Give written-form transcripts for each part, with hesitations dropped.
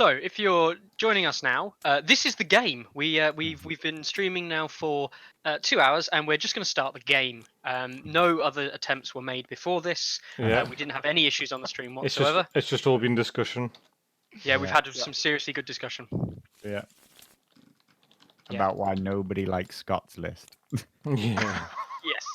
So, if you're joining us now, this is the game. We've been streaming now for 2 hours, and we're just going to start the game. No other attempts were made before this. Yeah. We didn't have any issues on the stream It's whatsoever. just all been discussion. Yeah, we've had some seriously good discussion. Yeah. Yeah. About why nobody likes Scott's list. Yeah. Yes.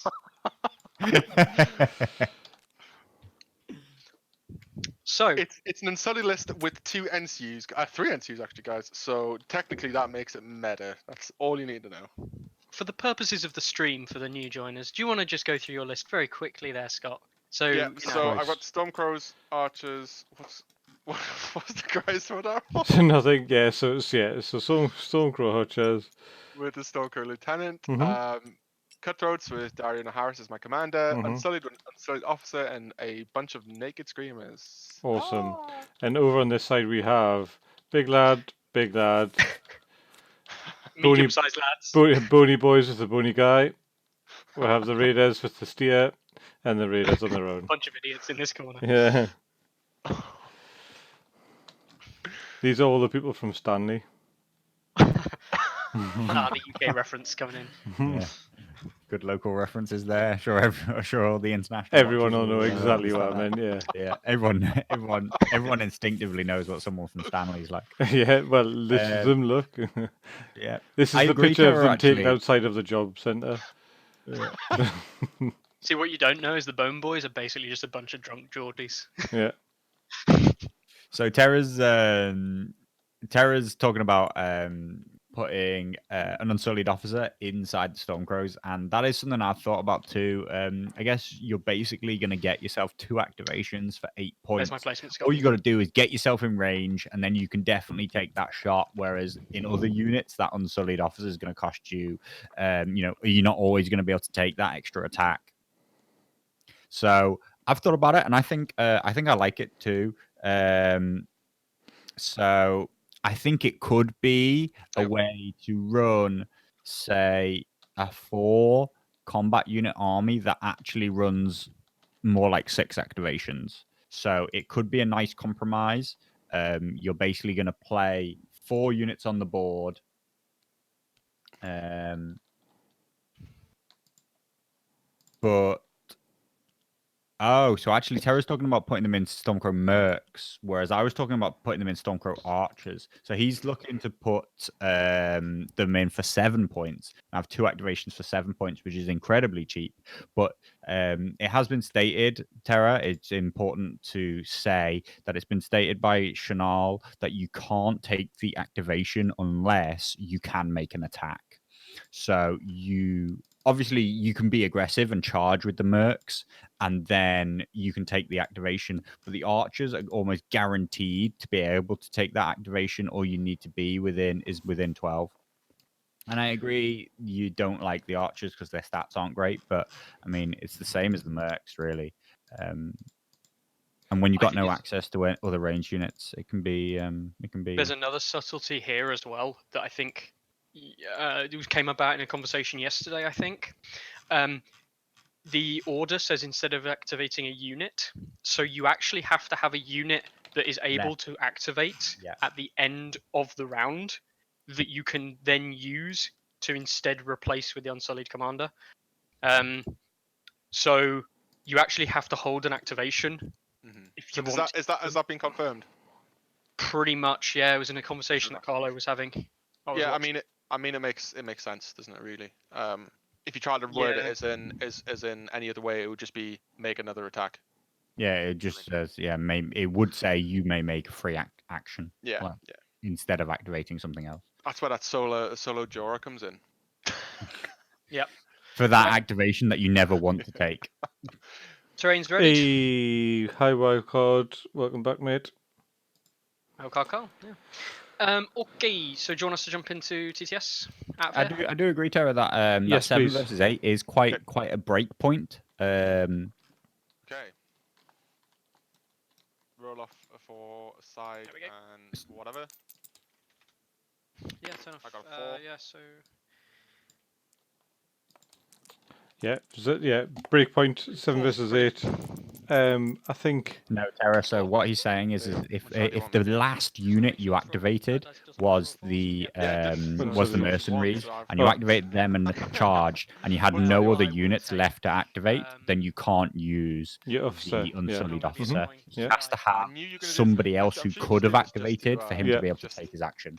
So it's an unsullied list with 2 NCUs, 3 NCUs actually, guys. So technically that makes it meta. That's all you need to know. for the purposes of the stream for the new joiners, do you want to just go through your list very quickly there, Scott? So Yeah. you know, So Nice. I've got Stormcrows, Archers. What's the guys for now? So nothing. Yeah. So it's So Stormcrow Hutchers. With the Stormcrow Lieutenant. Mhm. Cutthroats with Darian Harris as my commander. Mhm. Unsullied with Unsullied officer and a bunch of naked screamers. Awesome. Ah. And over on this side we have big lad, medium-sized lads. bony boys with the bony guy. We'll have the raiders with the steer, and the raiders on their own. Bunch of idiots in this corner. Yeah. These are all the people from Stanley. The UK reference coming in. Yeah. Good local references there. Sure, sure. All the international. Everyone will watchers know exactly understand what I that. meant. Yeah. Yeah. Everyone instinctively knows what someone from Stanley's like. Yeah. Well, this is them. Look. Yeah. This is I the agree, picture of Tara, them taken actually. outside of the job centre. Yeah. See, what you don't know is the Bone Boys are basically just a bunch of drunk Geordies. Yeah. So Tara's talking about putting an unsullied officer inside the Stormcrows, and that is something I've thought about too. I guess you're basically going to get yourself 2 activations for 8 points. There's my placement, Scott. All you got to do is get yourself in range, and then you can definitely take that shot. Whereas in other units, that unsullied officer is going to cost you. You're not always going to be able to take that extra attack. So I've thought about it, and I think I like it too. So I think it could be a way to run, say, a 4 combat unit army that actually runs more like 6 activations. So it could be a nice compromise. You're basically going to play 4 units on the board. But so actually Terra's talking about putting them in Stormcrow Mercs, whereas I was talking about putting them in Stormcrow Archers. So he's looking to put them in for 7 points. I have 2 activations for 7 points, which is incredibly cheap. But it has been stated, Terra, it's important to say that it's been stated by Chanel that you can't take the activation unless you can make an attack. So obviously you can be aggressive and charge with the Mercs, and then you can take the activation. But the Archers are almost guaranteed to be able to take that activation. All you need to be within 12. And I agree, you don't like the Archers because their stats aren't great, but I mean it's the same as the Mercs, really. And when you've got no access to other range units, it can be. There's another subtlety here as well that I think it came about in a conversation yesterday. I think the order says instead of activating a unit, so you actually have to have a unit that is able to activate at the end of the round that you can then use to instead replace with the unsullied commander. So you actually have to hold an activation. So has that been confirmed? Pretty much, yeah. It was in a conversation that Carlo was having. I mean, it makes sense, doesn't it? Really. If you try to word it as in any other way, it would just be make another attack. Yeah, it just says it would say you may make a free action. Yeah. Instead of activating something else. That's where that solo Jorah comes in. Yep. For that activation that you never want to take. Terrain's ready. Hey, hi Wildcard. Welcome back, mate. Wildcard, yeah. Okay, so do you want us to jump into TTS? I do agree, Tara, that Yes, 7 please. versus 8 is quite a break point. Okay. Roll off for a side and whatever. Yeah, turn off. I got a 4. Yeah, so. Yeah, breakpoint 7 versus 8. I think. No, Terra. So what he's saying is if the last unit you activated was the mercenaries, and you activated them and the charge, and you had no other units left to activate, then you can't use the unsullied officer. He has to have somebody else who could have activated for him to be able to take his action.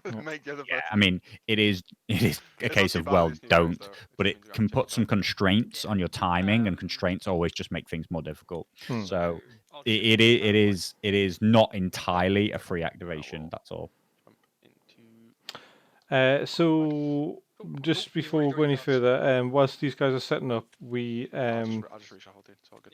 I mean, it is a case of, well, don't, but it can put some constraints on your timing, and constraints always just make things more difficult. So it is not entirely a free activation. That's all. So just before we go any further, whilst these guys are setting up, we I just reshuffled it. It's all good.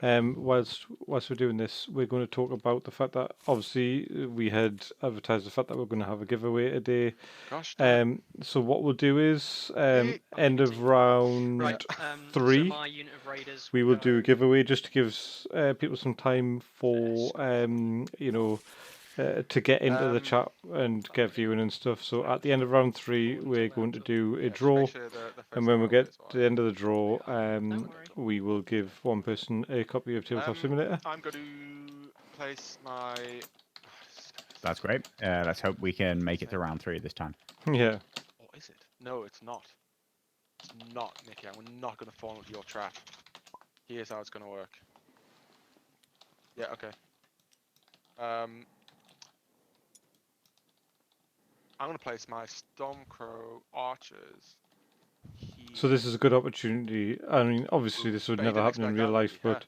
whilst we're doing this, we're going to talk about the fact that obviously we had advertised the fact that we're going to have a giveaway today. Gosh, so what we'll do is I'm end of round 3, so my unit of raiders we will do a giveaway just to give people some time for to get into the chat and get viewing and stuff. So at the end of round 3, we're going to do a draw, and when we get to the end of the draw, we will give one person a copy of Tabletop Simulator. I'm going to place my. That's great. Let's hope we can make it to round 3 this time. Yeah. Or is it? No, it's not. It's not, Nicky. I'm not going to fall into your trap. Here's how it's going to work. Yeah, okay. I'm going to place my Stormcrow archers here. So this is a good opportunity. I mean, obviously this would never happen in real life, but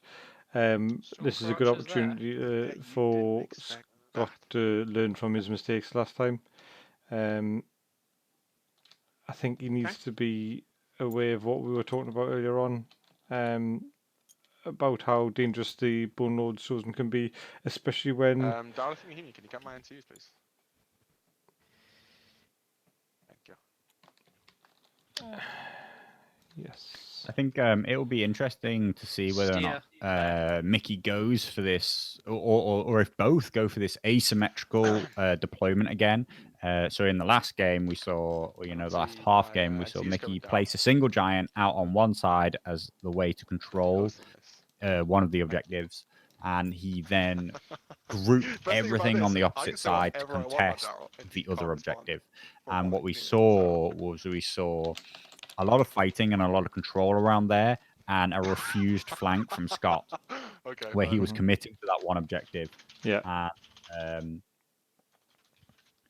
this is a good opportunity for Scott to learn from his mistakes last time. I think he needs to be aware of what we were talking about earlier on, about how dangerous the Bone Lord's Chosen can be, especially when... Darla, can you get my NCs, please? Thank you. Yes. I think it will be interesting to see whether or not Mickey goes for this, or if both go for this asymmetrical deployment again. So in the last game, we saw, the last half game, we saw Mickey place a single giant out on one side as the way to control one of the objectives, and he then grouped everything on the opposite side to contest the other objective. And what we saw was a lot of fighting and a lot of control around there, and a refused flank from Scott, where he was committing to that one objective. Yeah.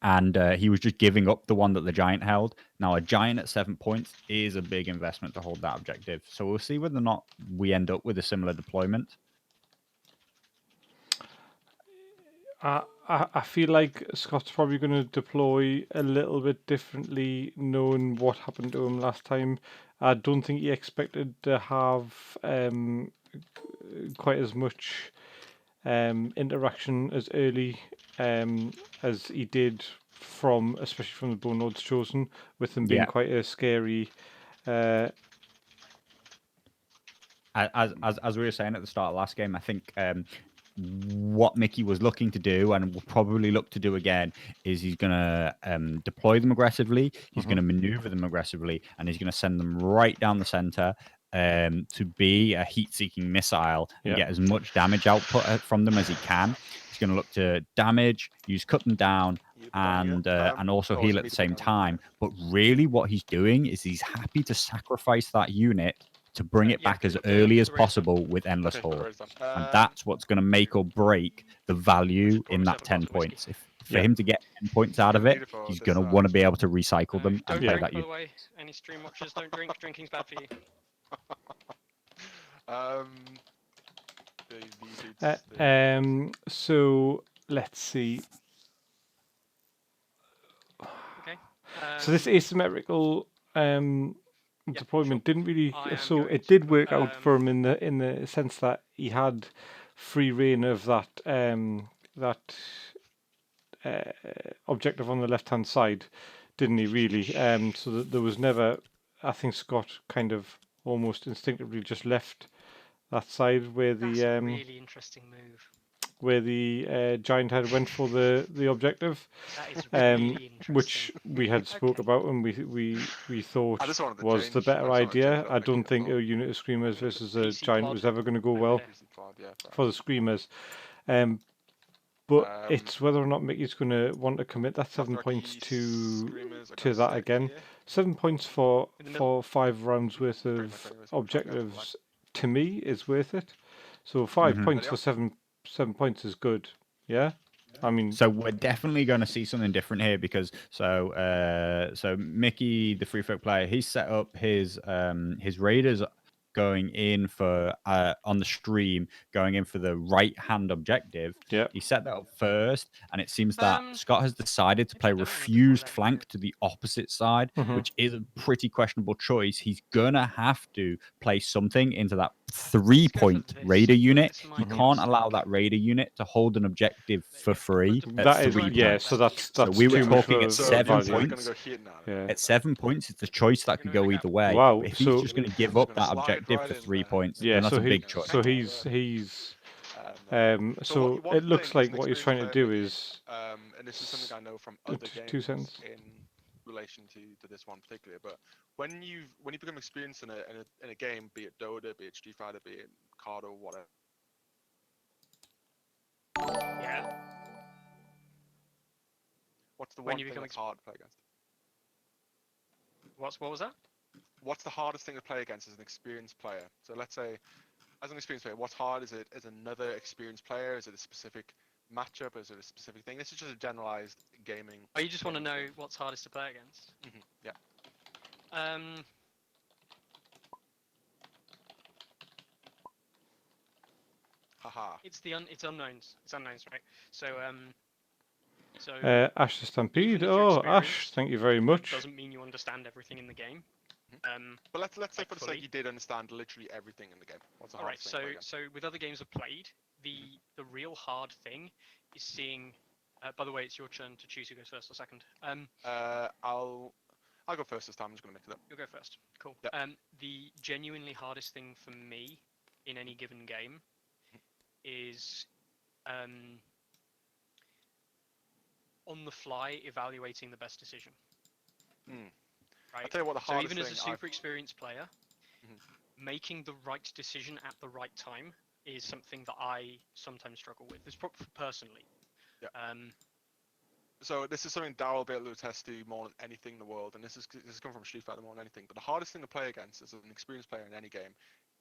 And he was just giving up the one that the giant held. Now, a giant at 7 points is a big investment to hold that objective. So we'll see whether or not we end up with a similar deployment. I feel like Scott's probably going to deploy a little bit differently, knowing what happened to him last time. I don't think he expected to have quite as much interaction as early as he did, especially from the Bone Lord's Chosen, with them being quite a scary... As we were saying at the start of last game, I think what Mickey was looking to do, and will probably look to do again, is he's going to deploy them aggressively, he's going to maneuver them aggressively, and he's going to send them right down the center to be a heat-seeking missile and get as much damage output from them as he can. He's going to look to damage, cut them down, and also heal at the same time. But really what he's doing is he's happy to sacrifice that unit to bring it back as early as possible with Endless Horde. And that's what's going to make or break the value in that 10 points. For him to get 10 points out of it, he's going to want to be able to recycle them and play that. By the way, any stream watchers, don't drink. Drinking's bad for you. So let's see. Okay. So this asymmetrical deployment didn't really. So it did work out for him in the sense that he had free reign of that objective on the left hand side, didn't he? Really. So that there was never. I think Scott kind of almost instinctively just left that side where the That's a really interesting move. where the giant head went for the objective, That is really interesting. which we had spoke about and we thought I just wanted to was the change- better I just wanted to change idea. it up, I make it don't a think thought. a unit of screamers versus a PC giant plod was ever going to go over well here. for the screamers. But it's whether or not Mickey's going to want to commit that 7 points to that again. 7 points for 5 rounds worth of objectives to me is worth it. So 5 points for 7 points is good. Yeah. I mean, so we're definitely going to see something different here because so Mickey, the free folk player, he set up his raiders going in for on the stream, going in for the right hand objective. Yeah. He set that up first, and it seems that Scott has decided to play refused flank to the opposite side, which is a pretty questionable choice. He's gonna have to play something into that 3-point raider unit. He can't allow that raider unit to hold an objective for free. That is, yeah. So that's so we were too much talking for at 7 value. points. Yeah. At 7 points, it's a choice that could go either way. Wow, But if so- he's just going to give up that objective for 3 points, Yeah, then that's so a big choice. so he's so it looks like what he's trying to do is and this is something I know from other games 2 cents. in relation to this one particularly, but when you become experienced in a game, be it Dota, be it Street Fighter, be it card or whatever. Yeah. What's the When one you thing become that's hard to play against? What was that? What's the hardest thing to play against as an experienced player? So let's say, as an experienced player, what's hard? Is it as another experienced player? Is it a specific matchup? Is it a specific thing? This is just a generalized gaming. Oh, you just want to know what's hardest to play against? Yeah. Haha. It's unknowns. It's unknowns, right? So Ash the Stampede. even if you're Oh, Ash, experienced, thank you very much. doesn't mean you understand everything in the game. But let's say like for the fully. sake you did understand literally everything in the game. What's the All right. hardest thing to play against? So with other games I've played, the real hard thing is seeing. By the way, it's your turn to choose who goes first or second. I'll go first this time. I'm just gonna mix it up. You'll go first. Cool. Yep. The genuinely hardest thing for me in any given game is on the fly evaluating the best decision. Right. I'll tell you what the So hardest even as thing a super experienced player, making the right decision at the right time is something that I sometimes struggle with. It's personally. Yeah. So this is something Darryl will be able to attest to more than anything in the world, and this has come from Street Fighter more than anything. But the hardest thing to play against as an experienced player in any game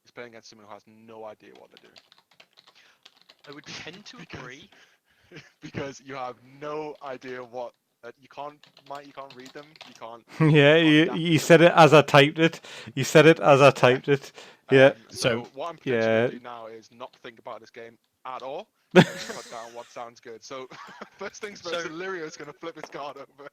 is playing against someone who has no idea what they're doing. I would tend to agree. Because you have no idea what you can't read them. You can't. Yeah, you said it as I typed it. You said it as I typed it. Yeah. So what I'm potentially yeah. going to do now is not think about this game at all. And just put down what sounds good. So first things first, Illyrio's going to flip his card over.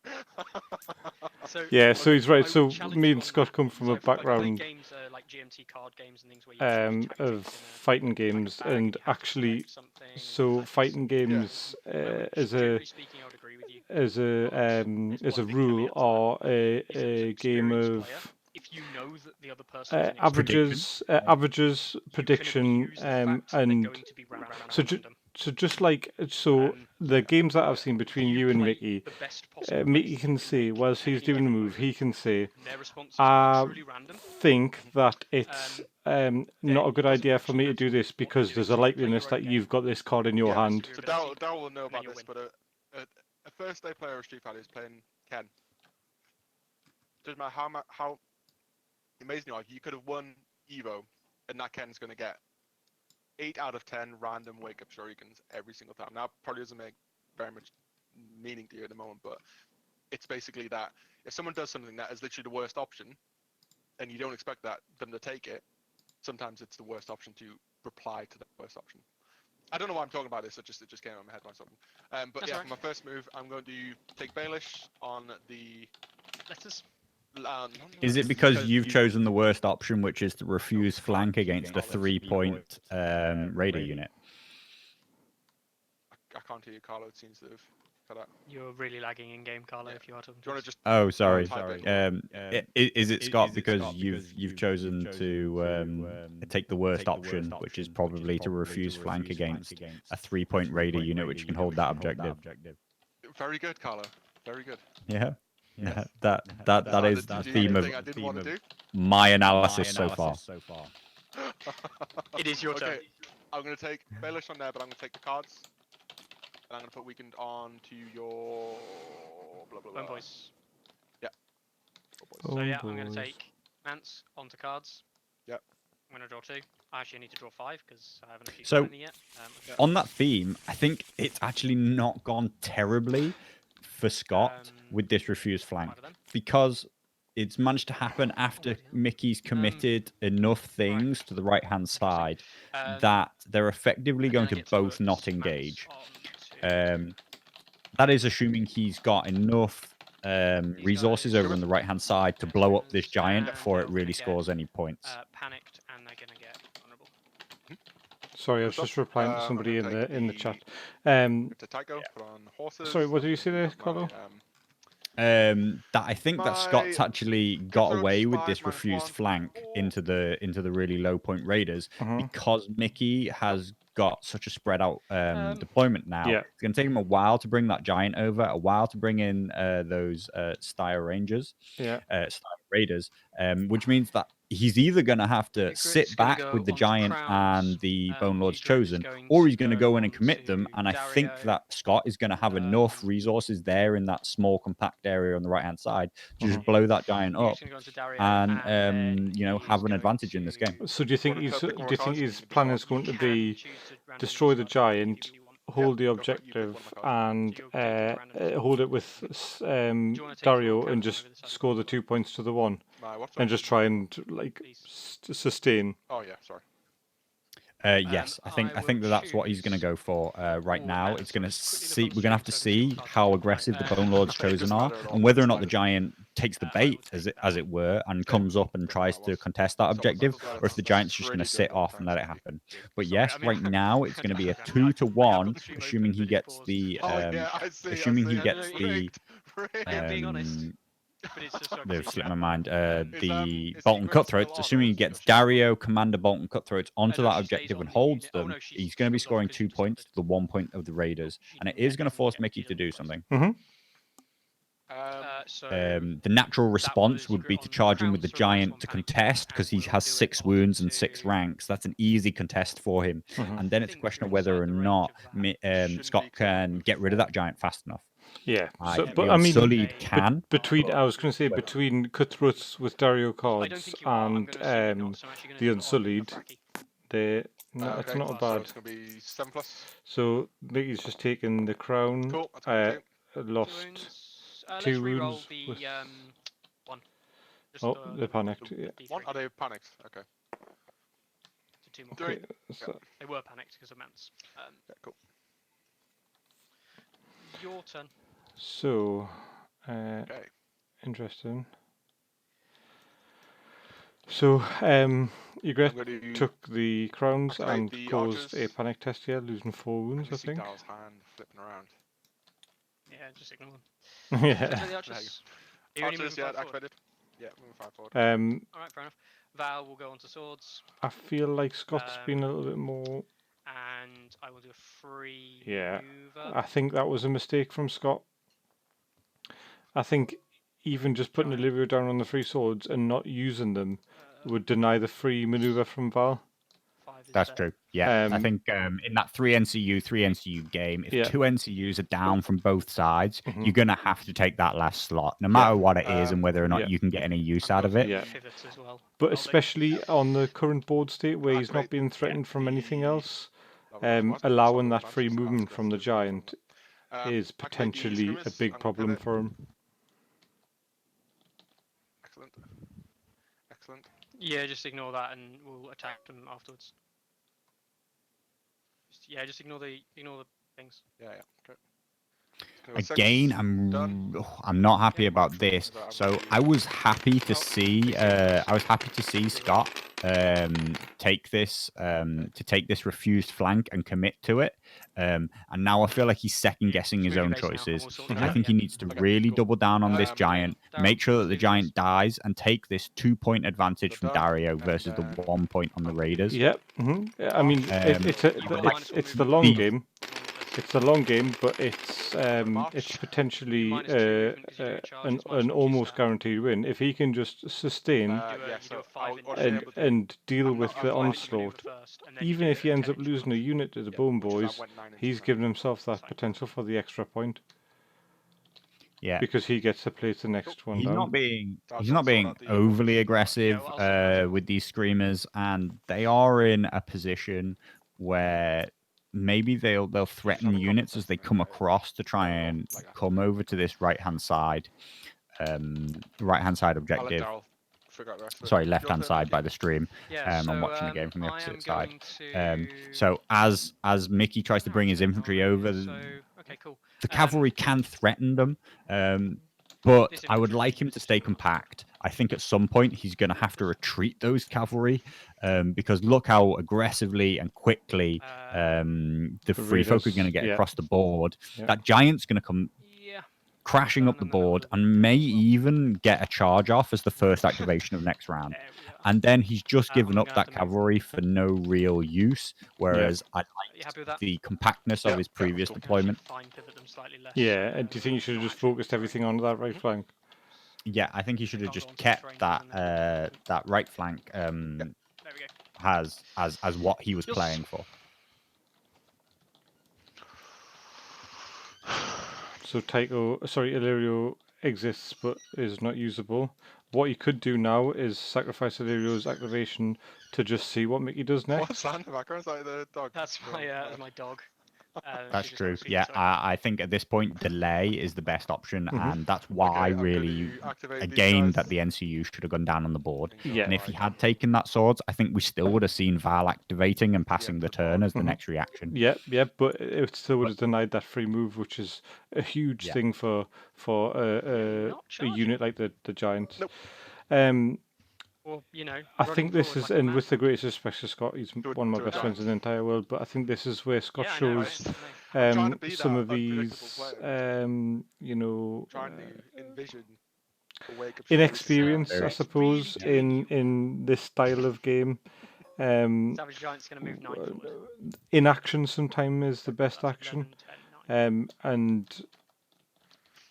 Yeah, so he's right. I So would challenge me you and on Scott that. come from So a I've played background games like GMT card games and things where you choose tactics of in a- fighting games, like a bag, and you have to actually, collect something and so things like this. fighting games as a Generally speaking, I would agree with you. as a rule are a game of If you know that the other person averages prediction and so just like the games that I've seen between you and Mickey, Mickey can say whilst he's doing the move, he can say, I think that it's not a good idea for me to do this because there's a likeliness that you've got this card in your hand. So Darryl will know about this, but a first day player of Street Fighter is playing Ken. Doesn't matter how amazing you are, you could have won Evo, and that Ken's going to get 8 out of 10 random wake-up shurikens every single time. Now, probably doesn't make very much meaning to you at the moment, but it's basically that if someone does something that is literally the worst option, and you don't expect them to take it, sometimes it's the worst option to reply to the worst option. I don't know why I'm talking about this. It just came out of my head by something. But That's yeah, right. for my first move, I'm going to take Baelish on the letters. Is it because you've chosen the worst option, which is to refuse flank against a 3-point raider unit? I can't hear you, Carlo. It seems to have. for that. You're really lagging in game, Carlo. If you are talking Do you to want us. to just? Oh, sorry. Type Is it Scott because you've chosen to take the worst option, which is probably to refuse flank against a 3-point raider unit, which can hold that objective? Very good, Carlo. Very good. Yeah. Yes. That is the theme of I didn't want to do. my analysis so far. It is your turn. Okay, I'm gonna take Baelish on there, but I'm gonna take the cards. And I'm gonna put weakened on to your blah blah blah. Bone boys. Yeah. So yeah, I'm boys. gonna take Mance onto cards. Yep. I'm gonna draw 2. I actually need to draw 5 because I haven't actually So, drawn any yet. On that theme, I think it's actually not gone terribly for Scott with this refused flank, because it's managed to happen after Mickey's committed enough things to the right-hand side that they're effectively going to both not engage. That is assuming he's got enough resources over on the right-hand side to blow up this giant before it really scores any points. Panicked, and they're gonna get vulnerable. Sorry, I was just replying to somebody in the chat. To Tycho, put on horses. Sorry, what did you say there, Carlo? That I think that Scott's actually got away with this refused flank into the really low point raiders because Mickey has got such a spread out deployment now. Yeah. It's going to take him a while to bring that giant over, a while to bring in those Styre Rangers, Styre Raiders, which means that he's either going to have to sit back with the giant and the Bone Lord's Chosen, or he's going to go in and commit them. And I think that Scott is going to have enough resources there in that small compact area on the right hand side to just blow that giant up and have an advantage in this game. So do you think his plan is going to be destroy the giant, hold the objective, and hold it with Dario, and just score the 2 points to the 1, and just try and sustain? Oh yeah, sorry. Yes, I think that's what he's going to go for right now. It's going to see. We're going to have to see how aggressive the Bone Lords Chosen are, and whether or not the giant takes the bait, as it were, and comes up and tries to contest that objective, or if the giant's just going to sit off and let it happen. But yes, right now it's going to be a 2-to-1, assuming he gets the. Being honest. But it's just they've slipped my mind. The Bolton Cutthroats, assuming he gets Dario, Commander Bolton Cutthroats onto that objective and holds them, he's going to be scoring 2 points to the 1 point of the Raiders, and it is going to force Mickey to do something. The natural response would be to charge him with the giant to contest, because he has 6 wounds and 6 ranks. That's an easy contest for him, and then it's a question of whether or not Scott can get rid of that giant fast enough. Yeah, but I mean, Unsullied can. I was going to say between Cutthroats with Dario cards and the Unsullied, it's not a bad. So it's going to be 7+. So Mickey's just taken the crown. Cool. Lost 2 wounds. With, 1. They're panicked. Yeah. 1? Are they panicked? Okay. So 2 more. Okay, so they were panicked because of Mance. Yeah, cool. Your turn. So, interesting. So, Egret took the crowns and caused a panic test here, losing 4 wounds, I think. Dal's hand flipping around. Yeah, just ignore them. Yeah. Archers, activated. Yeah, moving 5 forward. Alright, fair enough. Val will go onto swords. I feel like Scott's been a little bit more. And I will do a free maneuver. I think that was a mistake from Scott. I think even just putting Olivia down on the 3 swords and not using them would deny the free maneuver from Val. That's true. Yeah, I think in that 3 NCU game, if 2 NCUs are down from both sides, you're going to have to take that last slot, no matter what it is and whether or not you can get any use out of it. Yeah. But especially on the current board state where he's not being threatened from anything else, allowing that free movement from the giant is potentially a big problem for him. Excellent. Yeah, just ignore that and we'll attack them afterwards. Just ignore the things. Yeah, okay. Again, I'm not happy about this. So I was happy to see Scott take this refused flank and commit to it. And now I feel like he's second guessing his own choices. I think he needs to really double down on this giant, make sure that the giant dies, and take this 2-point advantage from Dario versus the 1 point on the Raiders. Yep. I mean, it's the long game. It's a long game, but it's potentially an almost guaranteed win if he can just sustain and deal with the onslaught. Even if he ends up losing a unit to the Bone Boys, he's given himself that potential for the extra point. Yeah, because he gets to place the next one down. He's not being overly aggressive with these screamers, and they are in a position where maybe they'll threaten units as they come across to try and come over to this right-hand side objective. Sorry, left-hand side by the stream. I'm watching the game from the opposite side. So as Mickey tries to bring his infantry over, the cavalry can threaten them, but I would like him to stay compact. I think at some point he's going to have to retreat those cavalry, because look how aggressively and quickly the free folk are going to get across the board. That giant's going to come crashing up the board and may even get a charge off as the first activation of next round. And then he's just given up that cavalry for no real use, whereas I like the compactness of his previous deployment. Yeah, and do you think you should have just focused everything on that right flank? Yeah, I think he should have just kept that that right flank as what he was playing for. So Illyrio exists but is not usable. What you could do now is sacrifice Illyrio's activation to just see what Mickey does next. What's that in the background? Is that the dog? That's my dog. That's true. Yeah, I think at this point delay is the best option, and that's why really a game that the NCU should have gone down on the board. Yeah. And if he had taken that swords, I think we still would have seen Val activating and passing the turn as the next reaction. Yeah, but it still would have denied that free move, which is a huge thing for a unit like the Giants. Nope. Or, I think this is, and with the greatest respect to Scott, he's one of my best friends in the entire world, but I think this is where Scott shows some of these, inexperience, I suppose, in this style of game. Savage Giant's going to move 9 forward. Inaction sometimes is the best action, and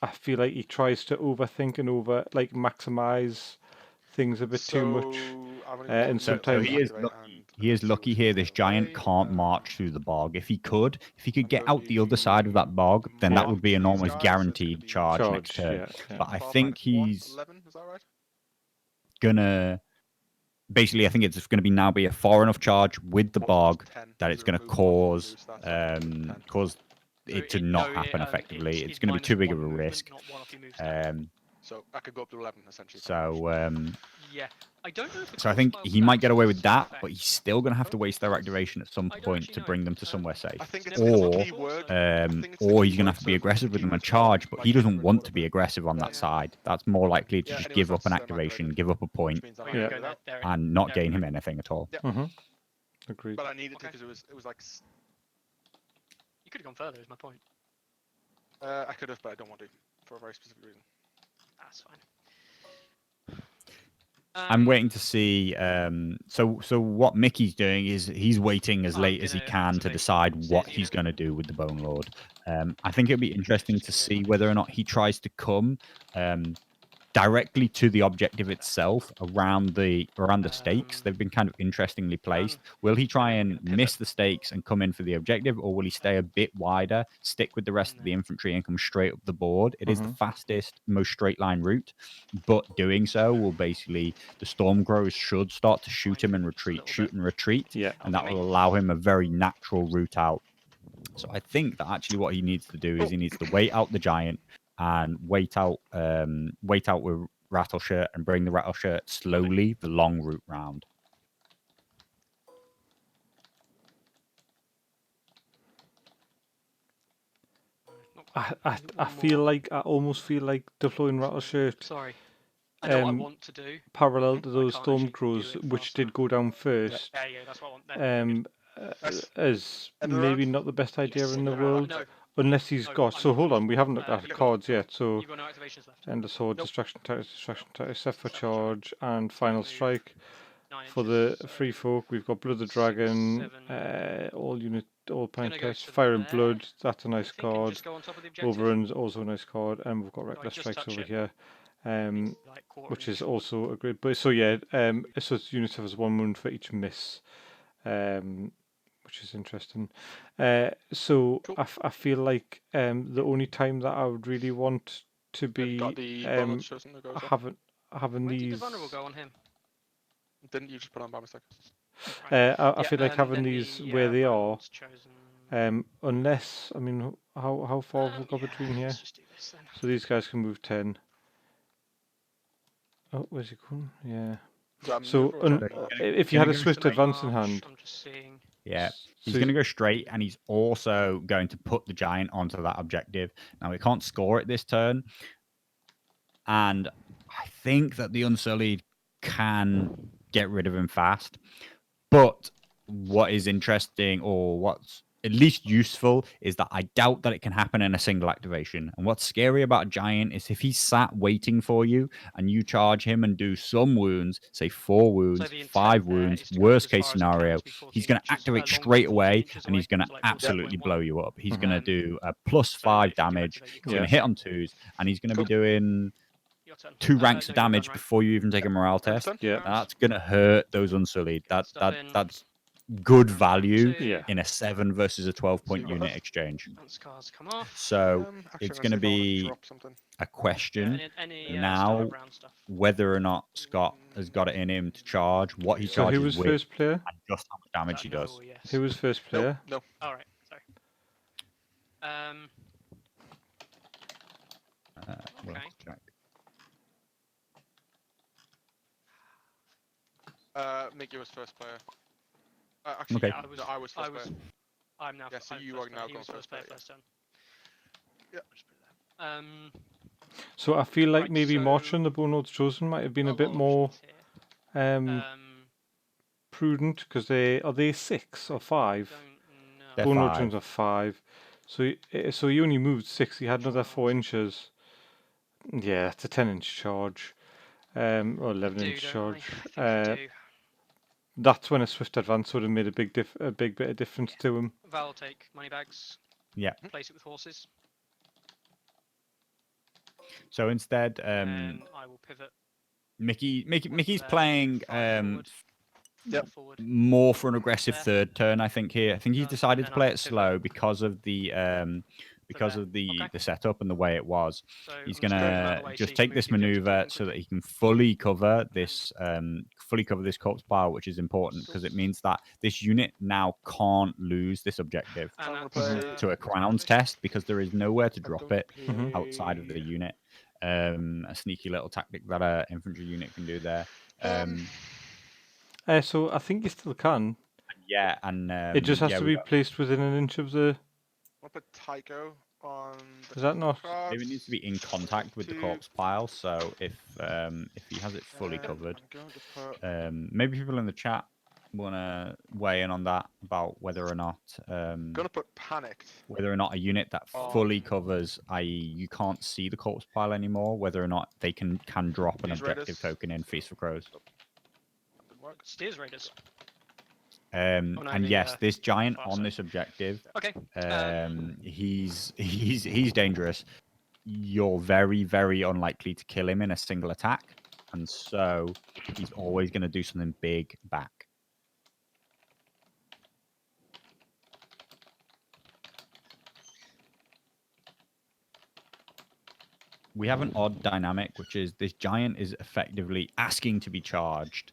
I feel like he tries to overthink and maximize things a bit too much, and sometimes he is lucky here. This giant can't march through the bog. If he could get out the other side of that bog, then that would be an almost guaranteed charge next turn. But I think he's gonna basically. I think it's going to now be a far enough charge with the bog that it's going to cause it to not happen effectively. It's going to be too big of a risk. So I could go up to 11 essentially. So yeah, I don't know. So I think he might get away with that, but he's still going to have to waste their activation at some point to bring them to somewhere safe. Or he's going to have to be aggressive with them and charge, but he doesn't want to be aggressive on that side. That's more likely to just give up an activation, give up a point, and not gain him anything at all. Agreed. But I needed to because it was like. You could have gone further. Is my point. I could have, but I don't want to for a very specific reason. That's fine. I'm waiting to see. So what Mickey's doing is he's waiting as late as he can to decide what he's going to do with the Bone Lord. I think it'll be interesting to see whether or not he tries to come directly to the objective itself around the stakes. They've been kind of interestingly placed. Will he try and miss the stakes and come in for the objective, or will he stay a bit wider, stick with the rest of the infantry and come straight up the board? It is the fastest, most straight line route, but doing so will basically, the Stormcrows should start to shoot him and retreat, and that will allow him a very natural route out. So I think that actually what he needs to do is he needs to wait out the giant and wait out with Rattleshirt and bring the Rattleshirt slowly the long route round. Not I feel like I almost feel like deploying Rattleshirt. Sorry. I know what I Um, want to do. parallel to I those can't actually do Stormcrows, it which fast did enough. go down first. Yeah, that's what I want. Then. As End of the maybe round? not the best idea Yes. in the No, world, No. unless he's No, got. I'm So not hold on, finished. we haven't looked at You've got cards yet. So You've got no activations left. End of Sword, Nope. Distraction Tactics, set for charge, and So Final move Strike. 9 For inches, the so free folk, we've got Blood of the 6, Dragon, 7. all Gonna go pointless. to Fire and there, Blood, that's a I nice think, and card. just go on top of the objective. Overruns, also a nice card, and we've got I Reckless just Strikes touch over it? here. Like Which is quarter-inch. also a great. But so yeah, so its units have 1 wound for each miss, which is interesting. So Cool. I feel like the only time that I would really want to Have you got be the bonus chosen that goes on? having Where did the these. vulnerable go on him? Didn't you just put on by mistake? I feel like having then these the, where they are, round's chosen. unless I mean, how far have we got Yeah, between here? let's just do this then. So these guys can move 10. Oh, where's he going? Yeah. So if you had a swift advance in hand, I'm just seeing. Yeah, he's so going to go straight, and he's also going to put the giant onto that objective. Now, he can't score it this turn, and I think that the Unsullied can get rid of him fast. But what is interesting, or what's at least useful, is that I doubt that it can happen in a single activation. And what's scary about a giant is if he's sat waiting for you and you charge him and do some wounds, say 4 wounds, So 5 wounds, worst case scenario, he's going to activate straight away and he's going to absolutely blow you up. He's going to do a +5 damage. He's going to hit on 2s, and he's going to be doing 2 ranks of damage before you even take a morale test. Yeah. That's going to hurt those Unsullied. That's good value in a 7 versus a 12-point unit exchange. Come off. So it's going to be a question now whether or not Scott has got it in him to charge, what he So charges who was with, first player? and just how much damage he does. Yes. Who was first player? No. All right. Sorry. Okay. Mickey was first player. Actually, Okay. yeah, I was first player. I'm now. Yeah, so you are now going first player. First turn. Yeah. So I feel like Right, maybe so March and the Bone Notes Chosen might have been a bit more prudent, because they 6 or 5? They're Bone Notes 5. Chosen are 5. So he only moved 6. He had another 4 inches. Yeah, it's a 10-inch charge, or 11-inch charge. That's when a swift advance would have made a big bit of difference to him. Val will take money bags. Yeah. Place it with horses. So instead, And I will pivot. Mickey's playing Forward. more for an aggressive third turn. I think here. I think he's decided to play it slow because of the setup and the way it was. So He's gonna just take this maneuver so that he can fully cover this corpse pile, which is important because it means that this unit now can't lose this objective to a crowns test, because there is nowhere to drop it outside of the unit. A sneaky little tactic that an infantry unit can do there. So I think you still can. Yeah, and it just has to be placed within an inch of the. I'll put Tycho on. Is that not? Maybe it needs to be in contact with the corpse pile. So if he has it fully covered, maybe people in the chat want to weigh in on that about whether or not gonna put panicked. Whether or not a unit that fully covers, i.e., you can't see the corpse pile anymore, whether or not they can drop an objective token in Feast for Crows. Steers Raiders. And yes, this giant on this objective. Okay. He's dangerous. You're very, very unlikely to kill him in a single attack, and so he's always going to do something big back. We have an odd dynamic, which is this giant is effectively asking to be charged,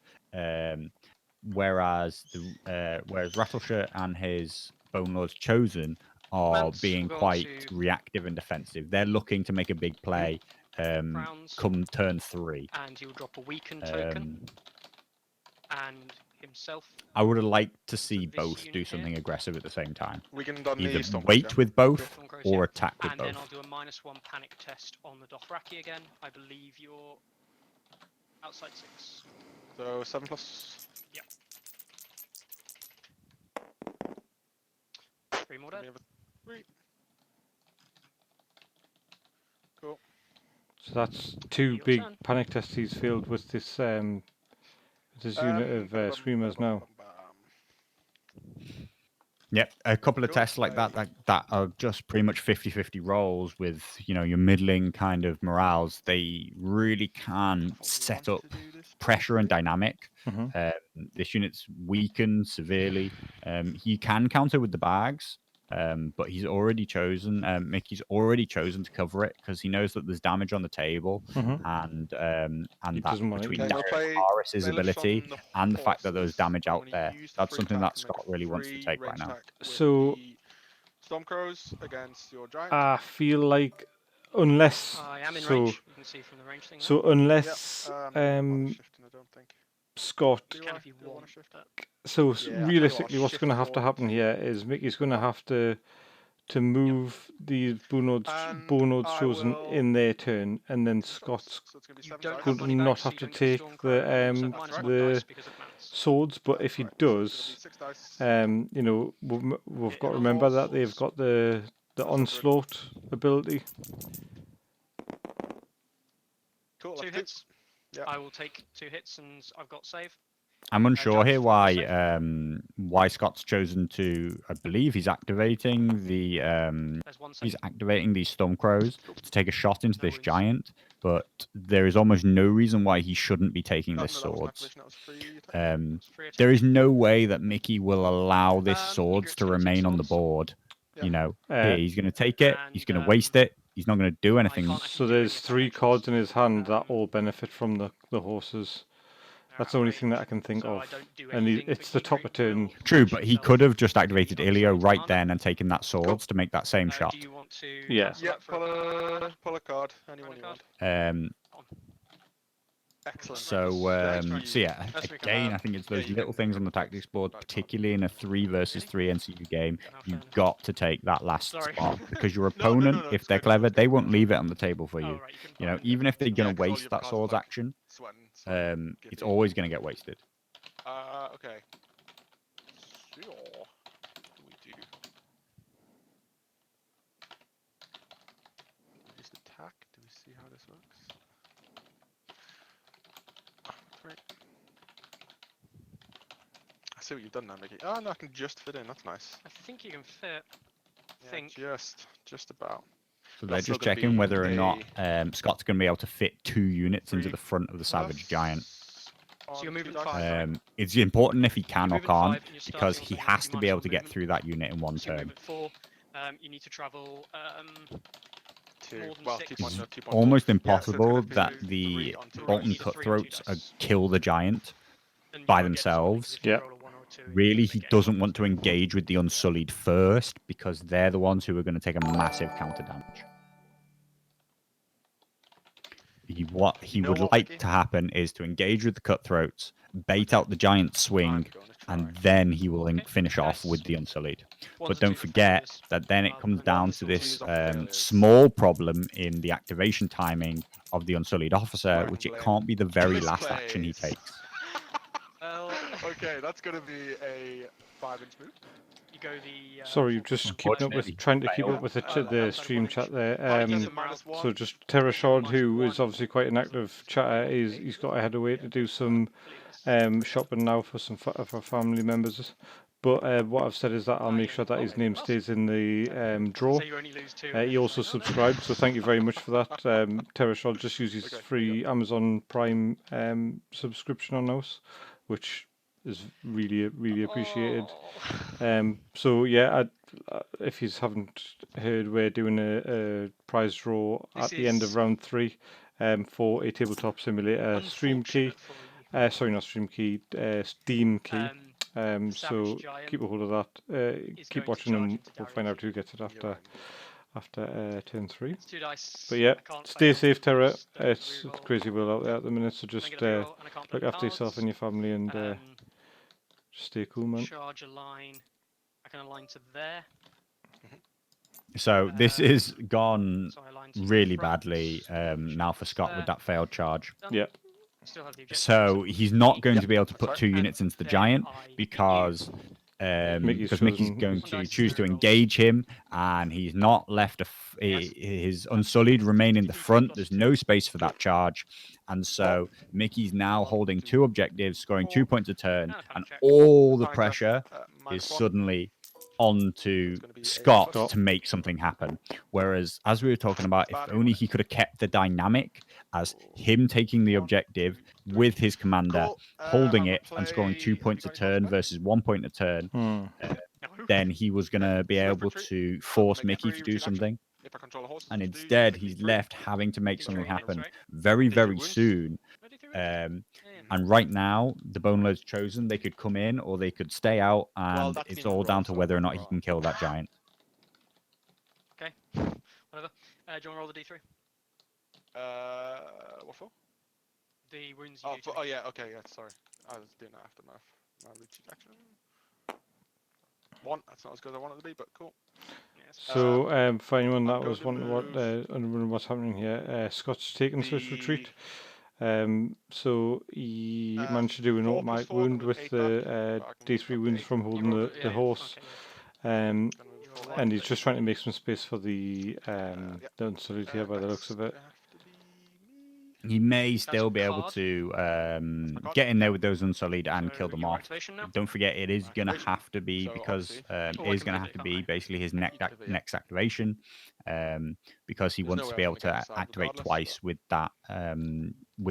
whereas Rattleshirt and his Bone Lords Chosen are being quite reactive and defensive. They're looking to make a big play come turn 3. And he'll drop a weakened token. And himself. I would have liked to see both do something aggressive at the same time. We can done Either the Stormcrows, wait with both Stormcrows, or attack with and then both. I'll do a -1 panic test on the Dothraki again. I believe you're outside 6. So 7+. Yep. 3 more dead. 3. Cool. So that's 2 big panic tests he's failed with this unit of screamers now. Yep, a couple of Cool. tests like that are just pretty much 50-50 rolls with, you know, your middling kind of morales. They really can set up pressure and dynamic. This unit's weakened severely. He can counter with the bags, but he's already chosen, Mickey's already chosen to cover it because he knows that there's damage on the table, and that between Horus's ability and the fact that there's damage out there, that's something that Scott really wants to take right now. So Stormcrows against your giant. I feel like unless I am in range. You can see from the range thing. So unless Scott. So realistically, what's going to have to happen here is Mickey's going to have to move these Bonodes chosen in their turn, and then Scott's going to not have to take the swords. But if he does, you know, we've got to remember that they've got the onslaught ability. Cool. 2 hits. I will take 2 hits, and I've got save. I'm unsure here why Scott's chosen to. I believe he's activating the these Stormcrows to take a shot into this giant, but there is almost no reason why he shouldn't be taking this swords. There is no way that Mickey will allow this swords to remain on the board. You know, he's going to take it. He's going to waste it. He's not going to do anything. So there's 3 cards in his hand that all benefit from the horses. That's the only thing that I can think of. And it's the top of turn. True, but he could have just activated Ilio right then and taken that swords to make that same shot. Yeah. Pull a card. Anyone you want. Excellent. So yeah, again, I think it's those little things on the tactics board, particularly in a 3 versus 3 NCU game. You've got to take that last spot because your opponent, if they're clever, they won't leave it on the table for you. You know, even if they're going to waste that swords action, it's always going to get wasted. Okay. So, what do we do? Just attack. Do we see how this works? Great. I see what you've done now, Mickey. Oh no, I can just fit in. That's nice. I think you can fit. Yeah, just about. So they're just checking whether or not Scott's going to be able to fit 2 units into the front of the Savage Giant. So you're moving 5. It's important if he can or can't, because he has to be able to get through that unit in 1 turn. 4. You need to travel 2. It's almost impossible that the Bolton Cutthroats kill the Giant by themselves. Yeah. Really, he doesn't want to engage with the Unsullied first, because they're the ones who are going to take a massive counter damage. What he would like to happen is to engage with the Cutthroats, bait out the Giant swing, and then he will finish off with the Unsullied. But don't forget that then it comes down to this small problem in the activation timing of the Unsullied Officer, which it can't be the very last action he takes. Okay, that's going to be a 5-inch move. You go the. Sorry, just trying to keep up with the stream chat there. So just Terrashard, who is obviously quite an active chatter, he's got to head away to do some shopping now for some for family members. But what I've said is that I'll make sure that his name stays in the draw. He also subscribed, so thank you very much for that. Terrashard just uses free Amazon Prime subscription on us, which is really appreciated. So yeah, if you haven't heard, we're doing a prize draw at the end of round 3 for a tabletop simulator stream key. Sorry, not stream key, Steam key. So keep a hold of that. Keep watching, and we'll find out who gets it after turn 3. But yeah, stay safe, Terra. It's crazy world out there at the minute, so just look after yourself and your family, and Just stay cool, man. Charge a line. I can align to there. So this is gone So I align to really front. badly now for Scott with that failed charge. Done. Yeah. Still have the objective. So he's not going to be able to put that's 2 right. units into the Then giant I because Mickey's Mickey's chosen- going One to dice, choose to 3 rolls. engage him, and he's not left his unsullied remain in the front. There's no space for that charge, and so Mickey's now 1, holding 2, 2 objectives, scoring 2 4. points a turn, And a panic and check. all the Panic check, pressure is -1. suddenly onto It's gonna be a Scott Scott. to make something happen. Whereas, as we were talking about, if Bad only one. he could have kept the dynamic as him taking the 1, objective 2, 3. with his commander, Cool. holding Have a it and scoring play. 2 Have you points a got any cards turn back? versus 1 point a turn, Hmm. No. then he was going to be Swift able retreat. to I'll force make Mickey free to do routine action. something. If I control a horse, And do instead, D3 he's free. left having to make D3 something wounds, happen right? very, D3 very wounds. soon. No, D3 wounds. And right now, the Bone Lord's chosen. They could come in or they could stay out, Well, and that it's team all rolled, down to so whether or not he well. can kill that giant. Okay. Whatever. Do you want to roll the D3? What for? The wounds you Oh, do to oh me. yeah, okay, yeah, sorry. I was doing that aftermath. My routine action. 1, that's not as good as I wanted it to be, but cool. Yes. So, for anyone I'm that was going to wondering what's happening here, Scott's taken Swiss retreat. So he managed to do an 4 + automatic 4, wound gonna move with 8 the back, but I can D3 up to wounds 8. from You holding rolled the horse. Okay, yeah. Um, Gonna move You're 4 and he's back. just trying to make some space for the Yeah. unsullied here by the looks of it. Gonna have to be me. He may still your be able card. to card. get in there with those unsullied and So kill them your off. activation now? Don't forget, it is going to Activation. have to be So because obviously- it is going to have to be basically his next Activate, yeah. next activation, because he There's wants no to way be I'm able gonna get to this out activate regardless, twice with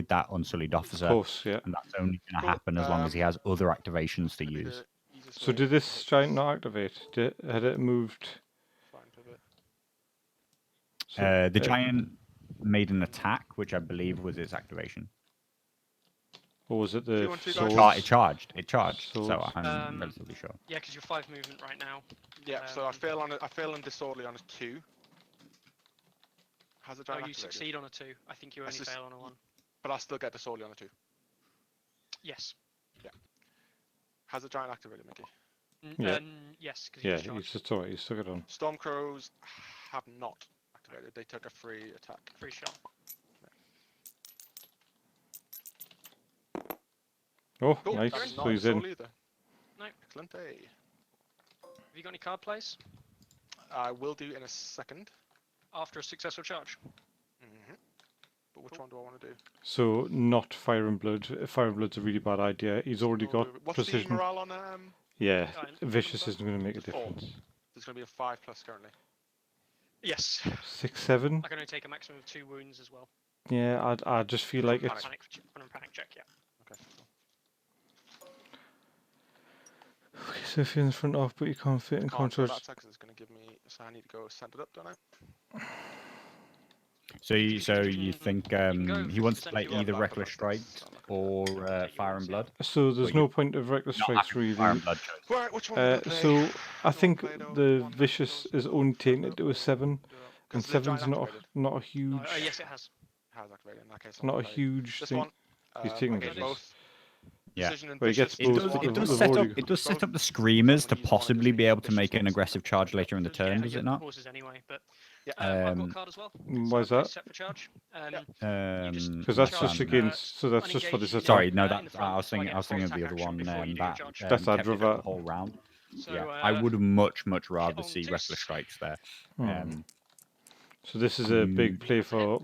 that unsullied Of officer, course, yeah. and that's only going to Cool, happen as long as he has other activations to Gonna be use. the easiest So way did to this hit giant not activate? Had it moved? Fine pivot. So, The giant made an attack, which I believe was its activation. or was it the 2 on 2 swords? guys. It charged. So Swords. I'm relatively sure. Yeah, because you're 5 movement right now. Yeah, so I fail on disorderly on a 2. Has a No, giant you activated? succeed on a 2. I think you only That's just- fail on a 1. But I still get disorderly on a 2. Yes. Has a giant activated, Mickey? Yeah. Yes, because Yeah, you charged. it's alright. You stuck it on. Stormcrows have not activated. They took a free attack. Free shot. Oh, Cool. nice. That is So not he's in. disorderly either. No. Excellent. Have you got any card plays? I will do in a second. After a successful charge. But which one do I want to do? So not Fire and Blood. Fire and Blood's a really bad idea. He's already got What's precision. the morale on Yeah, Giant. vicious isn't going to make a 4. difference. There's going to be a 5+ currently. Yes. 6, 7. I can only take a maximum of 2 wounds as well. Yeah, I just feel like it's. Panic check, yeah. Okay. Okay, so if you're in the front off, but you can't fit in Can't fail contrast. that attack 'cause it's going to give me. So I need to go centered up, don't I? So you think can go he wants to 50% play if you want. either Black Reckless Blood, Strikes that's- or Take Fire yours, and yeah. Blood? So there's But no you- point of Reckless Not Strikes, having really. Fire and Blood chosen. Right, which one am I gonna play? So I Which think one play, though? the One that vicious goes is low, only further tainted to up, a 7, or- 'cause and the giant 7's not activated. not a huge. No, yes, it has. Has activated in that case. I'm Not a gonna play huge This thing. one. He's I taking get vicious. both. Yeah. Precision and Well, he gets vicious. It both, does, but it they've does set up. already- It does set both. up the screamers to Someone use one, it possibly gives be me able to vicious make an ones, aggressive so charge I later in the Does, turn, yeah, does your it not? horses anyway, but Yeah. I've got a card as well. Why is So that? set for charge. Because that's just against. So that's just for this attack. Sorry, no, in that the front, I was so I thinking. get I was a full thinking of the attack other action one. before you do your That charge. That's I'd kept it rather- the whole round. So, Yeah, I would much rather on see this. Reckless Strikes there. So this is a big You- play for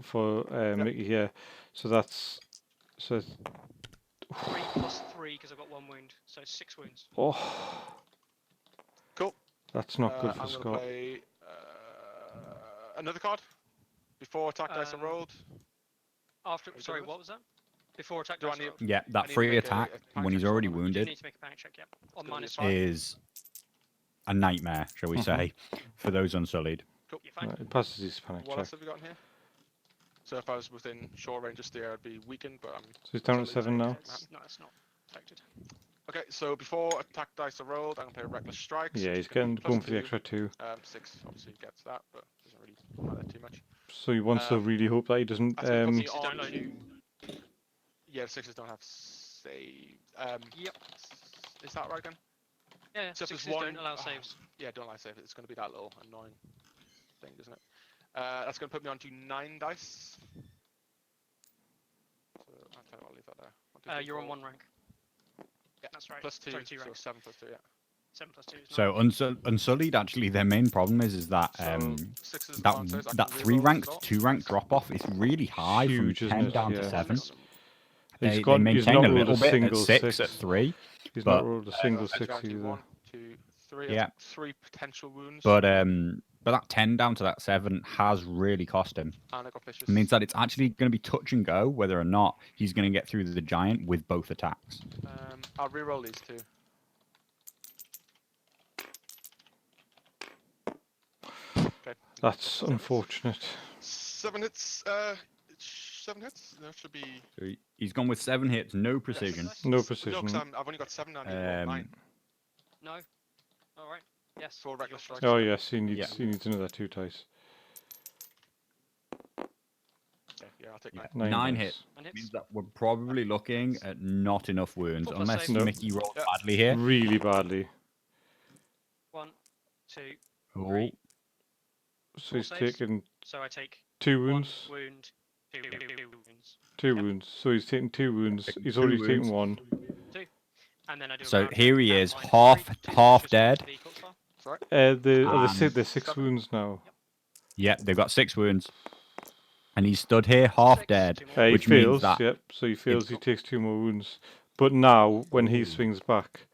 Mickey here. So that's 3 + 3 because I've got 1 wound, so 6 wounds. oh, Cool. that's not good for I'm Scott. gonna play another card. Before attack dice are rolled. After, Are you sorry, done with what was that? Before attack Do I dice need- rolled. Yeah, I that need to free make a attack panic when he's check already on it. You do wounded need to make a panic check, yeah. On gonna be -5. fine. is a nightmare, shall we say, for those unsullied. Cool. You're fine. Right, it passes his panic What check. else have we got in here? So if I was within short range of steer, I'd be weakened, but I'm. So he's down to Unsullied, 7 now. No, it's not affected. Okay, so before attack dice are rolled, I'm gonna play Reckless Strikes. Yeah, which he's is gonna getting be going for the +2. extra 2. 6 obviously gets that, but doesn't really matter too much. So he wants to really hope that he doesn't. That's gonna put me Sixes don't load. on to. Yeah, the 6s don't have save. Yep. Is that right again? Yeah, So if there's 6s one, don't allow saves. Yeah, don't allow save. It's going to be that little annoying thing, isn't it? That's going to put me on to 9 dice. So I'll tell you what, I'll leave that there. 1, 2, 3, You're on 4. 1 rank. Yeah, that's right. Plus 2, Sorry, 2 so ranks. 7 plus 2, yeah. 7 plus 2 is 9. So unsullied, actually, their main problem is that So 6s that aren't saves. I that can three reroll this ranked, as well. 2 rank drop off is really high from Huge, isn't 10 it? down to Yeah. 7. He's They maintain not a rolled little bit at single 6 at 3, He's but not rolled a single It's 6 down to either. 1, 2, 3. Yeah. 3 potential wounds. but that 10 down to that 7 has really cost him. And I got vicious. It means that it's actually going to be touch and go whether or not he's going to get through the giant with both attacks. I'll reroll these 2. Okay. That's unfortunate. 7 hits. 7 hits. That should be. So he's gone with 7 hits, no precision. No No, precision. because I've only got 7 now. I need to roll 9. No. Alright. Yes. For but reckless you're strike. plus Oh two. yes, he needs another 2 dice. Okay, yeah, I'll take Yeah. 9. 9 dice. hits. And hits. Means that we're probably looking at not enough wounds, 4 plus unless save. No. Mickey rolls Yeah. badly here. Really badly. 1, 2, Oh, 3. So he's 4 saves. taken So I take 2 1 wounds. wound, 2 wounds. 2 Yep. wounds. So he's taken 2 wounds. Taken He's 2 already wounds. taken 1. 2. And then I do a So round here check he at is, -3 half to half vicious dead. wounds vehicle star. Sorry. They're And 6 7. wounds now. Yeah, they've got 6 wounds. And he's stood here half 6, dead, 2 more. He which means fails, that yep. So he fails, he got- takes 2 more wounds. But now, when he Ooh. swings back,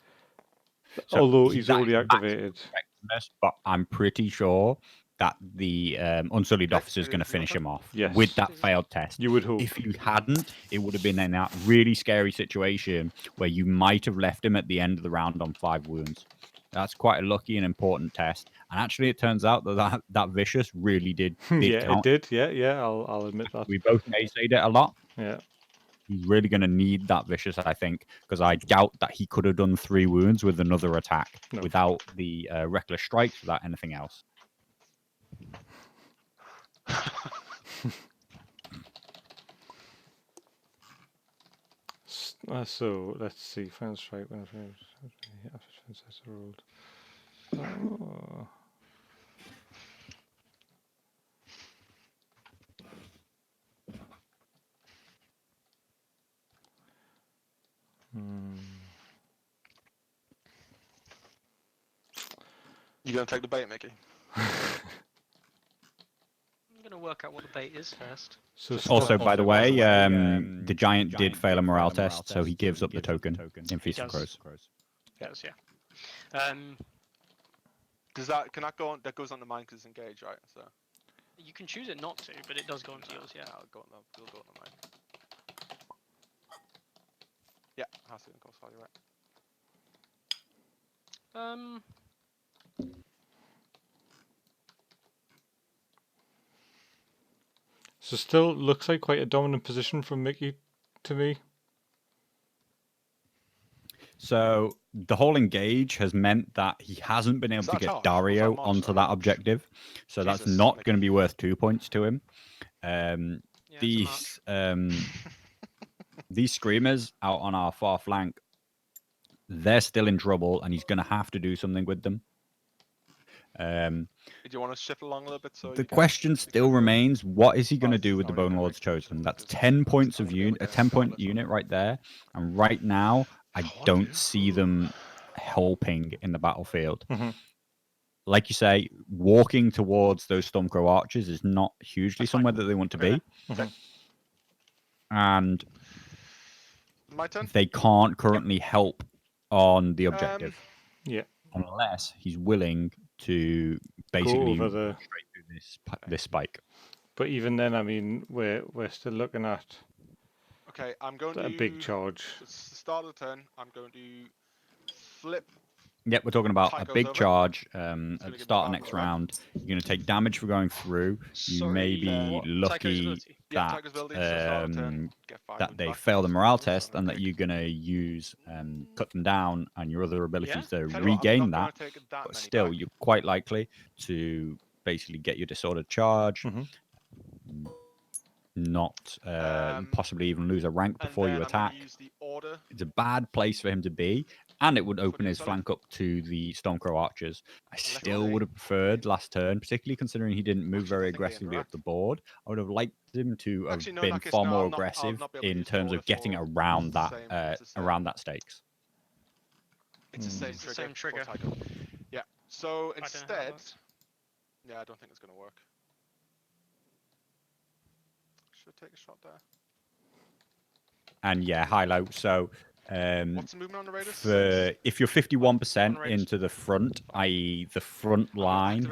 So although he's that already is maximum activated, effectiveness, but I'm pretty sure that the unsullied Okay, officer is it going to is your finish turn. him off Yes. with that failed test. you would hope. If you hadn't, it would have been in that really scary situation where you might have left him at the end of the round on 5 wounds. That's quite a lucky and important test. And actually, it turns out that vicious really did Yeah, count. it did. Yeah, I'll admit that. We both naysayed it a lot. Yeah. He's really going to need that vicious, I think, because I doubt that he could have done 3 wounds with another attack No. without the reckless strikes, without anything else. So let's see. Final strike when after defense rolled. Oh. You gonna take the bait, Mickey? I'm going to work out what the bait is first. So Also, by the way, the giant did fail a morale test, so he gives up the token in Feast of does. Crows. Yes, yeah. Does that can that go on? That goes on the mine because it's engaged, right? So You can choose it not to, but it does go onto yours, yeah. I'll go on the mine. Yeah, has to go far, you're right. So still looks like quite a dominant position from Mickey to me. So the whole engage has meant that he hasn't been able Is to that a get charge? Dario March, onto sorry? that objective. So that's Jesus, not Mickey. going to be worth 2 points to him. Yeah, it's a march. These screamers out on our far flank, they're still in trouble, and he's going to have to do something with them. Do you want to shift along a little bit? So The question still remains: what is he going to do with the Bone Lord's Chosen? That's 10 points of unit, a 10-point unit right there. And right now, I don't see them helping in the battlefield. Mhm. Like you say, walking towards those Stormcrow archers is not hugely somewhere that they want to be. Mhm. And My turn. they can't currently help on the objective. Yeah. Unless he's willing to Go basically over the. straight through this spike. But even then, I mean, we're still looking at Okay, I'm going a to big charge. It's the start of the turn. I'm going to flip. Yep, we're talking about Tide a goes big over. charge at gonna the give start of me next 5 as well. round. You're going to take damage for going through. You may Sorry, be what? Tycho's lucky ability? Yeah, that, Tiger's ability. So start of the turn. Get 5 that wounds they back. fail the morale So test I'm and gonna that you're going to use cut them down and your other abilities to Tell you what, I'm regain not that. gonna take that But many still, back. you're quite likely to basically get your disordered charge, Mhm. not possibly even lose a rank And before then you I'm gonna attack. use the order. It's a bad place for him to be, and it would open his flank up to the Stormcrow archers. I still would have preferred last turn, particularly considering he didn't move very aggressively up the board. I would have liked him to have been far more aggressive in terms of getting around that stakes. It's the same trigger. Yeah. So instead, yeah, I don't think it's going to work. Should I take a shot there? And yeah, high-low. So what's the movement on the Raiders? If you're 51% into the front, i.e. the front line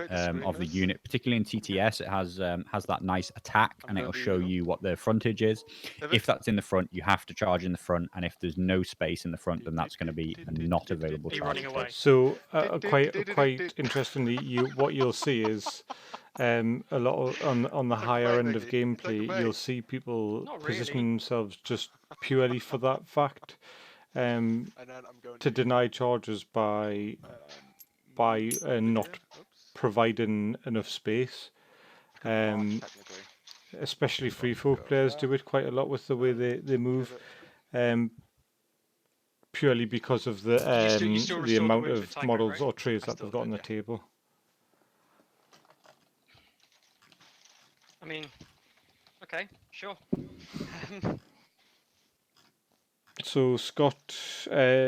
of the unit, particularly in TTS, it has that nice attack, and it'll show you what the frontage is. If that's in the front, you have to charge in the front, and if there's no space in the front, then that's going to be a not available charge. So quite interestingly, what you'll see is a lot on the higher end of gameplay, you'll see people positioning themselves just purely for that fact. To deny charges by not providing enough space. Especially free folk players do it quite a lot with the way they move. Purely because of the amount of models or trays that they've got on the table. I mean, okay, sure. So Scott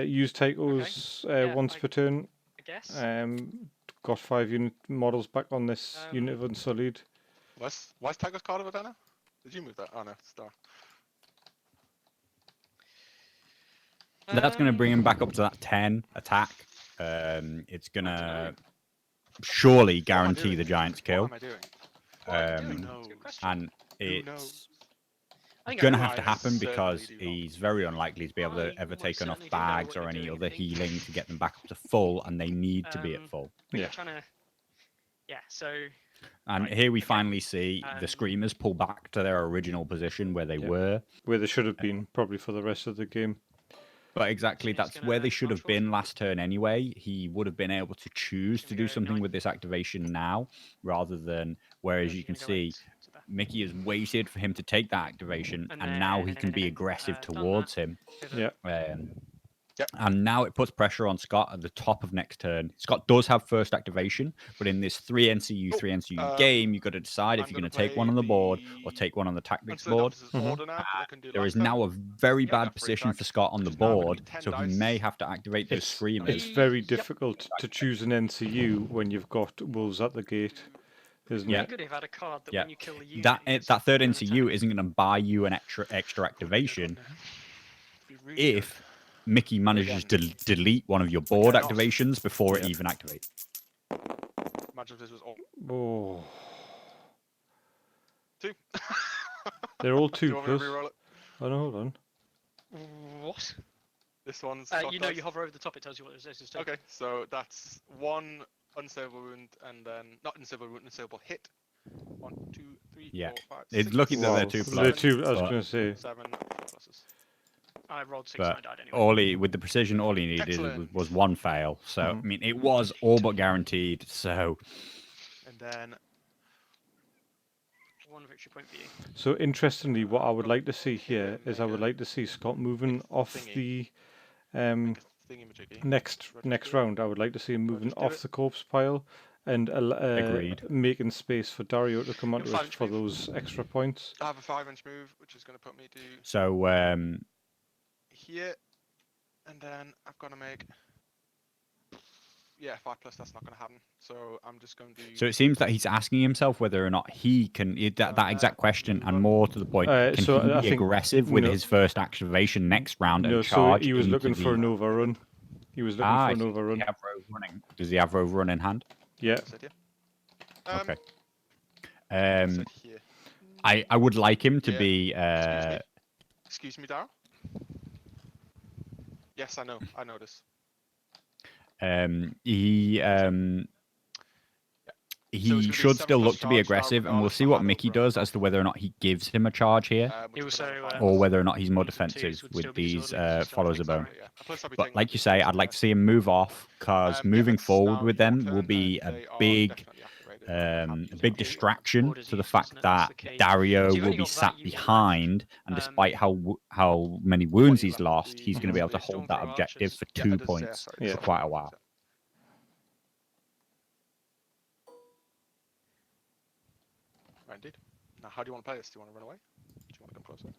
used Tycho's once per turn. I guess. Got 5 unit models back on this unit of Unsullied. Why is Tycho's card over there now? Did you move that? Oh no, star. That's going to bring him back up to that 10 attack. It's going to surely guarantee the Giants' kill. And it's going to have to happen because he's very unlikely to be able to ever take enough bags or any other healing to get them back up to full, and they need to be at full. Yeah, so... And here we finally see the Screamers pull back to their original position where they were. Where they should have been, probably for the rest of the game. But exactly, that's where they should have been last turn anyway. He would have been able to choose to do something with this activation now, rather than, whereas you can see, Mickey has waited for him to take that activation, and now he can be aggressive towards him. Yeah. And now it puts pressure on Scott at the top of next turn. Scott does have first activation, but in this 3 NCU game, you've got to decide if you're going to take one on the board or take one on the tactics board. There is now a very bad position for Scott on the board, so he may have to activate those Screamers. It's very difficult to choose an NCU when you've got wolves at the gate, isn't it? Could have had a card that when you kill the unit, that third NCU isn't going to buy you an extra activation if Mickey manages to delete one of your board activations before it even activates. Imagine if this was all... Oh. 2. They're all 2 plus. Oh no, hold on. What? This one's... you hover over the top, it tells you what it is. Okay, so that's 1 unsavable wound and then... Not unsavable wound, unsavable hit. 1, 2, 3, 4, 5, 6. It's lucky that they're 2 plus. They're 2, I was going to say. 7 pluses. I rolled 6 and I died anyway. With the precision, all he needed was 1 fail. So, I mean, it was all but guaranteed. So, and then 1 victory point for you. So, interestingly, what I would like to see here is I would like to see Scott moving off the next round. I would like to see him moving off the corpse pile and making space for Dario to come onto us for those extra points. I have a 5-inch move, which is going to put me to... So, here, and then I've got to make 5 plus. That's not going to happen. So I'm just going to. So it seems that he's asking himself whether or not he can that exact question, and more to the point, can he be aggressive with his first activation next round and charge? So he was looking for an overrun. He was looking for an overrun. Does he have overrun in hand? Yeah. Okay. I would like him to be. Excuse me, Darryl. Yes, I know this. He should still look to be aggressive, and we'll see what Mickey does as to whether or not he gives him a charge here, or whether or not he's more defensive with these follows a bone. But like you say, I'd like to see him move off, because moving forward with them will be a big a big distraction to the fact that Dario will be sat behind, and despite how many wounds he's lost, he's going to be able to hold that objective for 2 points for quite a while. Right, indeed. Now, how do you want to play this? Do you want to run away? Do you want to come closer?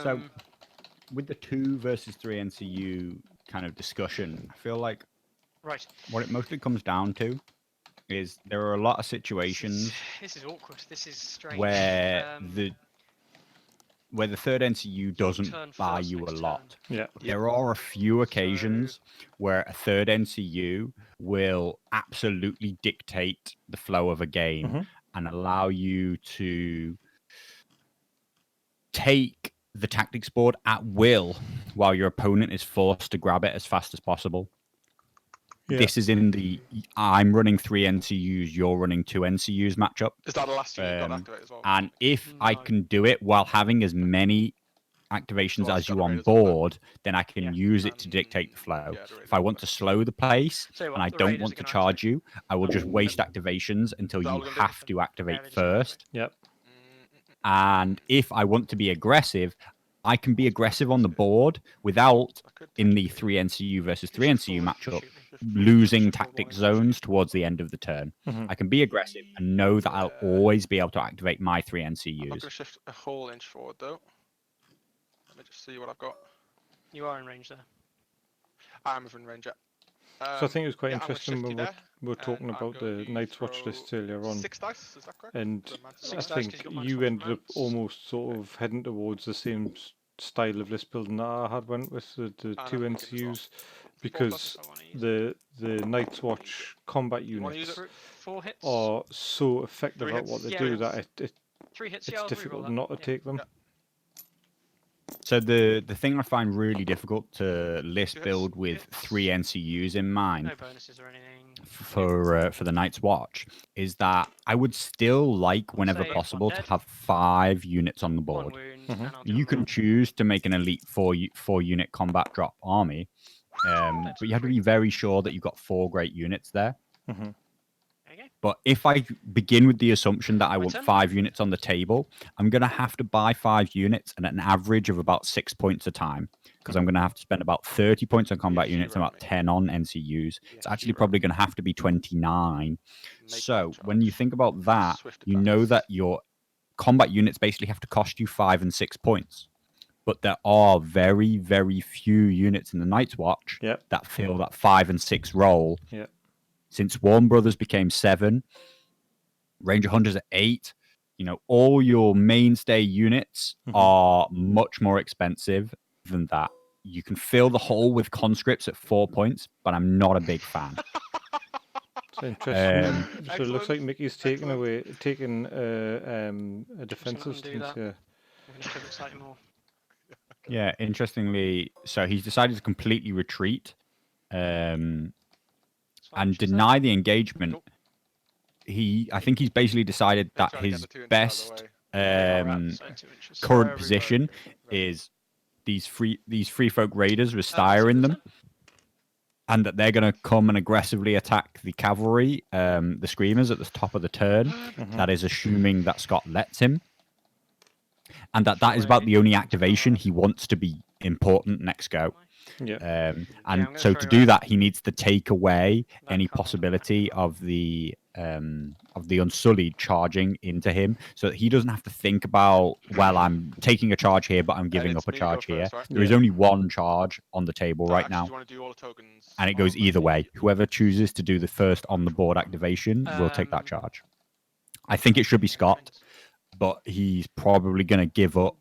So, with the 2 versus 3 NCU kind of discussion, I feel like what it mostly comes down to is there are a lot of situations. This is awkward. This is strange. Where the 3rd NCU doesn't buy you a lot. Yeah. There are a few occasions where a 3rd NCU will absolutely dictate the flow of a game and allow you to take the tactics board at will while your opponent is forced to grab it as fast as possible. Yeah. This is in the I'm running 3 NCUs, you're running 2 NCUs matchup. Is that the last thing you've got to activate as well? And if I can do it while having as many activations as you on board, then I can use it to dictate the flow. If I want to slow the pace and I don't want to charge you, I will just waste activations until you have to activate first. Yep. And if I want to be aggressive, I can be aggressive on the board without, in the 3 NCU versus 3 NCU matchup, losing tactic zones towards the end of the turn. I can be aggressive and know that I'll always be able to activate my 3 NCUs. I'm not going to shift a whole inch forward though. Let me just see what I've got. You are in range there. I'm within range, yeah. So I think it was quite interesting when we were talking about the Night's Watch list earlier on. 6 dice, is that correct? And I think you ended up almost sort of heading towards the same style of list building that I had went with the 2 NCUs, because the Night's Watch combat units are so effective at what they do that it's difficult not to take them. So the thing I find really difficult to list build with 3 NCUs in mind for the Night's Watch is that I would still like, whenever possible, to have 5 units on the board. You can choose to make an elite 4 unit combat drop army, but you have to be very sure that you've got 4 great units there. But if I begin with the assumption that I want 5 units on the table, I'm going to have to buy 5 units at an average of about 6 points a time, because I'm going to have to spend about 30 points on combat units and about 10 on NCUs. It's actually probably going to have to be 29. So when you think about that, you know that your combat units basically have to cost you 5 and 6 points. But there are very, very few units in the Night's Watch that fill that 5 and 6 role. Since Warner Brothers became 7, Ranger Hunters are 8, you know, all your mainstay units are much more expensive than that. You can fill the hole with conscripts at 4 points, but I'm not a big fan. It's interesting. So it looks like Mickey's taking a defensive stance here. Yeah, interestingly, so he's decided to completely retreat. And deny the engagement. I think he's basically decided that his best current position is these free folk raiders with Styre in them, and that they're going to come and aggressively attack the cavalry, the screamers at the top of the turn. That is assuming that Scott lets him, and that is about the only activation he wants to be important next go. And so to do that, he needs to take away any possibility of the unsullied charging into him, so that he doesn't have to think about, well, I'm taking a charge here, but I'm giving up a charge here. There is only one charge on the table right now, and it goes either way. Whoever chooses to do the first on the board activation will take that charge. I think it should be Scott, but he's probably going to give up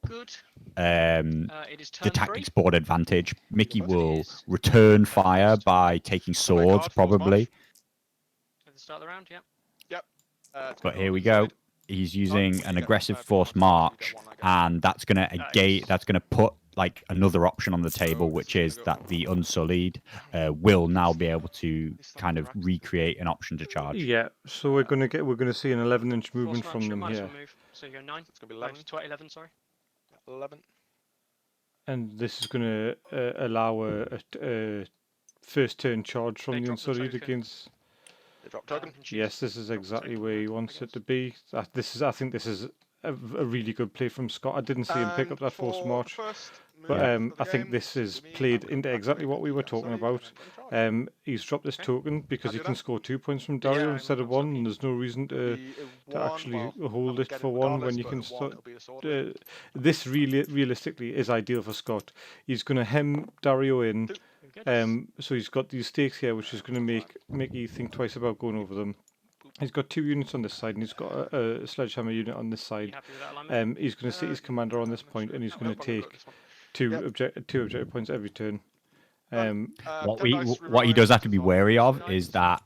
It is the turn 3. tactics board advantage. Mickey It will is return turn fire first. by taking So play swords, card, force probably. march. At the start of the round, yeah. Yep. But here we go. He's using an aggressive force march, and that's gonna Nice. that's gonna put like another option on the table, this which is gonna is go- that the unsullied will now be able to kind of recreate an option to charge. Yeah, so we're gonna see an 11-inch movement Force from march, them minus here, 1 move. So you go 9. It's gonna be 11. 11, sorry. 11. and this is gonna allow a first turn charge They from the drop the unsullied token. against. They drop token. And choose. Yes, this is Drop the exactly token, where he I wants it to guess. be. I think this is a really good play from Scott. I didn't see him pick up that force for march, the first but move of the I think game, this is to me, played I'm gonna into back exactly away what we were the talking Unsullied, about. and I'm gonna charge. He's dropped this Okay. token because I'll he do can that. score 2 points from Yeah, Dario I'm instead of not 1, lucky. and there's no reason It'll to be a to one, actually well, hold I'm it gonna for get 1 regardless, when you but can a one, start. it'll be a sword. This realistically is ideal for Scott. He's going to hem Dario in. Who gets this? So he's got these stakes here, which is going to make Mickey think twice about going over them. He's got 2 units on this side, and he's got a sledgehammer unit on this You side. happy with that alignment? He's going to sit his commander on this point, and he's going to take two objective points every turn. What he does have to be wary of is that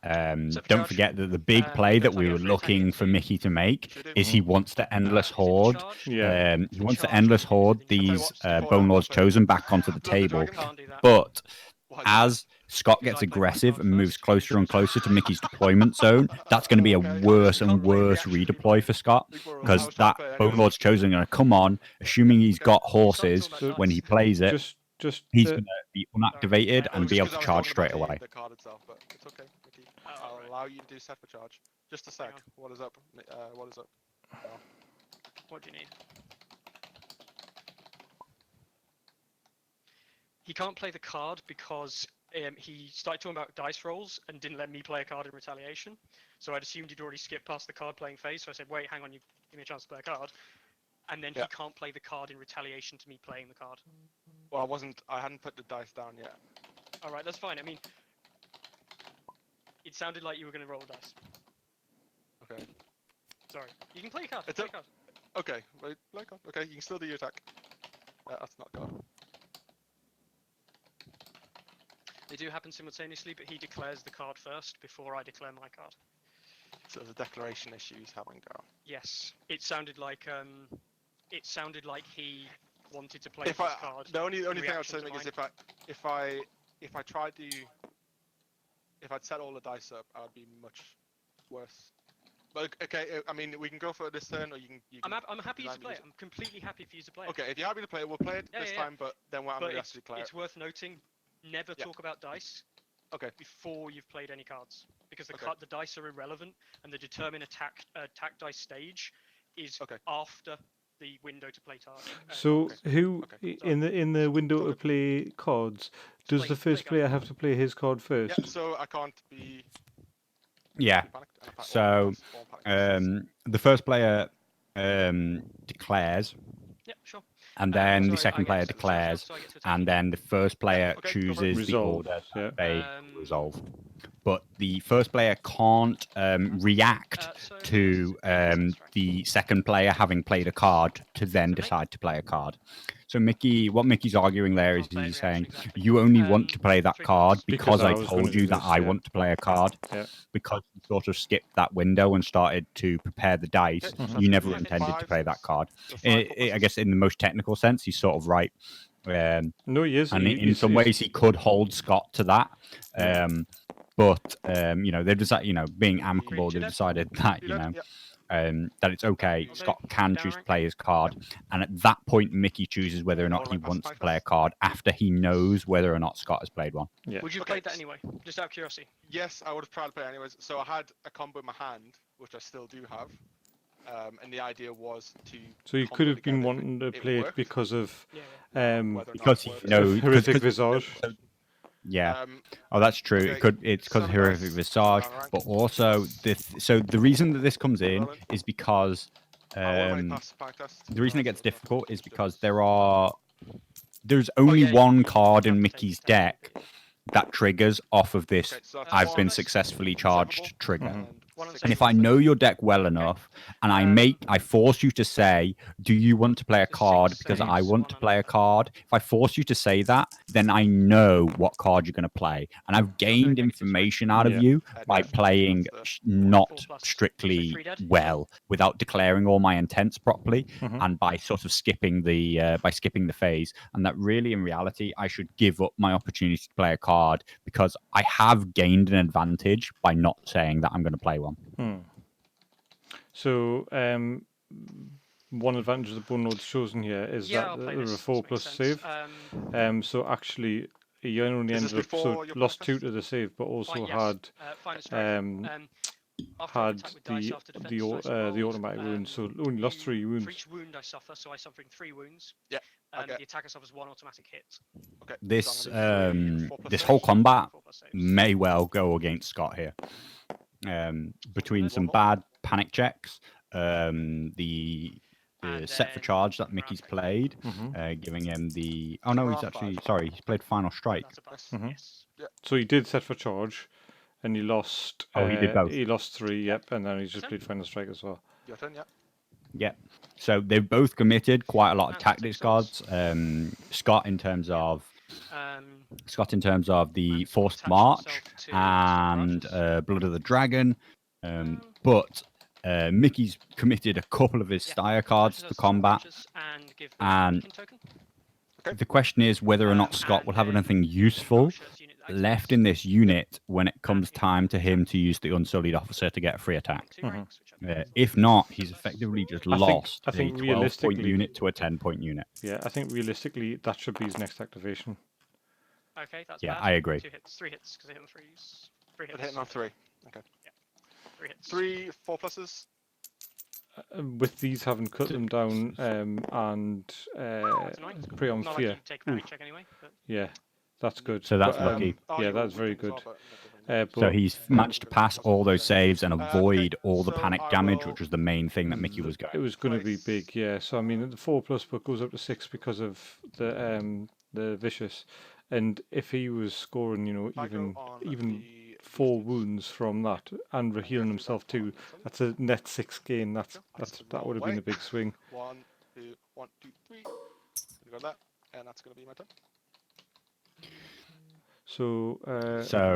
don't forget that the big play that we were looking for Mickey to make is he wants to endless hoard. Yeah. He wants to endless hoard these Bone Lords Chosen back onto the table. But as Scott gets aggressive and moves closer and closer to Mickey's deployment zone, that's going to be a worse and worse redeploy for Scott, because that Bone Lord's Chosen are going to come on, assuming he's got horses when he plays it. He's going to be unactivated and be able to charge straight away. The card itself, but it's okay, Mickey. I'll allow you to do set for charge. Just a sec. What is up? What is up? What do you need? He can't play the card because he started talking about dice rolls and didn't let me play a card in retaliation. So I'd assumed he'd already skipped past the card playing phase. So I said, wait, hang on, you give me a chance to play a card. And then he can't play the card in retaliation to me playing the card. Well, I hadn't put the dice down yet. All right, that's fine. I mean, it sounded like you were going to roll the dice. Okay. Sorry. You can play a card. It's Play a card. Okay, wait, play card. Okay, you can still do your attack. That's not God. They do happen simultaneously, but he declares the card first before I declare my card. So the declaration issues haven't go. Yes, it sounded like he wanted to play If this card. the only thing I would reaction say to is mine. if I tried to, if I'd set all the dice up, I would be much worse. But okay, I mean we can go for this turn, or you can. I'm happy to play it. I'm completely happy for you to play it. Okay, if you're happy to play it, we'll play it this time. But then I'm going to have to declare. It's worth noting. Never talk about dice. Okay. Before you've played any cards, because the dice are irrelevant, and the determine attack dice stage is after the window to play target. So in the window to play cards, does the first player have to play his card first? Yeah. So I can't be. Yeah. So the first player declares. Yeah, sure. And then the second player declares, and then the first player chooses the order that they resolve. But the first player can't react to the second player having played a card to then decide to play a card. So what Mickey's arguing there is he's saying, you only want to play that card because I told you that I want to play a card. Because you sort of skipped that window and started to prepare the dice, you never intended to play that card. I guess in the most technical sense, he's sort of right. No, he is. And in some ways, he could hold Scott to that. But they've decided, being amicable, they've decided that that it's okay. Scott can choose to play his card, and at that point, Mickey chooses whether or not he wants to play a card after he knows whether or not Scott has played one. Yeah. Would you have played that anyway? Just out of curiosity. Yes, I would have tried to play it anyways. So I had a combo in my hand, which I still do have, and the idea was to. So you could have been wanting to play it because of because he knows horrific visage. Yeah. That's true. It's because of horrific visage, but also the reason that this comes in is because the reason it gets difficult is because there's only one card in Mickey's deck that triggers off of this I've been successfully charged trigger. And if I know your deck well enough, and I force you to say, do you want to play a card because I want to play a card? If I force you to say that, then I know what card you're going to play. And I've gained information out of you by playing not strictly well, without declaring all my intents properly, and by sort of skipping the phase. And that really, in reality, I should give up my opportunity to play a card because I have gained an advantage by not saying that I'm going to play one. So, one advantage of the Bone Lord's chosen here is that there are 4+ save. So actually, you only ended up lost 2 to the save, but also had the automatic wounds, so only lost 3 wounds. For each wound I suffer, so I'm suffering 3 wounds. Yeah. The attacker suffers 1 automatic hit. Okay. This whole combat may well go against Scott here. Between some bad panic checks, the set for charge that Mickey's played, giving him the... Oh no, he's actually... Sorry, he's played Final Strike. Yes. So he did set for charge, and he lost... he did both. He lost 3, yep, and then he's just played Final Strike as well. Your turn, yeah. Yeah. So they've both committed quite a lot of tactics cards. Scott in terms of the Forced March and Blood of the Dragon. But Mickey's committed a couple of his Styre cards to combat. And the question is whether or not Scott will have anything useful left in this unit when it comes time to him to use the Unsullied Officer to get a free attack. If not, he's effectively just lost I think a 12-point unit to a 10-point unit. Yeah, I think realistically that should be his next activation. Okay, that's yeah, bad. I agree. 2 hits, 3 hits, because I hit on 3s. 3 hits. Hit him on 3. Okay. Yeah. 3 hits. 3 4+. With these having cut them down and prey on fear. Like take a panic check anyway, but... Yeah, that's good. So that's lucky. Yeah, that's very good. So he's managed to pass all those saves and avoid all the panic damage, which was the main thing that Mickey was going. It was going to be big, yeah. So I mean, the 4+, but goes up to 6 because of the vicious, and if he was scoring, you know, even 4 wounds from that and healing himself too, that's a net 6 gain. That would have been a big swing. 1, 2, 1, 2, 3. You got that, and that's going to be my turn. So,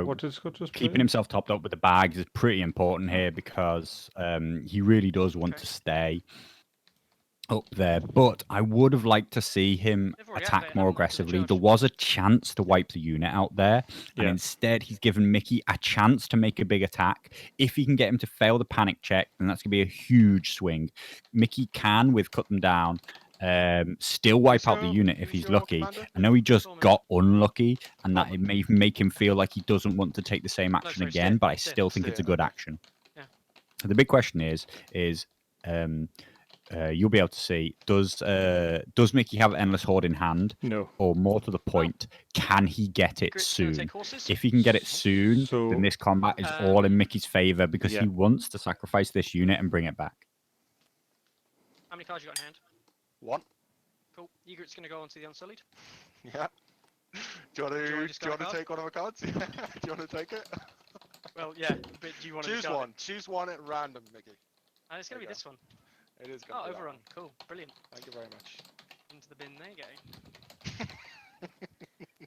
what did Scott just keeping play? himself topped up with the bags is pretty important here because he really does want to stay up there. But I would have liked to see him attack more aggressively. There was a chance to wipe the unit out there, and instead he's given Mickey a chance to make a big attack. If he can get him to fail the panic check, then that's going to be a huge swing. Mickey can, with cut them down, still wipe out the unit if he's lucky. I know he just got unlucky, and that it may make him feel like he doesn't want to take the same action again, but I still think it's a good action. Yeah. The big question is you'll be able to see, does Mickey have Endless Horde in hand? No. Or more to the point, can he get it soon? If he can get it soon, then this combat is all in Mickey's favor because he wants to sacrifice this unit and bring it back. How many cards you got in hand? 1. Cool. Egret's going to go onto the Unsullied. Yeah. Do you want to take one of my cards? Do you want to take it? Well, yeah, but do you want to choose one? Choose one at random, Mickey. It's going to be this one. It is going to be overrun. Cool. Brilliant. Thank you very much. Into the bin. There you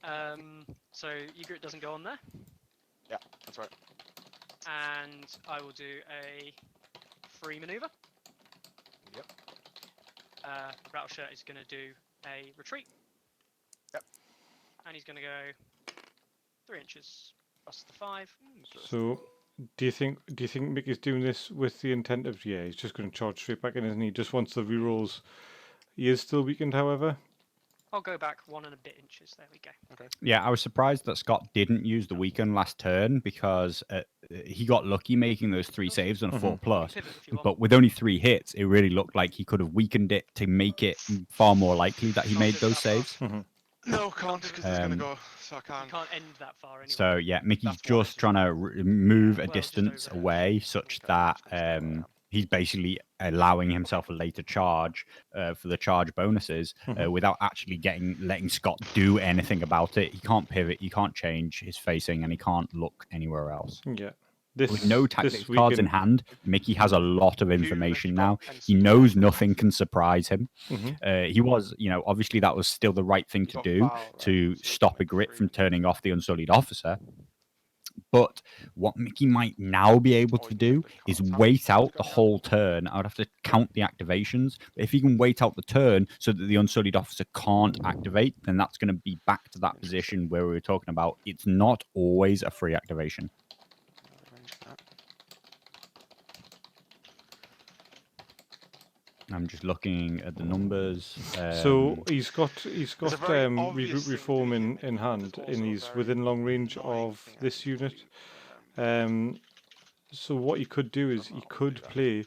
go. So Egret doesn't go on there. Yeah, that's right. And I will do a free maneuver. Yep. Rattleshirt is going to do a retreat. Yep. And he's going to go 3 inches plus the 5. So, do you think Mickey's doing this with the intent of he's just going to charge straight back in, isn't he? Just wants the rerolls. He is still weakened, however. I'll go back 1 and a bit inches. There we go. Okay. Yeah, I was surprised that Scott didn't use the weaken last turn because he got lucky making those 3 saves on a 4+. But with only 3 hits, it really looked like he could have weakened it to make it far more likely that he made those saves. No, can't because he's going to go, so I can't. You can't end that far anyway. So yeah, Mickey's just trying to move a distance away such that he's basically allowing himself a later charge for the charge bonuses without actually letting Scott do anything about it. He can't pivot, he can't change his facing, and he can't look anywhere else. Yeah. With no tactics cards in hand, Mickey has a lot of information now. and He knows nothing can surprise him. Mhm. He was, obviously that was still the right thing to got do Foul, right? to So you stop can a grit make from 3. turning off the Unsullied Officer. But what Mickey might now be able Or to you can do make the is cards. How wait many out cards the go now? whole turn. I would have to count the activations. But if he can wait out the turn so that the Unsullied Officer can't activate, then that's going to be back to that position where we were talking about. It's not always a free activation. Arrange that. I'm just looking at the numbers. So he's got There's a very obvious regroup thing reform to do here, in Mickey, but hand, there's and also a he's very within long range annoying of thing this actually to unit. do. So what he could do is Don't know he how to do could that. play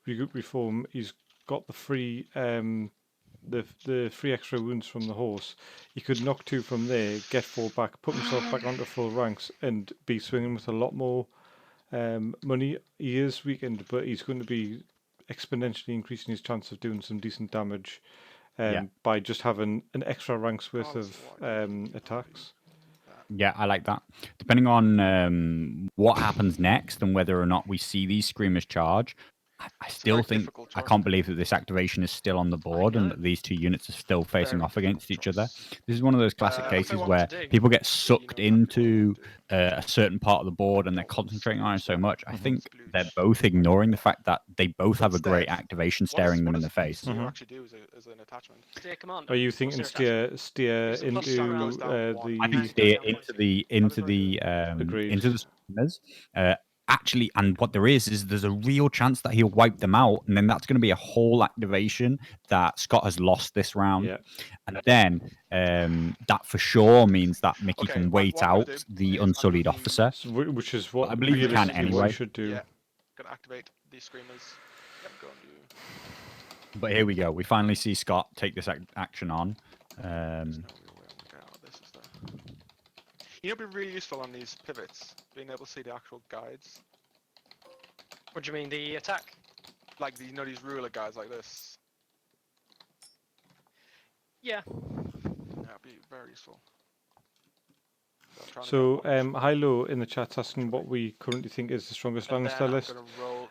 regroup reform. He's got the free the free extra wounds from the horse. He could knock 2 from there, get 4 back, put himself back onto full ranks, and be swinging with a lot more money. He is weakened, but he's going to be exponentially increasing his chance of doing some decent damage by just having an extra rank's worth of attacks. Yeah, I like that. Depending on what happens next and whether or not we see these Screamers charge, I still think I can't believe that this activation is still on the board and that these two units are still facing off against each other. This is one of those classic cases where people get sucked into a certain part of the board and they're concentrating on it so much. I think they're both ignoring the fact that they both have a great activation staring them in the face. What does steer actually do as an attachment? Steer command. Are you thinking steer into I think steer into the Screamers. Actually, and what there is there's a real chance that he'll wipe them out, and then that's going to be a whole activation that Scott has lost this round. Yeah. And then that for sure means that Mickey can wait out the Unsullied Officer, which is what I believe he can anyway. What he should do. Yeah, gonna activate these Screamers. Yep, go and do. But here we go. We finally see Scott take this action on. There's no real way I'm gonna get out of this, is there? You know, it'd be really useful on these pivots, being able to see the actual guides. What do you mean, the attack? Like, these ruler guides like this. Yeah. That'd be very useful. So, Hilo in the chat's asking what we currently think is the strongest Lannister list.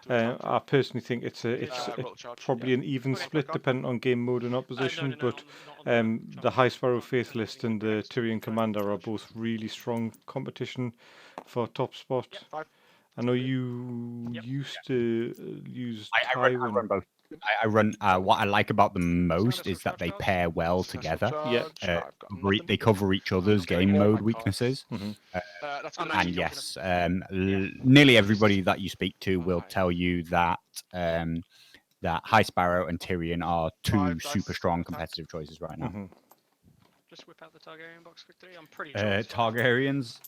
I personally think it's probably an even split depending on game mode and opposition, but the High Sparrow Faith list and the Tyrion Commander are both really strong competition for top spot. I know you used to use Tywin. I run both. I run. What I like about them most is that they pair well together. Yeah, they cover each other's game mode weaknesses. And yes, nearly everybody that you speak to will tell you that that High Sparrow and Tyrion are two super strong competitive choices right now. Just whip out the Targaryen box quickly. I'm pretty sure. Targaryens.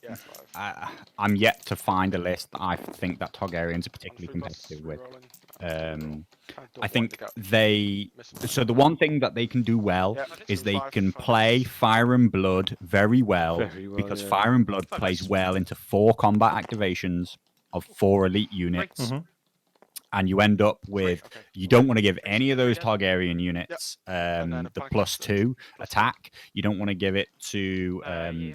I'm yet to find a list that I think that Targaryens are particularly competitive with. I think so the one thing that they can do well is they can play Fire and Blood very well because Fire and Blood plays well into 4 combat activations of 4 elite units. And you end up with, you don't want to give any of those Targaryen units the +2 attack. You don't want to give it to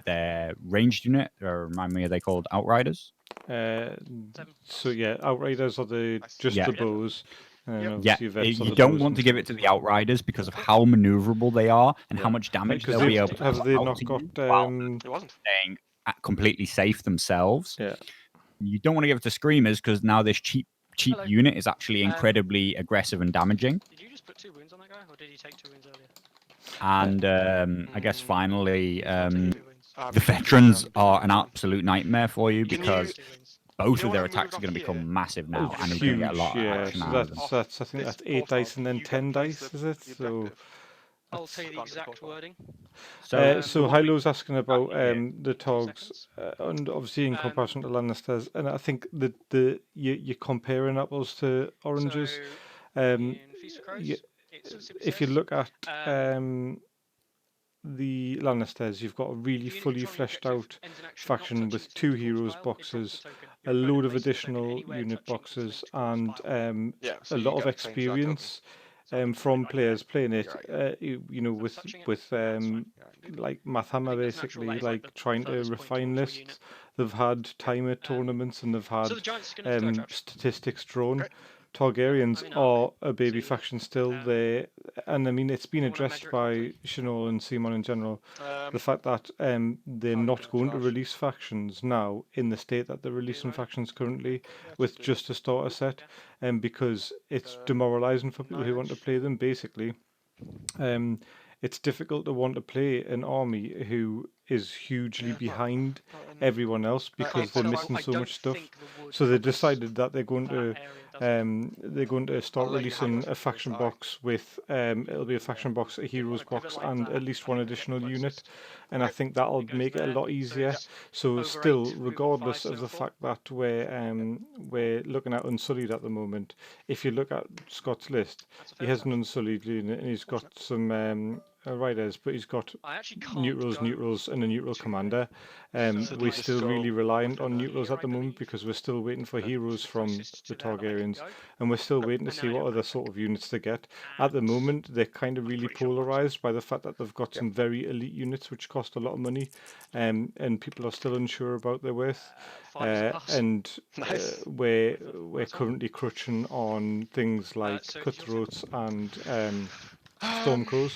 their ranged unit, or remind me, are they called Outriders? So yeah, Outriders are the bows. You don't want to give it to the Outriders because of how maneuverable they are and how much damage they'll be able to have they not got staying completely safe themselves. Yeah. You don't want to give it to Screamers because now this cheap unit is actually incredibly aggressive and damaging. Did you just put 2 wounds on that guy, or did he take 2 wounds earlier? And I guess finally, the veterans are an absolute nightmare for you because both of their attacks are going to become massive now, and you're going to get a lot of action out of them. I think that's 8 dice and then 10 dice, is it? So I'll tell you the exact wording. So Hilo's asking about the Targs, and obviously in comparison to Lannisters, and I think that you're comparing apples to oranges. If you look at the Lannisters, you've got a really fully fleshed out faction with 2 heroes boxes, a load of additional unit boxes, and a lot of experience. from players playing it. You know, with like Mathhammer basically, like trying to refine lists. They've had time at tournaments and they've had statistics drawn. Targaryens are a baby faction still there, and I mean it's been addressed by Shinol and Simon in general. The fact that they're not going to release factions now in the state that they're releasing factions currently with just a starter set, because it's demoralizing for people who want to play them. Basically, it's difficult to want to play an army who is hugely behind everyone else because they're missing so much stuff. So they decided that they're going to start releasing a faction box with it'll be a faction box, a heroes box, and at least one additional unit. And I think that'll make it a lot easier. So still, regardless of the fact that we're looking at unsullied at the moment, if you look at Scott's list, he has an unsullied unit and he's got some riders, but he's got neutrals, and a neutral commander. We're still really reliant on neutrals at the moment because we're still waiting for heroes from the Targaryens, and we're still waiting to see what other sort of units they get. At the moment, they're kind of really polarized by the fact that they've got some very elite units which cost a lot of money, and people are still unsure about their worth. And we're currently crutching on things like cutthroats and stormcrows.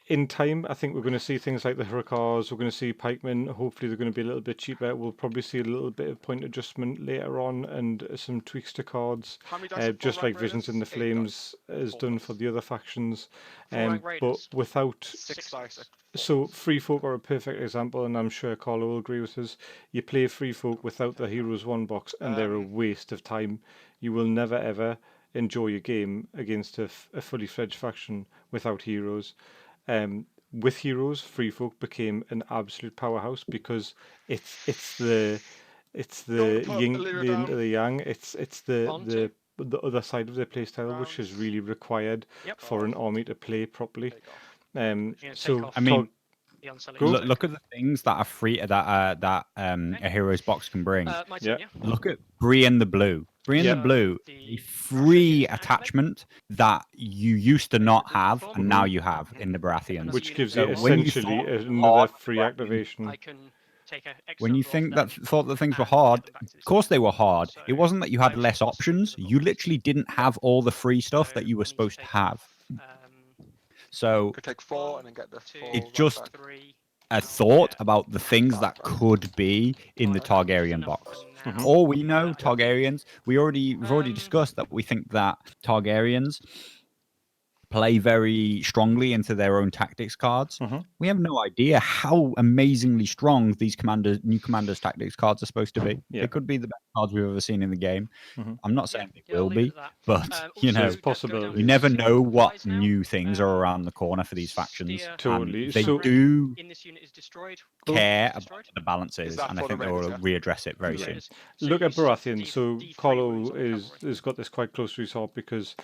In time, I think we're going to see things like the Hurricars, we're going to see pikemen. Hopefully they're going to be a little bit cheaper. We'll probably see a little bit of point adjustment later on and some tweaks to cards, just like Visions in the Flames has done for the other factions. But without... So Free Folk are a perfect example, and I'm sure Carlo will agree with us. You play Free Folk without the Heroes 1 box and they're a waste of time. You will never ever enjoy your game against a fully fledged faction without heroes. With heroes, Free Folk became an absolute powerhouse because it's the yin to the yang. It's the other side of their playstyle, which is really required for an army to play properly. So I mean, look at the things that are free that a heroes box can bring. Look at Bree and the Blue. Bree and the Blue, a free attachment that you used to not have, and now you have in the Baratheons. Which gives you essentially another free activation. When you thought that things were hard, of course they were hard. It wasn't that you had less options. You literally didn't have all the free stuff that you were supposed to have. So could take 4 and then get the 4. It's just a thought about the things that could be in the Targaryen box. All we know, Targaryens, we've already discussed that we think that Targaryens play very strongly into their own tactics cards. We have no idea how amazingly strong these new commanders tactics cards are supposed to be. They could be the best cards we've ever seen in the game. I'm not saying they will be, but you know, it's possible. You never know what new things are around the corner for these factions. Totally. They do care about the balances, and I think they will readdress it very soon. Look at Baratheon. So Carlo has got this quite close to his heart because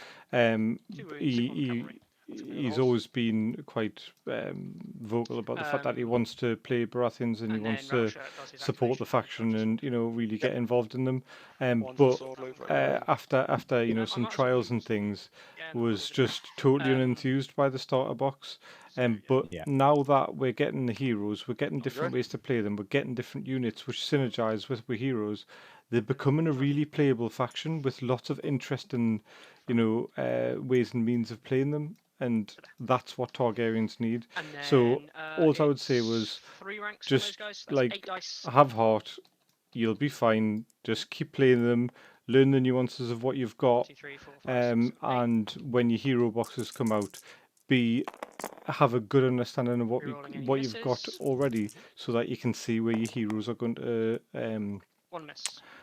he's always been quite vocal about the fact that he wants to play Baratheons and he wants to support the faction and, you know, really get involved in them. But after you know, some trials and things, was just totally unenthused by the starter box. But now that we're getting the heroes, we're getting different ways to play them, we're getting different units which synergize with heroes. They're becoming a really playable faction with lots of interesting, you know, ways and means of playing them, and that's what Targaryens need. So all I would say was just like have heart, you'll be fine. Just keep playing them, learn the nuances of what you've got, and when your hero boxes come out, have a good understanding of what you've got already, so that you can see where your heroes are going to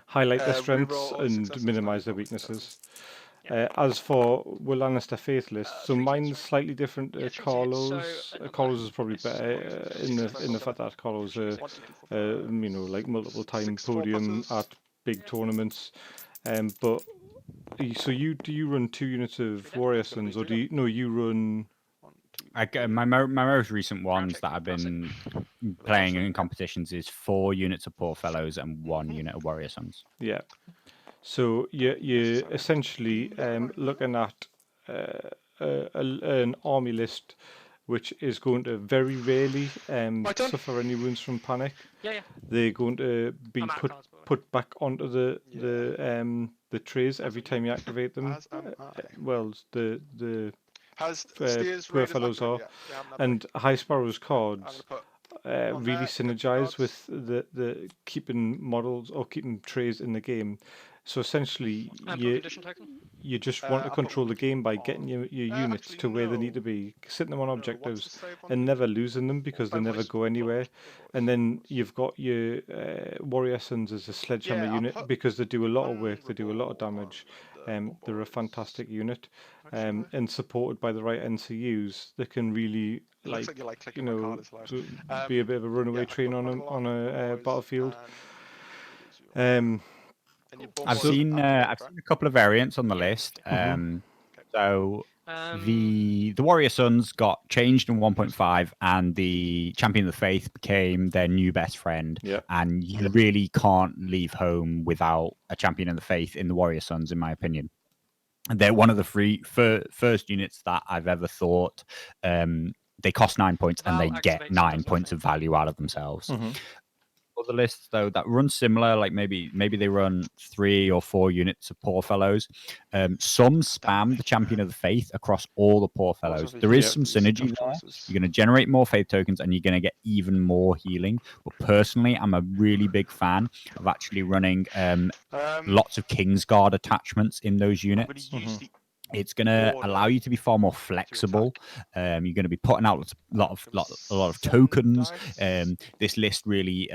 highlight their strengths and minimize their weaknesses. As for Will Lannister Faithless, so mine's slightly different to Carlo's. Carlo's is probably better in the fact that Carlo's you know, like multiple time podium at big tournaments. But so do you run 2 units of Warrior Sons, or you run? My most recent ones that I've been playing in competitions is 4 units of Poor Fellows and 1 unit of Warrior Sons. Yeah. So you're essentially looking at an army list which is going to very rarely suffer any wounds from panic. Yeah. They're going to be put back onto the trays every time you activate them. Well, the poor fellows are, and High Sparrow's cards really synergize with the keeping models or keeping trays in the game. So essentially, you just want to control the game by getting your units to where they need to be, sitting them on objectives, and never losing them because they never go anywhere. And then you've got your Warrior Sons as a sledgehammer unit because they do a lot of work, they do a lot of damage. They're a fantastic unit, and supported by the right NCUs, they can really be a bit of a runaway train on a battlefield. I've seen a couple of variants on the list. So the Warrior Sons got changed in 1.5, and the Champion of the Faith became their new best friend. Yeah. And you really can't leave home without a Champion of the Faith in the Warrior Sons, in my opinion. And they're one of the first units that I've ever thought they cost 9 points and they get 9 points of value out of themselves. Other lists though that run similar, like maybe they run 3 or 4 units of Poor Fellows. Some spam the Champion of the Faith across all the Poor Fellows. There is some synergy there. You're going to generate more faith tokens and you're going to get even more healing. But personally, I'm a really big fan of actually running lots of Kingsguard attachments in those units. It's going to allow you to be far more flexible. You're going to be putting out a lot of tokens. This list really,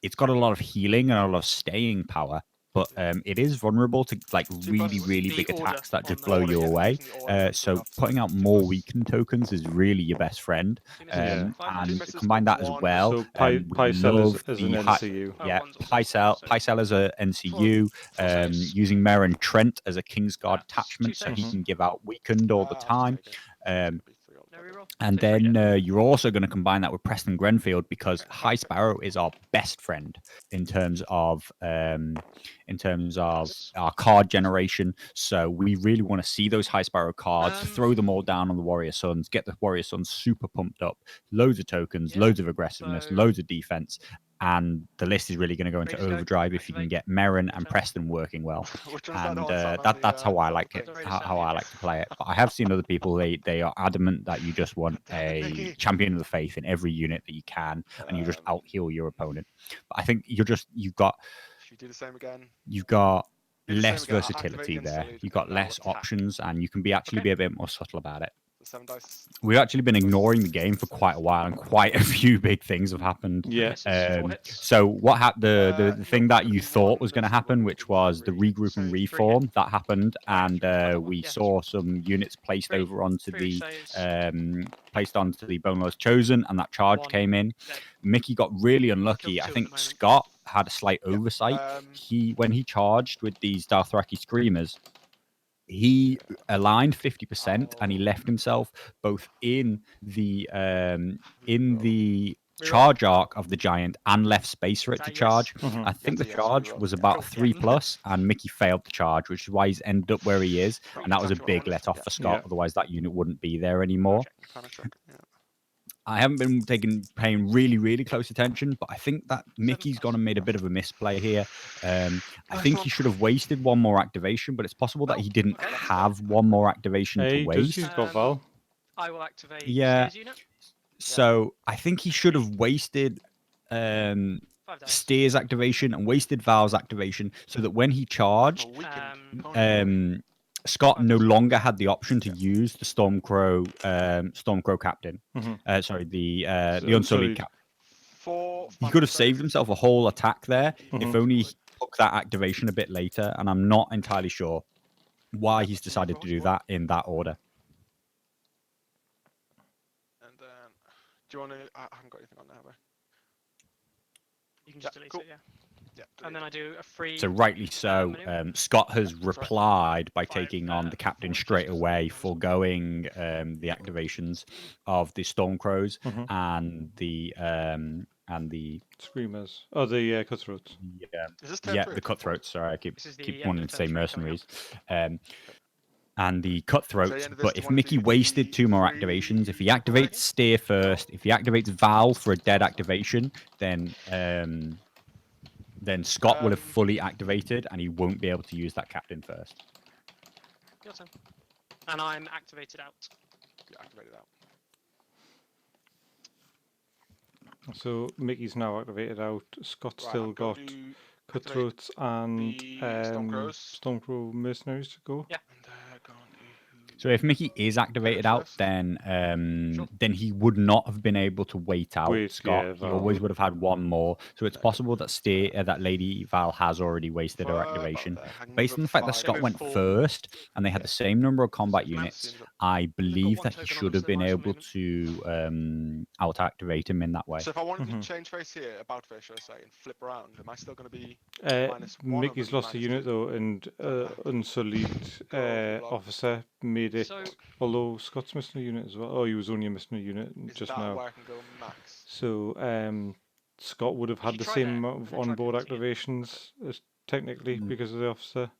it's got a lot of healing and a lot of staying power, but it is vulnerable to like really big attacks that just blow you away. So putting out more weakened tokens is really your best friend. And combine that as well. So Pycelle as an NCU. Yeah, Pycelle as a NCU, using Meryn Trent as a Kingsguard attachment, so he can give out weakened all the time. And then you're also going to combine that with Preston Grenfield, because High Sparrow is our best friend in terms of our card generation. So we really want to see those High Sparrow cards, throw them all down on the Warrior Sons, get the Warrior Sons super pumped up, loads of tokens, loads of aggressiveness, loads of defense. And the list is really going to go into overdrive if you can get Meryn and Preston working well. And that's how I like it, how I like to play it. But I have seen other people, they are adamant that you just want a Champion of the Faith in every unit that you can, and you just out heal your opponent. But I think you've got less versatility there. You've got less options, and you can be a bit more subtle about it. We've actually been ignoring the game for quite a while, and quite a few big things have happened. So what happened? The thing that you thought was going to happen, which was the regroup and reform, that happened, and we saw some units placed over onto the Boneless Chosen, and that charge came in. Mickey got really unlucky. I think Scott had a slight oversight. When he charged with these Dothraki Screamers, he aligned 50% and he left himself both in the charge arc of the giant and left space for it to charge. I think the charge was about 3+, and Mickey failed the charge, which is why he's ended up where he is, and that was a big let off for Scott. Otherwise that unit wouldn't be there anymore. I haven't been paying really close attention, but I think that Mickey's gone and made a bit of a misplay here. I think he should have wasted one more activation, but it's possible that he didn't have one more activation to waste. He's got Val. I will activate Steer's unit. So I think he should have wasted Steer's activation and wasted Val's activation, so that when he charged, Scott no longer had the option to use the Stormcrow captain. The Unsullied captain. He could have saved himself a whole attack there if only he took that activation a bit later, and I'm not entirely sure why he's decided to do that in that order. And then, do you want to? I haven't got anything on there, have I? You can just delete it, yeah. And then I do a free. So rightly so, Scott has replied by taking on the captain straight away, foregoing the activations of the Stormcrows and the Screamers. Oh, the Cutthroats. The Cutthroats. Sorry, I keep wanting to say mercenaries. and the cutthroat. end of this, But do you if wanna Mickey do wasted 2 more three activations, if he giveaway? activates Steer first, if he activates Val for a dead activation, then Scott will have fully activated, and he won't be able to use that captain first. Your turn. And I'm activated out. Yeah, activated out. So Mickey's now activated out. Scott's Right, still I'm going got to cutthroats and the Stormcrows. Stormcrow mercenaries to go. Yeah. And going to So if Mickey is activated out, first. then Sure. then he would not have been able to wait out Wait, Scott. yeah, He Val. always would have had one more. So it's possible that that Lady Val has already wasted her activation. Based on the fact that Scott went first and they had the same number of combat units, I believe that he should have been able to out-activate him in that way. So if I wanted to change face here, about face, should I say, and flip around, am I still going to be -1? Mickey's lost a unit though, and unsullied officer made it. So, Although Scott's missing a unit as well. Oh, he was only missing a unit Is just that now. where I can go max? So Scott would have had you the try same there, amount and of then try onboard pivoting it. activations as technically because of the officer.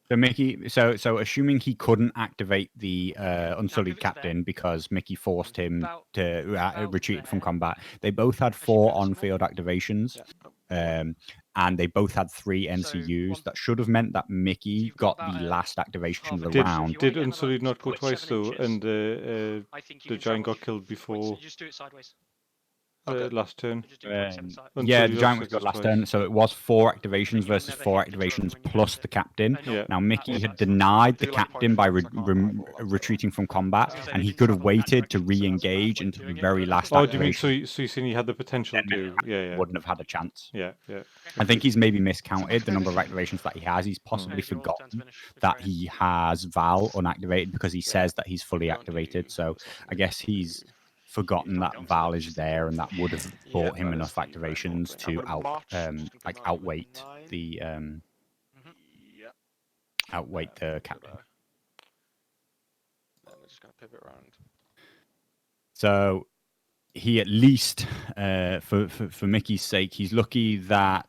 So Mickey, so assuming he couldn't activate the unsullied pivot to there. captain because Mickey forced him About- to about retreat from there. combat, they both had Actually, 4 pivot some more. on-field activations, Yeah. and they both had 3 NCUs. That should have meant that Mickey you've got got the about, last activation of the half an inch. round. If you wanna Did get another unsullied not go 0.7 twice though, inches, and I think you the can giant travel got killed 4 points, before so just do it sideways. last turn? So just do 0.7 side. Yeah, Unsullied the giant was offset good is last twice. turn, so it was 4 And activations then you'll versus never 4 hit the turret activations when you plus cast the it. captain. Not Yeah. Now at Mickey all had sides. denied Do the like point captain by figures, I can't eyeball that, so- retreating from I combat, was gonna say, and they he can could have travel that waited to direction, so that's a bad re-engage way of into the doing it, very but last Oh, do you mean activation. so you're saying he had the potential Then to? Yeah. wouldn't have had a chance. Yeah. I think he's maybe miscounted the number of activations that he has. He's possibly It's your turn to forgotten finish. that he has Val unactivated because he Yeah. says that he's fully Go on, activated. do So this one, I guess he's forgotten that Val is there, and that would have bought him that enough is the very important activations thing. I'm to gonna march, just gonna combine with outweight 9. the Yeah. outweight the captain. Then we're just going to pivot around. So he at least, for Mickey's sake, he's lucky that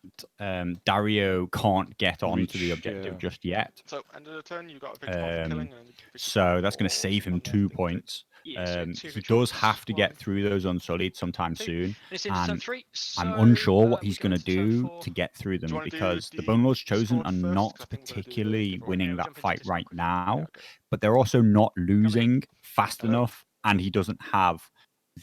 Dario can't get onto the objective just yet. So end of the turn, you got a victim for killing. And So that's going to save him 2 points. Yeah, so 2 He victories, does have to get 1, through those unsullied sometime 2. soon. It's into turn And 3, I'm so, unsure what we he's go going to into turn do 4. to get through Do you them wanna do because the the Bone Lords Chosen squad are first? 'Cause not I think we're gonna do the particularly giveaway. winning we'll that jump into fight dismount right quickly. now, Yeah, okay. but they're also not in. losing fast Hello? enough, and he doesn't have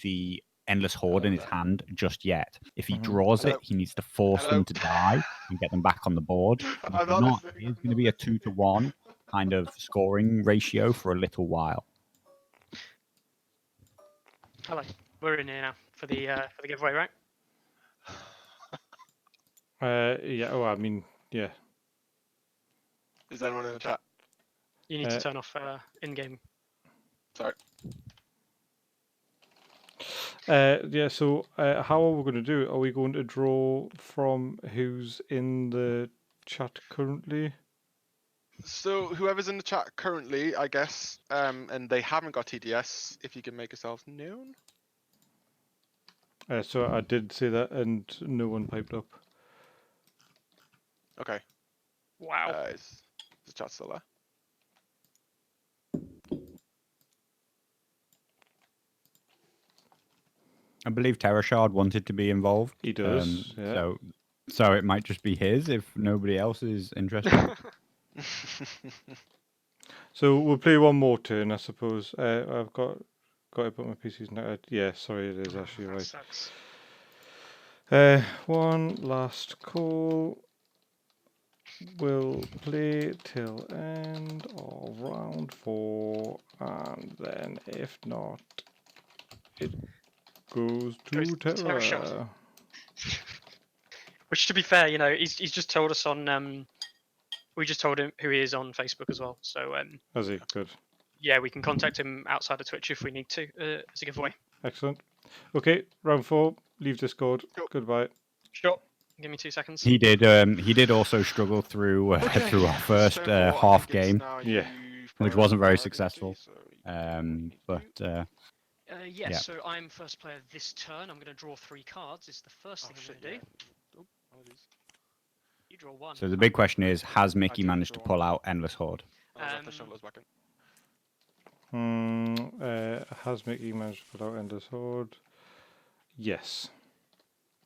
the Endless Horde in his there. hand just yet. If he Mhm. draws Hello? it, he needs to force Hello? them to die and get them back on the board. And I'm if not not, listening, it is I'm going to not be a listening. 2-to-1 kind of scoring ratio for a little while. Hello, we're in here now for the giveaway, right? Yeah. Oh, I mean, yeah. Is anyone in the chat? You need to turn off in-game. Sorry. Yeah. So, how are we going to do it? Are we going to draw from who's in the chat currently? So whoever's in the chat currently, I guess, and they haven't got TTS, if you can make yourselves known. So I did say that, and no one piped up. Okay. Wow. Is the chat still there? I believe Terrashard wanted to be involved. He does. Yeah. So it might just be his if nobody else is interested. So we'll play one more turn, I suppose. I've got to put my PCs now. Yeah, sorry, it is actually That right. sucks. One last call. We'll play till end of round 4, and then if not, it goes to Terra. Which, to be fair, you know, he's just told us on we just told him who he is on Facebook as well. So Has he? Good. yeah, we can contact him outside of Twitch if we need to as a giveaway. Excellent. Okay, round 4. Leave Discord. Cool. Goodbye. Sure. Give me 2 seconds. He did also struggle through through our first half game, Yeah. which wasn't very successful. Yes, yeah. so I'm first player this turn. I'm going to draw 3 cards. Is the first thing I'm going to do. You draw 1. So the big question is, has Mickey managed to pull out Endless Horde? Um, Has Mickey managed to put out Endless Horde? Yes,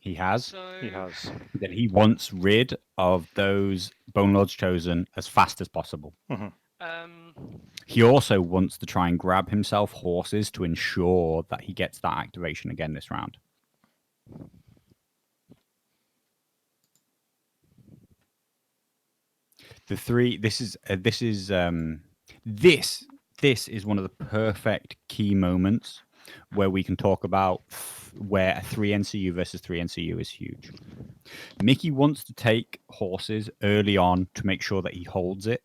He has. So he has. That he wants rid of those Bone Lords Chosen as fast as possible. He also wants to try and grab himself horses to ensure that he gets that activation again this round. The three. This is one of the perfect key moments where we can talk about where a 3 NCU versus 3 NCU is huge. Mickey wants to take horses early on to make sure that he holds it.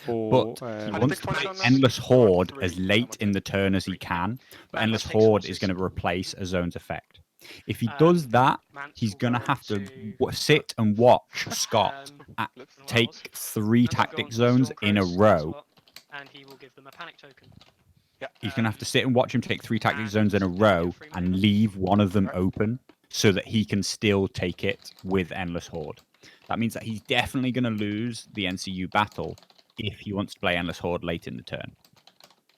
But he wants to play Endless Horde as late in the turn as he can. But Endless Horde is going to replace a zone's effect. If he does that, he's going to have to sit and watch Scott take 3 tactic zones in a row. And he will give them a panic token. He's going to have to sit and watch him take 3 tactic zones in a row and leave one of them open so that he can still take it with Endless Horde. That means that he's definitely going to lose the NCU battle if he wants to play Endless Horde late in the turn.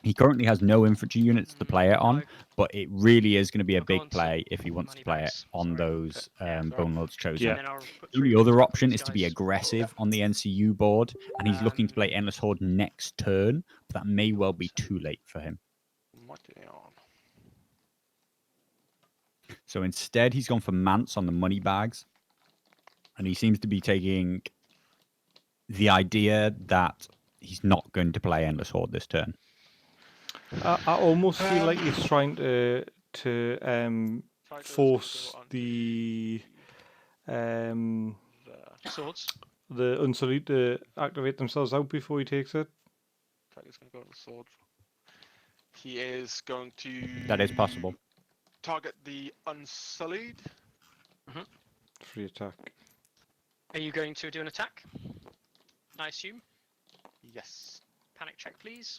He currently has no infantry units to play it on, but it really is going to be a big play if he wants to play it on those Bone Lords Chosen. Yeah. The only other option is to be aggressive on the NCU board, and he's looking to play Endless Horde next turn, but that may well be too late for him. So instead, he's gone for Mance on the money bags, and he seems to be taking the idea that he's not going to play Endless Horde this turn. I almost feel like he's trying to force the swords, the unsullied to activate themselves out before he takes it. He's going to go to the sword. He is going to. That is possible. Target the unsullied. Free attack. Are you going to do an attack? I assume. Yes. Panic check, please.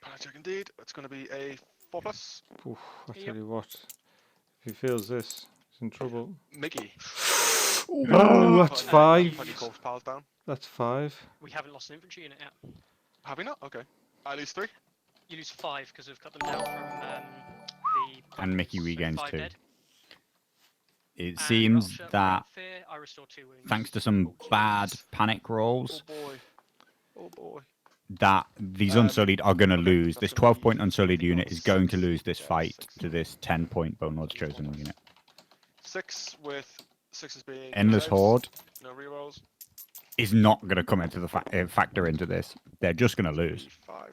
Panic check indeed. It's going to be a 4+. Oof, I tell you what, if he fails this, he's in trouble. Mickey. Oh, that's 5. 20 corpse piles down. That's 5. We haven't lost an infantry unit yet. Have we not? Okay. I lose 3. You lose 5 because we've cut them down from the. And Mickey regains 2. Dead. It seems that I restore 2 wounds. thanks to some bad panic rolls, Oh boy. that these Unsullied are going to lose. This 12-point Unsullied unit is going to lose this fight to this 10-point Bone Lords Chosen unit. 6 with 6 as being Endless Horde no rerolls. is not going to come into the factor into this. They're just going to lose. 5.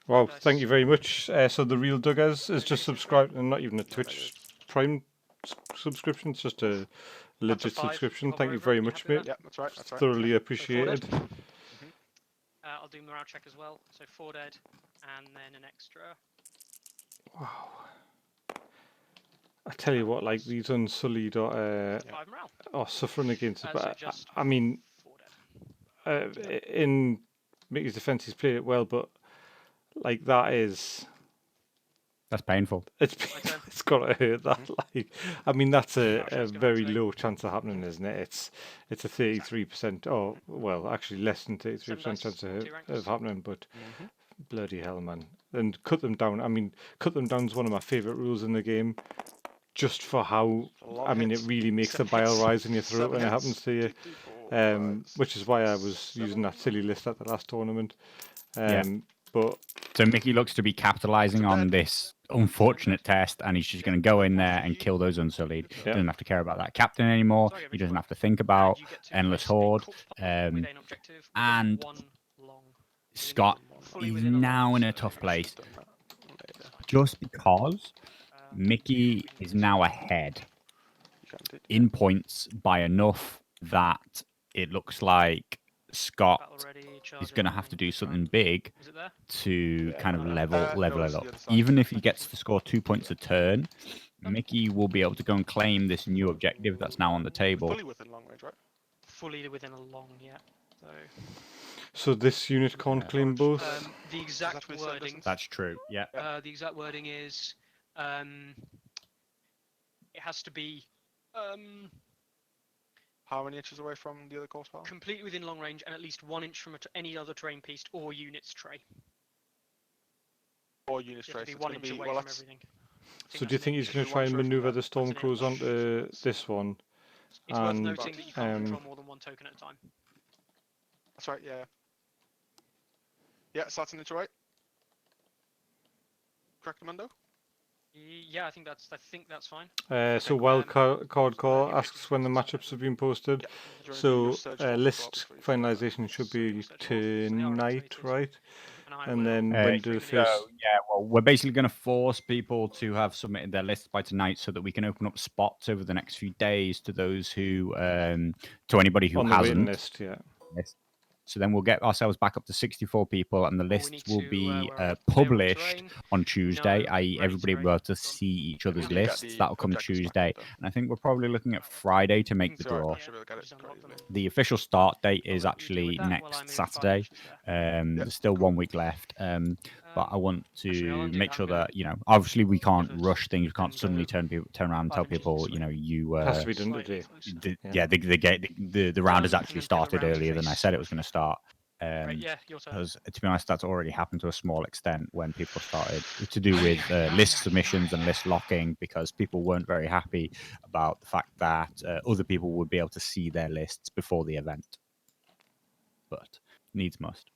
Wow, thank you very much. So the real Doug is just subscribed, and not even a Twitch Prime subscription, it's just a legit subscription. Thank you very much, mate. Yeah, that's right. That's right. Thoroughly appreciated. I'll do morale check as well. So 4 dead, and then an extra. Wow. I tell you what, like these Unsullied are suffering against it. But I mean, in Mickey's defense, he's played it well, but like that's painful. It's got to hurt. That like, I mean, that's a very low chance of happening, isn't it? It's a 33%, or well, actually less than 33% chance of happening. But bloody hell, man! And cut them down. I mean, cut them down is one of my favourite rules in the game. Just for how, I mean, it really makes the bile rise in your throat when it happens to you. Which is why I was using that silly list at the last tournament. But so Mickey looks to be capitalizing on this unfortunate test, and he's just going to go in there and kill those Unsullied. He doesn't have to care about that captain anymore. He doesn't have to think about Endless Horde. And Scott is now in a tough place, just because Mickey is now ahead in points by enough that it looks like Scott is going to have to do something big to kind of level it up. Even if he gets to score 2 points a turn, Mickey will be able to go and claim this new objective that's now on the table. Fully within long range, right? Fully within a long, yeah. So this unit can't claim both? The exact wording... That's true, yeah. The exact wording is... it has to be... How many inches away from the other course pile? Completely within long range and at least 1 inch from any other terrain piece or unit's tray. Or unit's tray. Be So 1 inch away from everything. So do you think he's going to try and maneuver the Stormcrows onto this one? It's worth noting that you can't control more than 1 token at a time. That's right, yeah. Yeah, so that's an inch away. Correct, Amando? Yeah, I think that's fine. So Wildcard Core asks when the matchups have been posted. Yeah. So list finalization should be tonight, right? And then when do the first? Yeah, well, we're basically going to force people to have submitted their lists by tonight, so that we can open up spots over the next few days to those who, to anybody who on the hasn't. waiting list, yeah. So then we'll get ourselves back up to 64 people, and the lists will be published on Tuesday, i.e. everybody will be able to see each other's lists. That'll come Tuesday. And I think we're probably looking at Friday to make the draw. The official start date is actually next Saturday. There's still 1 week left. But I want to make sure that, obviously we can't rush things. We can't suddenly turn around and tell people, you has to be done today. The round has actually started earlier than I said it was going to start. Your turn. Because, to be honest, that's already happened to a small extent when people started to do with list submissions and list locking, because people weren't very happy about the fact that other people would be able to see their lists before the event. But needs must.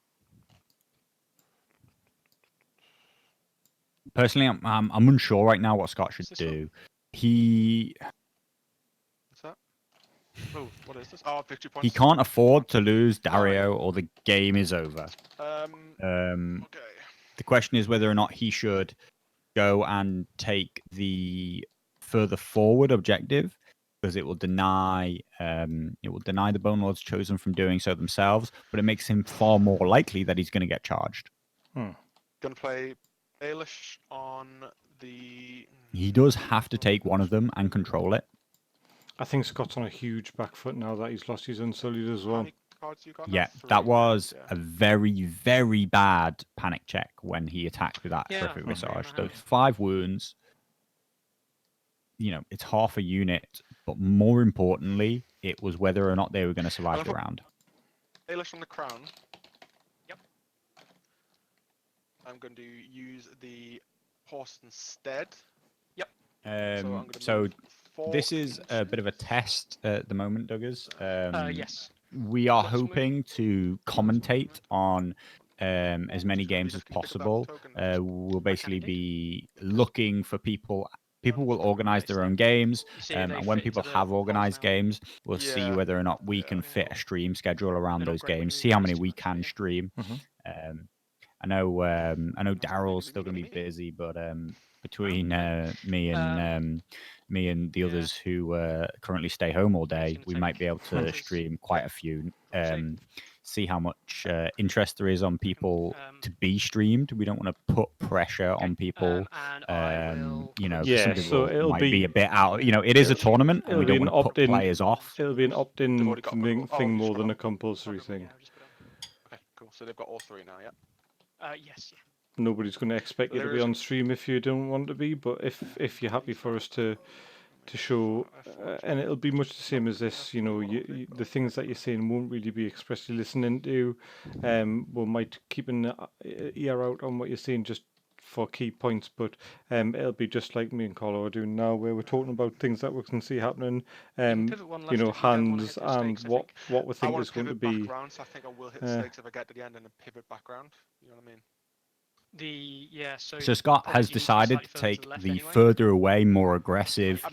Personally, I'm unsure right now what Scott should do. What's that? Oh, what is this? Oh, victory points. He can't afford to lose Dario, or the game is over. Okay. The question is whether or not he should go and take the further forward objective, because it will deny the Bone Lords chosen from doing so themselves, but it makes him far more likely that he's going to get charged. Gonna play Baelish on the... He does have to take one of them and control it. I think Scott's on a huge back foot now that he's lost his Unsullied as well. Yeah, that was a very, very bad panic check when he attacked with that terrific visage. Those 5 wounds, it's half a unit, but more importantly, it was whether or not they were going to survive the round. Baelish on the crown. Yep. I'm going to use the horse instead. Yep. So this is a bit of a test at the moment, Duggars. Yes. We are hoping to commentate on as many games as possible. We'll basically be looking for people. People will organize their own games, and when people have organized games, we'll see whether or not we can fit a stream schedule around those games, see how many we can stream. I know Daryl's still going to be busy, but between me and the others who currently stay home all day, we might be able to stream quite a few. See how much interest there is on people to be streamed. We don't want to put pressure on people. Some people so might be a bit out. It is a tournament, and we don't want to put players off. It'll be an opt-in thing more than a compulsory thing. Okay, cool. So they've got all 3 now, yeah? Yes. Yeah. Nobody's going to expect you to be on stream if you don't want to be, but if you're happy for us to show, and it'll be much the same as this, the things that you're saying won't really be expressly listening to. We might keep an ear out on what you're saying just for key points, but it'll be just like me and Carlo are doing now, where we're talking about things that we can see happening, hands and what we think is going to be. Background, so I think I will hit the stakes if I get to the end and then pivot background. You know what I mean? So Scott has decided to take the further away, more aggressive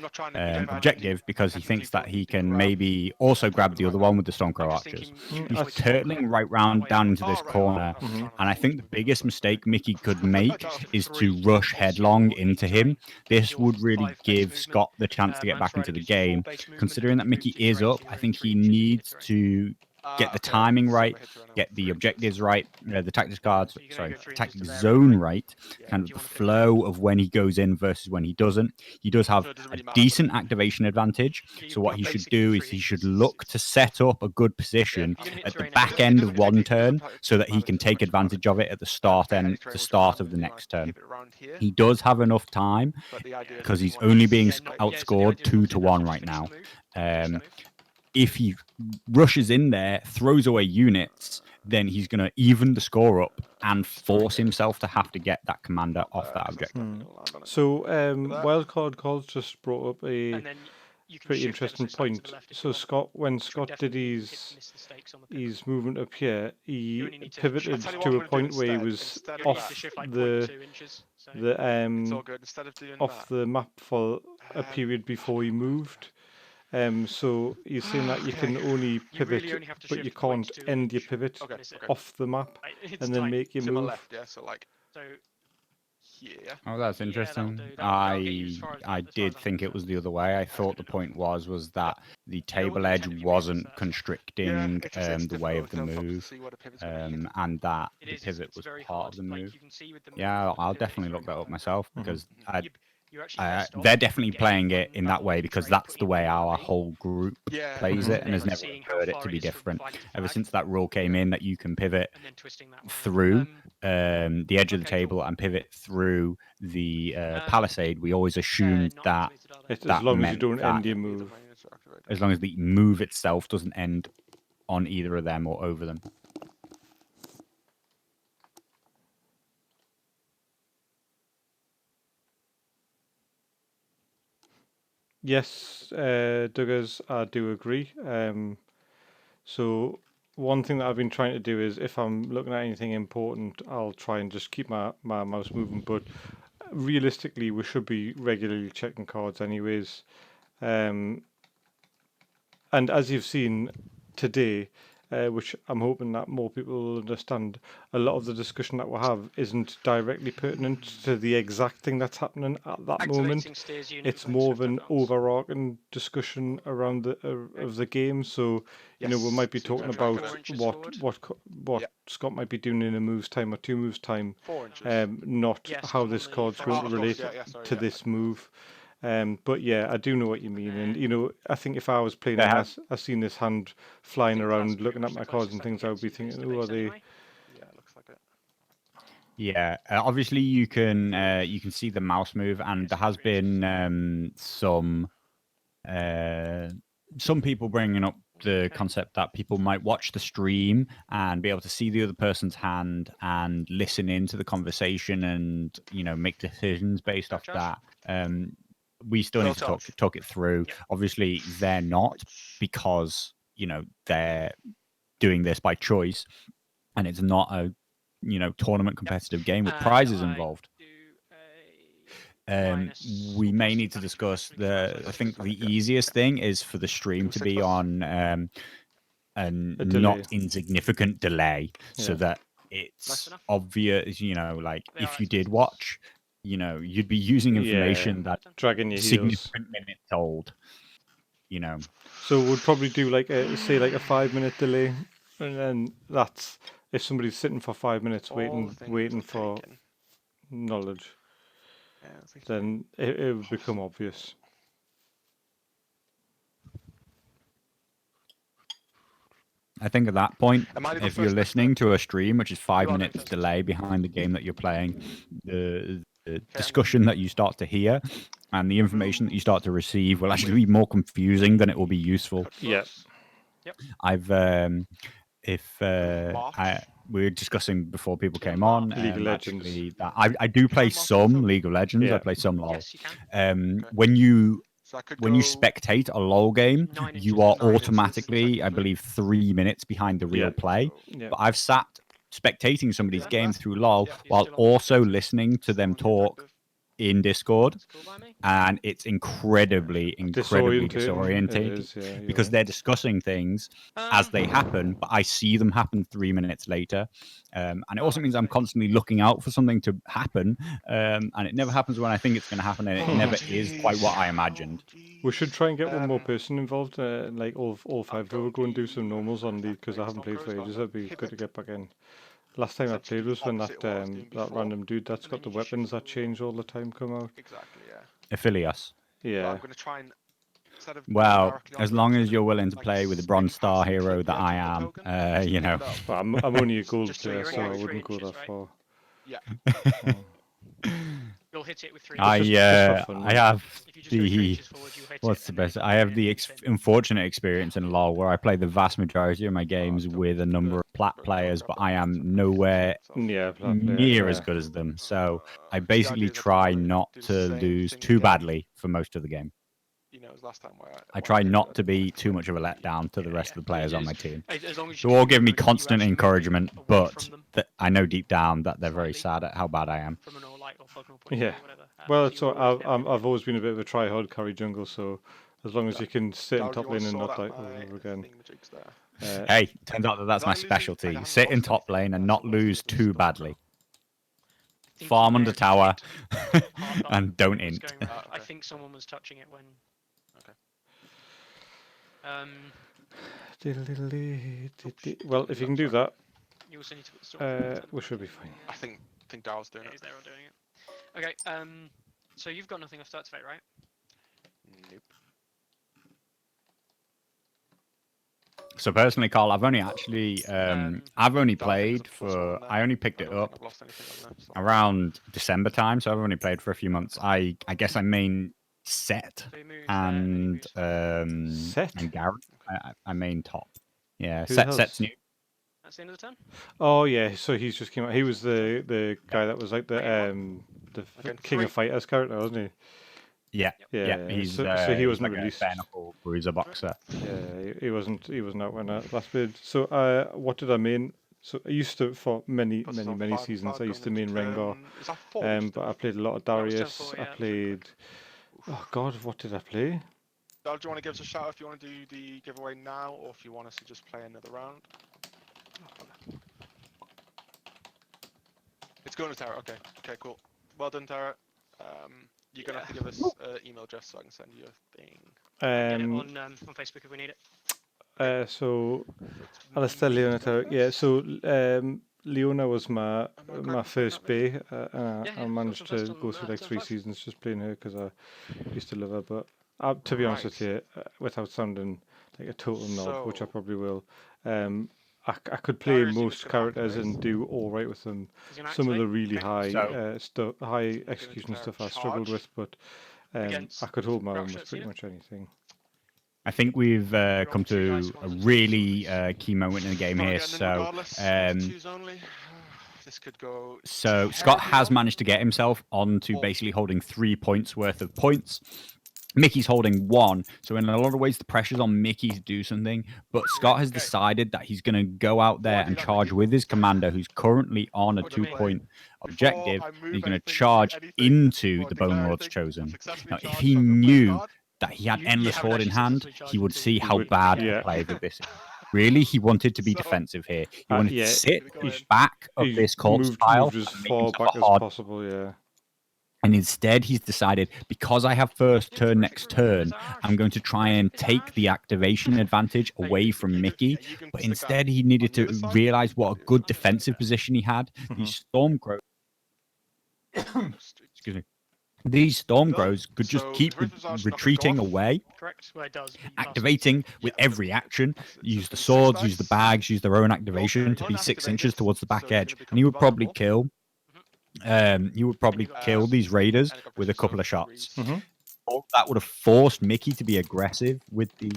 objective, because he thinks that he can maybe also grab the other one with the Stormcrow Archers. He's turtling right round down into this corner, and I think the biggest mistake Mickey could make is to rush headlong into him. This would really give Scott the chance to get back into the game. Considering that Mickey is up, I think he needs to get the timing right, get the objectives right, the tactics zone right, kind of the flow of when he goes in versus when he doesn't. He does have a decent activation advantage, so what he should do is he should look to set up a good position at the back end of one turn so that he can take advantage of it at the start of the next turn. He does have enough time because he's only being outscored 2-1 right now. if he rushes in there, throws away units, then he's going to even the score up and force himself to have to get that commander off that objective. So Wildcard Calls just brought up a And then you can pretty shift ever so interesting slightly to point. the left if you So want, Scott, when which would Scott did definitely miss the stakes on the pivot. his movement up here, You he only need to pivoted shift- to a point where he was You only need off to shift like the 0.2 inches. So. It's all the good. Instead of doing off the map for a period before he moved. So you're saying that you can only pivot, really only have to but you shift can't 0.2 end your inch. pivot Okay. off the map It's and then tiny. make your to my move. left, yeah. So like So here. Oh, that's Yeah, interesting. that'll do. That'll get you as far as- I as far did as I'm think it was concerned. the other way. I That's thought good the point enough. was that the table the edge intent of your move is wasn't that. Yeah, constricting it's the way of difficult the to move, see what a pivot's gonna be. and that It the is. pivot It's was very part hard. of the move. Like you can see with the Yeah, movement, I'll the pivot is definitely very look that hard up on myself there. because You're actually best off they're definitely getting playing it one in that way button because trade, that's the putting way it our on me. whole group Yeah. plays it, And and has then never seeing how heard it far to it be is from different. flag to Ever flag. since that rule came in that you can pivot And then twisting that way. through the edge of the okay, cool. table and pivot through the palisade, we always assumed Not that activated, are they? As that long as you meant don't that end your move. as long as the move itself doesn't end on either of them or over them. Yes, Duggars, I do agree. So one thing that I've been trying to do is if I'm looking at anything important, I'll try and just keep my mouse moving. But realistically, we should be regularly checking cards anyways. And as you've seen today, which I'm hoping that more people will understand, a lot of the discussion that we have isn't directly pertinent to the exact thing that's happening at that moment. Activating steers unit It's with more of swift an advance. overarching discussion around the of the game. So you know we might be talking about 4 inches what Yep. Scott might be doing in a move's time or 2 moves time, 4 inches. not Yes, how I'm this on the card's going to forest relate edge. to this move. But yeah, I do know what you mean, and then- you know, I think if I was playing They and have- I seen this hand flying I think that's around, pretty looking much at the my cards closest and I can things, I get would be to thinking, base "Oh, are they?" anyway. Yeah, looks like it. Yeah, obviously you can see the mouse move, and there has been some people bringing up the concept that people might watch the stream and be able to see the other person's hand and listen into the conversation and make decisions based off that. We still need to talk it through. Yeah. Obviously, they're not, because they're doing this by choice, and it's not a tournament competitive game with prizes involved. We may need to discuss I think the easiest thing is for the stream to be on a not insignificant delay, so that it's obvious. Like if you did watch, you'd be using information that's dragging your significant minutes old. So we'd probably do like a 5-minute delay, and then that's if somebody's sitting for 5 minutes waiting for knowledge, then it would become obvious. I think at that point, if you're listening to a stream which is 5 minutes delay behind the game that you're playing, the discussion that you start to hear and the information that you start to receive will actually be more confusing than it will be useful. Yeah. Yep. We were discussing before people came on. League of Legends. That I do play some League of Legends. Yeah. I play some LoL. Yes, you can. When you spectate a LoL game, you are automatically, I believe, 3 minutes behind the real play. Yeah. But I've sat spectating somebody's game through LoL while also listening to them talk in Discord, and it's incredibly disorientating because they're discussing things as they happen, but I see them happen 3 minutes later, and it also means I'm constantly looking out for something to happen, and it never happens when I think it's going to happen, and it never is quite what I imagined. We should try and get one more person involved, like all 5 of us go and do some normals on League, because I haven't played for ages. That'd be good to get back in. Last time I played was when that random dude that's got the weapons that change all the time come out. Exactly, yeah. Aphelios. Yeah. I'm going to try and well, as long as you're willing to play with the bronze star hero that I am, Well, I'm only a gold player, so I wouldn't go that far. Yeah. You'll You'll hit it with 3. I just for fun, I have If you just go 3 the inches forward, you hit what's it, the and then best? you I have the and then- unfortunate experience in LoL where I play the vast majority of my games with a number of plat players, but I am nowhere Yeah, near as yeah. good as them. So I See, basically do the try target, not do the to same lose thing too again. badly for most of the game. You know, as last time where I where try did not that to be like too much of a flip. letdown to the rest of the players on my team. As long as They you all keep give me moving, you constant actually move encouragement, away but from them I know deep down that they're very slightly. sad at how bad I am. From an all light or polygonal point of Yeah. view, or whatever. Well, So so you're always there. I've always been a bit of a try-hard carry jungle, so as long as you can sit in Darryl, top you wanna lane and sort not out die over my and over again. thingamajigs there? Hey, turns out that that's Did my I lose any- I specialty. haven't Sit in lost top anything. lane and That's not what was lose with the too Stormcrow. badly. I think Farm you under may have tower hit part button and don't when it was int. going round. I Okay. think someone was touching it when. Okay. Well, if you can do that, You also need to put the storm. we should be fine. I think Daryl's doing He's it. there or doing it. Okay. So you've got nothing off to activate, right? Nope. So personally, Carl, I've only actually I've only played for I only picked I it don't think up I've lost anything on there. So. around December time, so I've only played for a few months. I guess I main Set So he moves and there, and then he moves Set? and Garrett. I main top. Yeah, Who the hell's- Set's new. That's the end of the turn. Oh yeah, so he's just came out. He was the guy that was like the Okay, King 3. of Fighters character, wasn't he? Yeah, Yeah. He's so he he's wasn't like released. a bare knuckle bruiser boxer. Yeah, he wasn't out when I last played. So what did I main? So I used to for many Puts us on many 5 seasons. I going used to into main Rengar. turn- Is that 4? But I played a lot of That was turn Darius. 4, I yeah. played. Oh God, what did I play? Daryl, do you want to give us a shout if you want to do the giveaway now, or if you want us to just play another round? It's going to Tara. Okay. Okay. Cool. Well done, Tara. You're gonna have to give us email address so I can send you a thing. Get it on Facebook if we need it. So It's Alistair me Leona. going Yeah. first. So Leona was my correct first in saying bay. Yeah, I managed first to on, go through like turn 3 5. seasons just playing her because I used to love her. But to be honest with you, without sounding like a total knob, which I probably will, I could play Darius, you most just gonna characters and activate. do all right with them. He's gonna Some of the activate. really Okay. So- high execution stuff I struggled charge. with, but Against I could hold my own Crouch with Shot's pretty unit. much anything. I think we've come 2 dice, to a 1s and 2s, really always. key moment in the game Gotta here. get in So, regardless. Twos only. This could go. so Scott has terribly managed to get himself onto Well- basically holding 3 points worth of points. Mickey's holding 1, so in a lot of ways the pressure's on Mickey to do something. But Scott has Okay. decided that he's going to go out there Before I do and that, charge Mickey, with his commander, who's currently on a What do you 2-point Before objective, I and move he's going to anything, charge anything, into or the declare Bone Lord's anything, I've Chosen. successfully Now, if charged, he so I'm gonna play a knew card. that he had You Endless haven't Horde in actually hand, successfully he would charged see into how would, bad yeah. a play that this is. Really, he wanted to be So- defensive here. He wanted yeah, to sit Gonna go in. back of He this corpse moved pile as and make far himself back a as hard. possible. Yeah. And instead, he's decided, because I have first turn next turn, I'm going to try and take the activation advantage away from Mickey. Yeah, you can But stick that instead, he needed on the to other side. realize what a good I'm just defensive gonna- position he had. These Stormcrows, excuse me, these Done. Stormcrows could just So, keep the first visage retreating knocker's gone. away, Correct? Well, it does. But you activating with Yeah, every action. It's Use the been 6 swords, use the dice. bags, use their own activation to be 6 inches Unactivated, towards the so back he's gonna edge, become and he would probably vulnerable. kill. He would probably got kill this. these raiders And it got with a pushed, couple so of shots. threes. That would have forced Mickey to be aggressive with the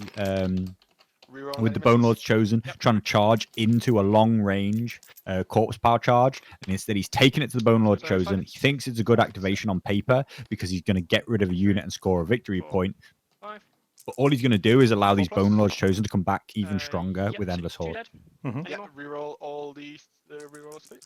Reroll with any the Bone misses? Lord's Chosen, trying to charge into a long range corpse power charge, and instead he's taken it to the Bone Lord's So, Chosen. He thinks it's a good activation on paper because he's going to get rid of a unit and score a victory point. 5. But all he's going to do is allow these 4+. Bone Lords Chosen to come back even stronger Yep, with so Endless 2 Horde. dead. Mhm. Any Yeah, more? reroll all the reroll state.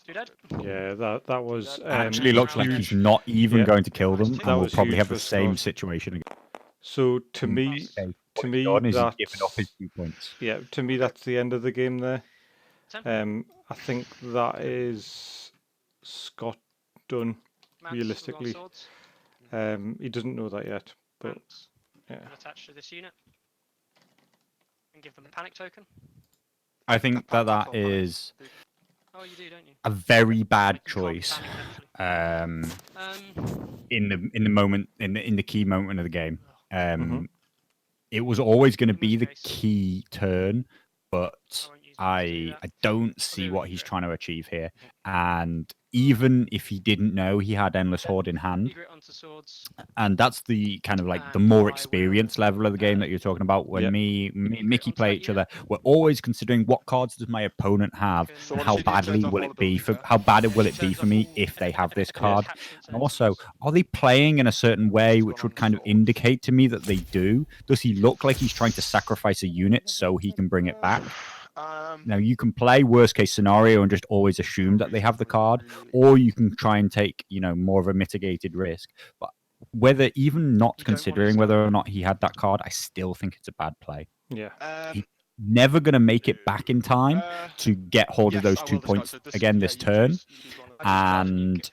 2 dead. Yeah, that was Actually looks like huge. he's not even Yeah. going to kill them, That and we'll was probably huge have the for same Scott. situation again. So to me, Okay, what he's done is he's given up his 2 points. yeah, to me that's the end of the game there. 10. I think that is Scott done. Mats, realistically. swords. He doesn't know that yet, but Mats. yeah. And attach to this unit. And give them a panic token. I think that Panic. is Oh, you do, don't you? a very bad You can't choice. panic, actually. In the moment in the key moment of the game. Mhm. It was always going to In be the which case- key turn, but I won't use I don't see what he's trying to achieve here. And even if he didn't know he had Endless Horde in hand, and that's the kind of like the more experienced level of the game that you're talking about. When me and Mickey play each other, we're always considering what cards does my opponent have, and how badly will it be for me if they have this card. And also, are they playing in a certain way which would kind of indicate to me that they do? Does he look like he's trying to sacrifice a unit so he can bring it back? Now, you can play worst case scenario and just always assume that they have the card, or you can try and take, more of a mitigated risk. But whether even not considering whether or not he had that card, I still think it's a bad play. Yeah. He's never going to make it back in time to get hold of those 2 points again this turn. And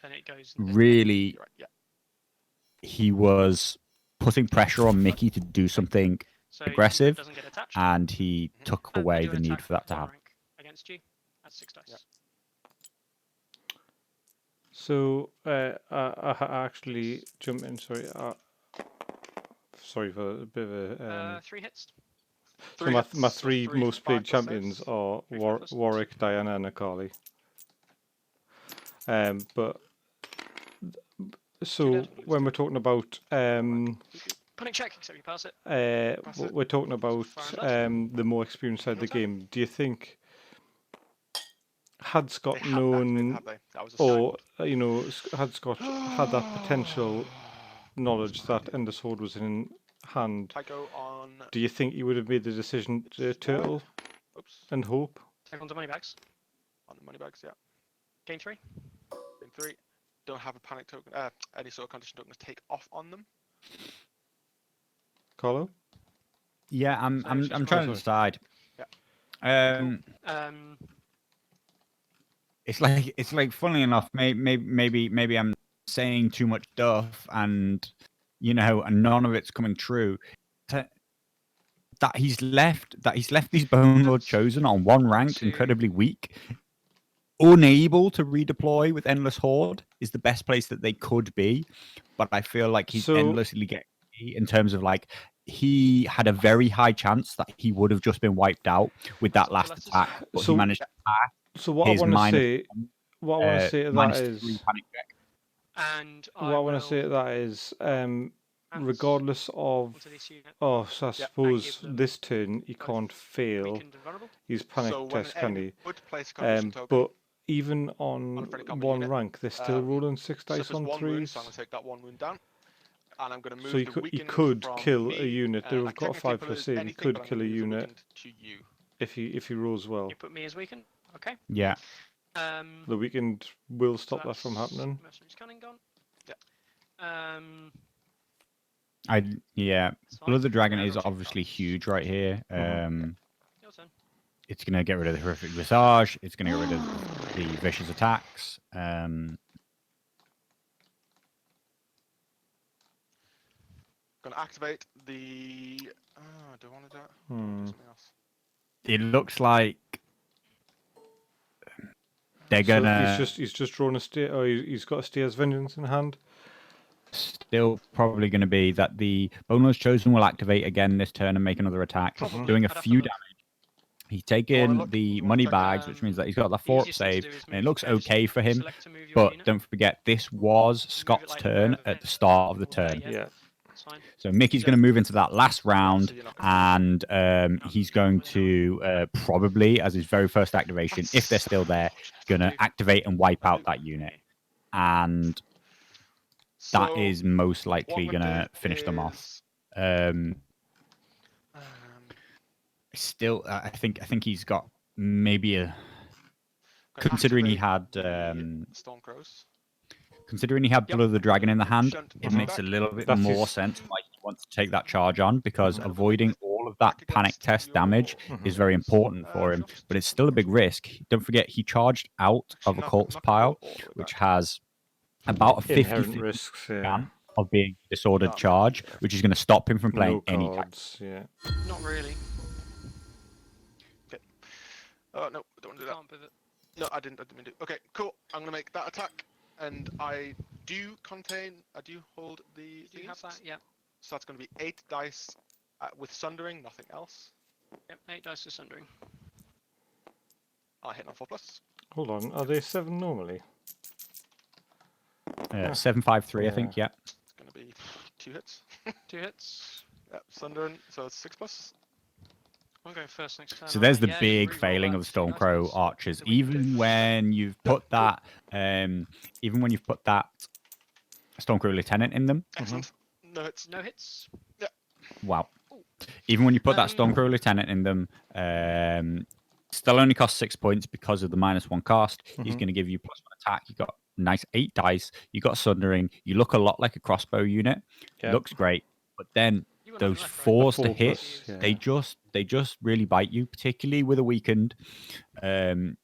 really, he was putting pressure on Mickey to do something aggressive, and he took away the need for that to happen. Against you at 6 dice. So I actually jump in. Sorry, sorry for a bit of a. 3 hits. So my three most played champions are Warwick, Diana, and Akali. But so when we're talking about Panic check, except you pass it. we're talking about the more experienced side of the game. Do you think had Scott known, or had Scott had that potential knowledge that Ender Sword was in hand, do you think he would have made the decision to turtle and hope? Take on the money bags. On the money bags, yeah. Gain 3. Gain 3. Don't have a panic token, any sort of condition token to take off on them. Carlo? Yeah, I'm trying to decide. Yeah. It's like funnily enough, maybe I'm saying too much stuff, and and none of it's coming true. That he's left these Bone Lord Chosen on 1 ranked, incredibly weak, unable to redeploy with Endless Horde is the best place that they could be. But I feel like he's endlessly getting in terms of like he had a very high chance that he would have just been wiped out with that last attack, but he managed to pass. So what I want to say, to that is, regardless of, so I suppose this turn he can't fail his panic test, can he? But even on 1 rank, they're still rolling 6 dice on 3s. So I'm going to take that 1 wound down. And I'm going to move so he could kill a unit. They've got a 5+ save. He could kill a unit if he rolls well. You put me as weakened. Okay. Yeah. The weakened will stop that from happening. Yeah. Blood of the Dragon is obviously huge right here. It's going to get rid of the horrific visage. It's going to get rid of the vicious attacks. Going to activate the. Do I want to do it? Something else. It looks like they're gonna. So he's just drawn a steer. Oh, he's got a Steer's Vengeance in hand. Still probably going to be that the Bone Lord's Chosen will activate again this turn and make another attack, doing a few damage. He's taken the money bags, which means that he's got the 4-up save, and it looks okay for him. But don't forget, this was Scott's turn at the start of the turn. Yeah. So Mickey's going to move into that last round, and he's going to probably, as his very first activation, if they're still there, going to activate and wipe out that unit. And that is most likely going to finish them off. Still, I think he's got maybe a. Considering he had Blood of the Dragon in the hand, it makes a little bit more sense why he wants to take that charge on, because avoiding all of that panic test damage is very important for him. But it's still a big risk. Don't forget, he charged out of a Cult's Pile, which has about a 50 risks of being disordered charge, which is going to stop him from playing any cards. Yeah. Not really. Okay. Oh no, I don't want to do that. No, I didn't mean to. Okay, cool. I'm going to make that attack. And I do hold the. Do you have that? Yeah. So that's going to be 8 dice with Sundering, nothing else. Yep, 8 dice with Sundering. I hit on 4+. Hold on, are they 7 normally? 753, I think. Yeah. It's gonna be 2 hits. 2 hits. Yep, Sundering, so it's 6+. I'm going first next turn. So there's the Yeah, you big re-roll failing that of 3 dice, Stormcrow please. archers. The weakened Even infantry. when you've put that, Stormcrow lieutenant in them. Excellent. No hits. No hits. Wow. Ooh. Even when you put that Um, Stormcrow lieutenant in them, still only costs 6 points because of the -1 cost. He's going to give you +1 attack. You got nice 8 dice. You got Sundering. You look a lot like a crossbow unit. Yep. Looks great, but then You got those nothing left, right? fours A to 4+, hit, yeah. they just really bite you, particularly with a weakened. And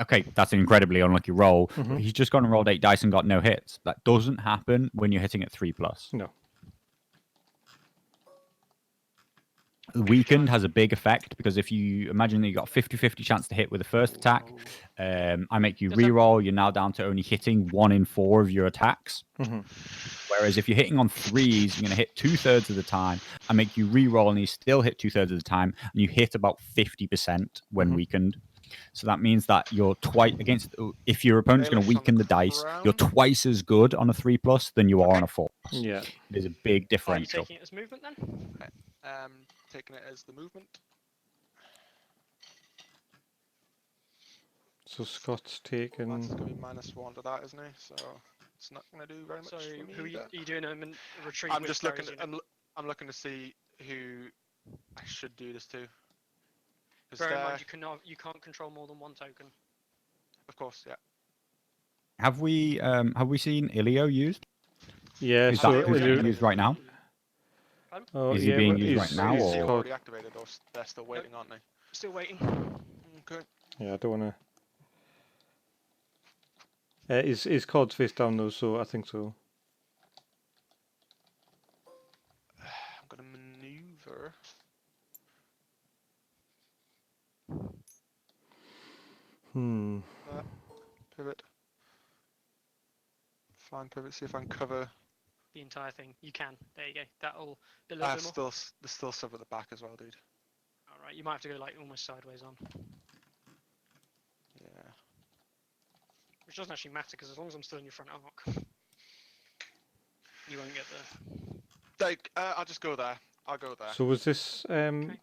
okay, that's an incredibly unlucky roll. But he's just gone and rolled 8 dice and got no hits. That doesn't happen when you're hitting at 3+. No. Weakened has a big effect because if you imagine that you got 50-50 chance to hit with the first attack, I make you reroll. You're now down to only hitting 1 in 4 of your attacks. Whereas if you're hitting on 3s, you're going to hit 2/3 of the time. I make you reroll and you still hit 2/3 of the time, and you hit about 50% when weakened. So that means that you're twice against. If your opponent's going to weaken the dice, you're twice as good on a 3+ than you are on a 4+. Yeah. It is a big Are you differential. taking it as movement then? Okay. Taking it as the movement. So Scott's taken. That's gonna be -1 to that, isn't he? So it's not gonna do very much So for me. who are you doing a retreat I'm with? just looking. Gary's unit? I'm looking to see who I should do this to. Bear in mind you can't control more than 1 token. Of course, yeah. Have we seen Ilio used? Yeah, Is so that being used right now? Oh, Is he yeah, being but used right now, he's They're or already activated, or they're still waiting, aren't they? Still waiting. Okay. Yeah, I don't want to. His card's face down though, so I think so. I'm gonna maneuver. Pivot. Flying pivot. See if I can cover. The entire thing. You can. There you go. That'll be a little bit more. There's still stuff at the back as well, dude. Alright, you might have to go like almost sideways on. Yeah. Which doesn't actually matter because as long as I'm still in your front arc, you won't get there. Like, I'll just go there. I'll go there. So was this? Okay.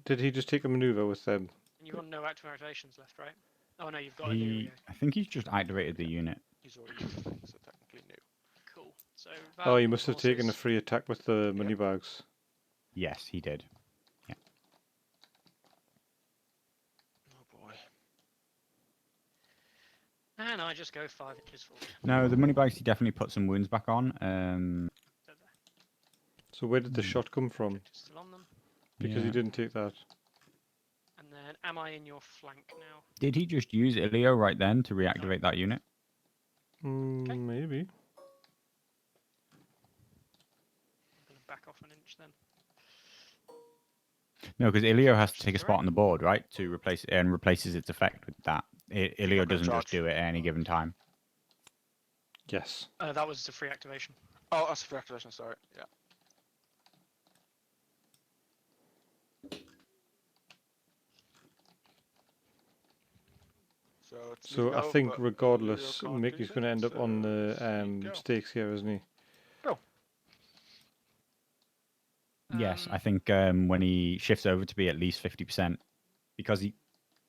Did he just take a maneuver with them? And you've got no active activations left, right? Oh no, you've got a new. I think he's just activated the unit. He's already used the thing, so technically new. Cool. So. Oh, he must have taken a free attack with the money bags. Yes, he did. Yeah. Oh boy. And I just go 5 inches forward. No, the money bags, he definitely put some wounds back on. So where did the shot come from? Still on them. Because he didn't take that. And then, am I in your flank now? Did he just use Ilio right then to reactivate that unit? Okay. Maybe. I'm going to back off an inch then. No, because Ilio has to take a spot on the board, right, to replace it, and replaces its effect with that. Ilio doesn't just do it at any given time. Yes. That was the free activation. Oh, that's for activation. Sorry. Yeah. So I think regardless, Mickey's going to end up on the stakes here, isn't he? Go. Yes, I think when he shifts over to be at least 50%, because he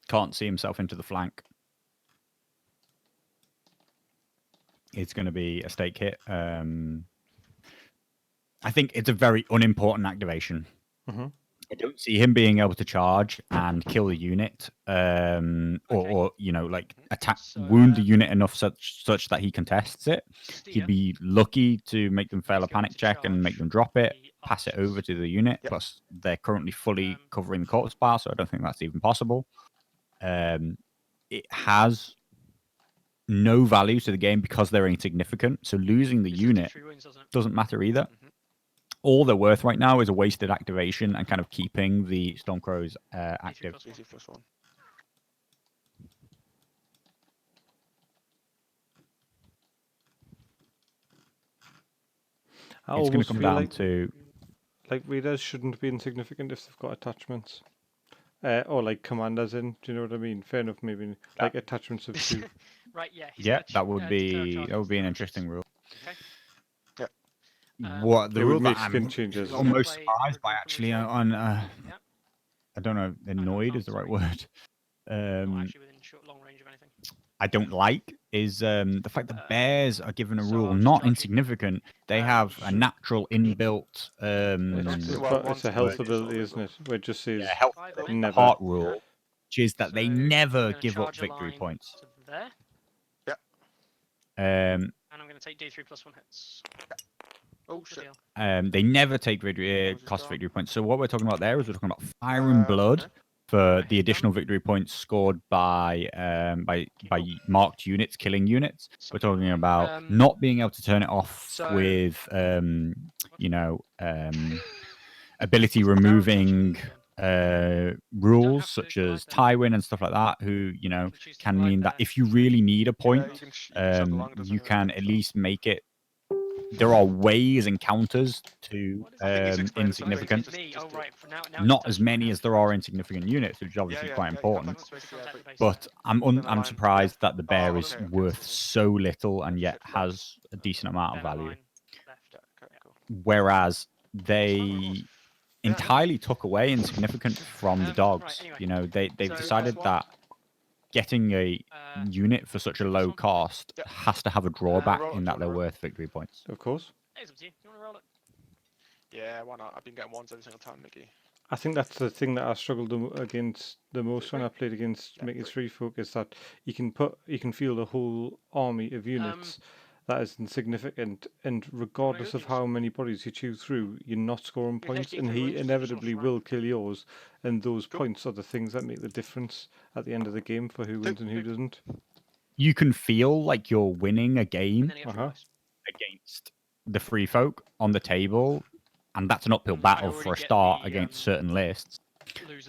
can't see himself into the flank, it's going to be a stake hit. I think it's a very unimportant activation. I don't see him being able to charge and kill the unit, or you know, like attack, wound the unit enough such that he contests it. He'd be lucky to make them fail a panic check and make them drop it, pass it over to the unit. Yep. Plus, they're currently fully covering the corpse pile, so I don't think that's even possible. It has no value to the game because they're insignificant. So losing the unit doesn't matter either. All they're worth right now is a wasted activation and kind of keeping the Stormcrows active. Easy plus 1. It's going to come down to... Like readers shouldn't be insignificant if they've got attachments. or like commanders in. Do you know what I mean? Fair enough. Maybe like attachments of 2. Right. Yeah. Yeah, that would be an interesting rule. Okay. What the It rule would make that skin I'm changes. almost surprised by actually on I don't know, annoyed is the right word. Not actually within long range of anything. I don't like is the fact that bears are given a rule not insignificant. They have a natural inbuilt It's a health ability, isn't it? Where it just says health never. heart rule, which is that they So, never I'm gonna give up charge a victory line points. to there, Um, and I'm going to take D3 plus 1 hits. Oh What's the shit. deal? they never take cost victory points. So what we're talking about there is we're talking about fire and blood for the additional victory points scored by marked units, killing units. We're talking about not being able to turn it off with ability removing rules such as Tywin and stuff like that, who can mean that if you really need a point, you can at least make it. There are ways and counters to insignificant. Not as many as there are insignificant units, which is obviously quite important. But I'm surprised that the bear is worth so little and yet has a decent amount of value. Whereas they entirely took away insignificant from the dogs. They've decided that getting a unit for such a low cost has to have a drawback in that they're worth victory points. Of course. It's up to you. You want to roll it? Yeah, why not? I've been getting ones every single time, Mickey. I think that's the thing that I struggled against the most when I played against Mickey's Free Folk, is that you can feel the whole army of units that is insignificant, and regardless of how many bodies you chew through, you're not scoring points, and he inevitably will kill yours, and those points are the things that make the difference at the end of the game for who wins and who doesn't. You can feel like you're winning a game against the Free Folk on the table, and that's an uphill battle for a start against certain lists.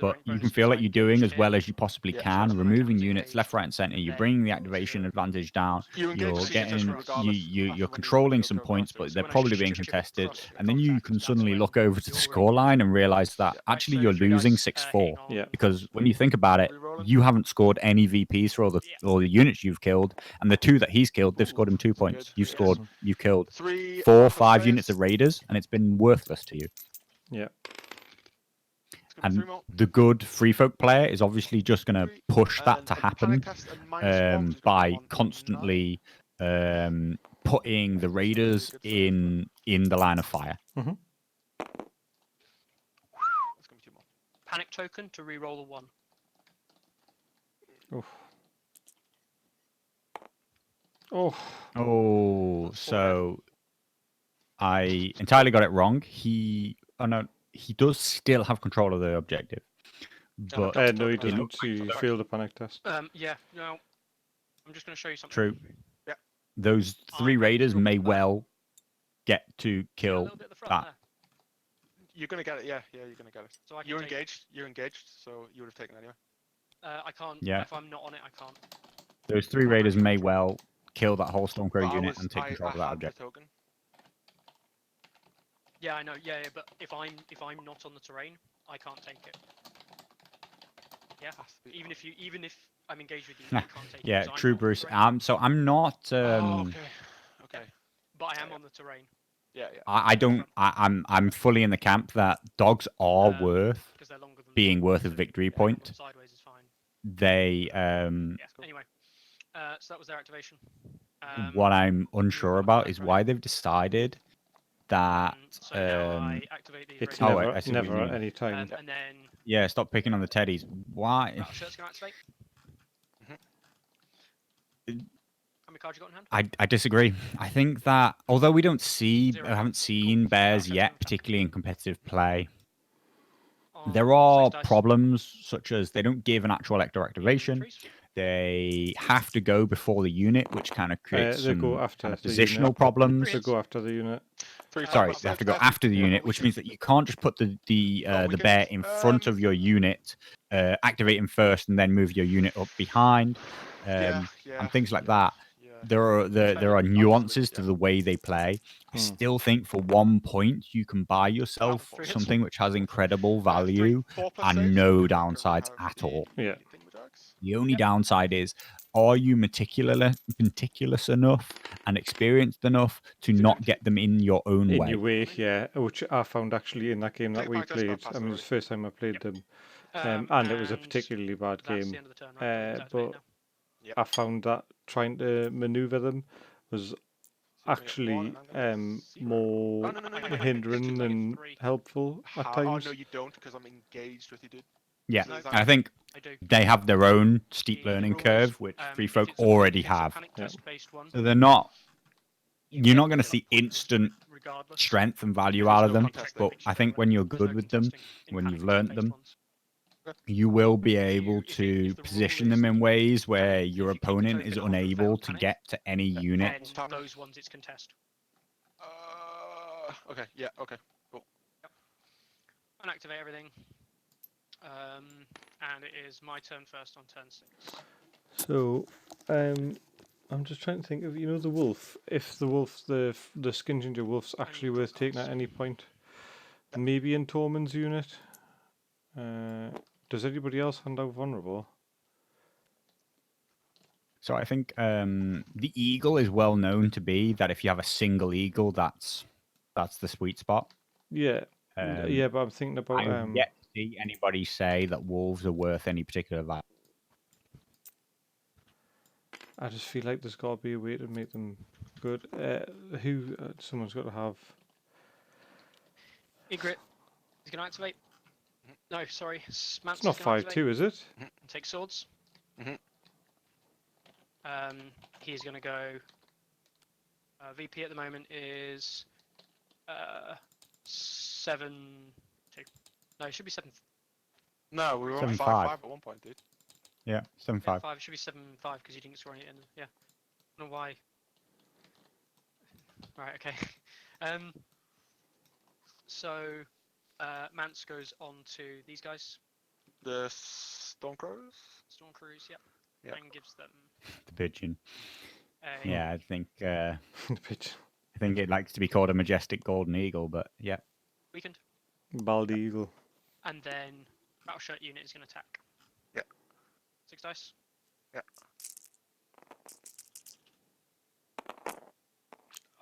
But you can feel like you're doing as well as you possibly can, removing units left, right, and center. You're bringing the activation advantage down. You're getting, you're controlling some points, but they're probably being contested. And then you can suddenly look over to the scoreline and realize that actually you're losing 6-4. Yeah. Because when you think about it, you haven't scored any VPs for all the units you've killed, and the 2 that he's killed, they've scored him 2 points. You've killed 4 or 5 units of raiders, and it's been worthless to you. Yeah. And the good Free Folk player is obviously just going to push that to happen by constantly putting the raiders in the line of fire. Mm-hmm. Panic token to re-roll a 1. Oh, so I entirely got it wrong. He does still have control of the objective. But no, he doesn't. He failed a panic test. Yeah, no. I'm just going to show you something. True. Yeah. Those 3 raiders may well get to kill that. You're going to get it, yeah, you're going to get it. So you're engaged, so you would have taken it anyway. I can't, if I'm not on it, I can't. Those 3 raiders may well kill that whole Stormcrow unit and take control of that objective. Yeah, I know. Yeah, but if I'm not on the terrain, I can't take it. Yeah, even if I'm engaged with you, I can't take it. Yeah, true, Bruce. So I'm not. Okay. But I am on the terrain. Yeah. I'm fully in the camp that dogs are worth being worth a victory point. Sideways is fine. They Anyway, so that was their activation. What I'm unsure about is why they've decided that it's never at any time. And then yeah, stop picking on the teddies. Why? Shirt's gonna activate. How many cards you got in hand? I disagree. I think that although we haven't seen bears yet, particularly in competitive play, there are problems such as they don't give an actual ector activation. They have to go before the unit, which kind of creates some kind of positional problems. They go after the unit. Sorry, they have to go after the unit, which means that you can't just put the bear in front of your unit, activate him first, and then move your unit up behind, and things like that. there are nuances to the way they play. I still think for 1 point you can buy yourself something which has incredible value 4+ and saves. no downsides at all. Yeah. The only downside is, are you meticulous enough and experienced enough to not get them in your own In way? your way, yeah, which I found actually in that game that Take we back, just played. pass I mean, it was away. the first time I played them, and it was a particularly bad that's game. the end of the turn, right? But Yep. I found that trying to maneuver them was So you're gonna get one, actually and I'm gonna get 0. more Oh, no. hindering than helpful at Oh, times. no, you don't, because I'm engaged with you, dude. Yeah, So and I think I do. they have their own steep The learning rule is, curve, which free if folk it's a- already if it's a have. panic test-based one, So they're not. you You're get not going to the see points instant regardless. strength and value There's out no of them, contesting. but I think when you're good with them, when you've learnt them, you will be able to position them in ways where your opponent is unable to get to any unit. Then those ones it's contest. Okay, yeah, okay. Unactivate everything. And it is my turn first on turn 6. So, I'm just trying to think of the wolf. If the wolf, the skin ginger wolf's actually worth taking at any point, maybe in Tormund's unit. Does anybody else hand out vulnerable? So I think the eagle is well known to be that if you have a single eagle, that's the sweet spot. Yeah, yeah, but I'm thinking about I've yet to see anybody say that wolves are worth any particular value. I just feel like there's got to be a way to make them good. Someone's got to have. Ygritte is going to activate. No, sorry. It's not 5/2, is it? Take swords. He is going to go. VP at the moment is 7-2. No, it should be 7. No, we were on 7-5 5 at one point, dude. Yeah, 7-5. 5. It should be 7-5 because you didn't score any. Yeah. I don't know why. Right. Okay. So, Mance goes on to these guys. The Stormcrows? Storm Crews, yep. Yep. And gives them The pigeon. a... Yeah, I think The pitch. I think it likes to be called a majestic golden eagle, but yeah. Weakened. Bald eagle. And then Battle Shirt unit is going to attack. Yeah. 6 dice. Yeah.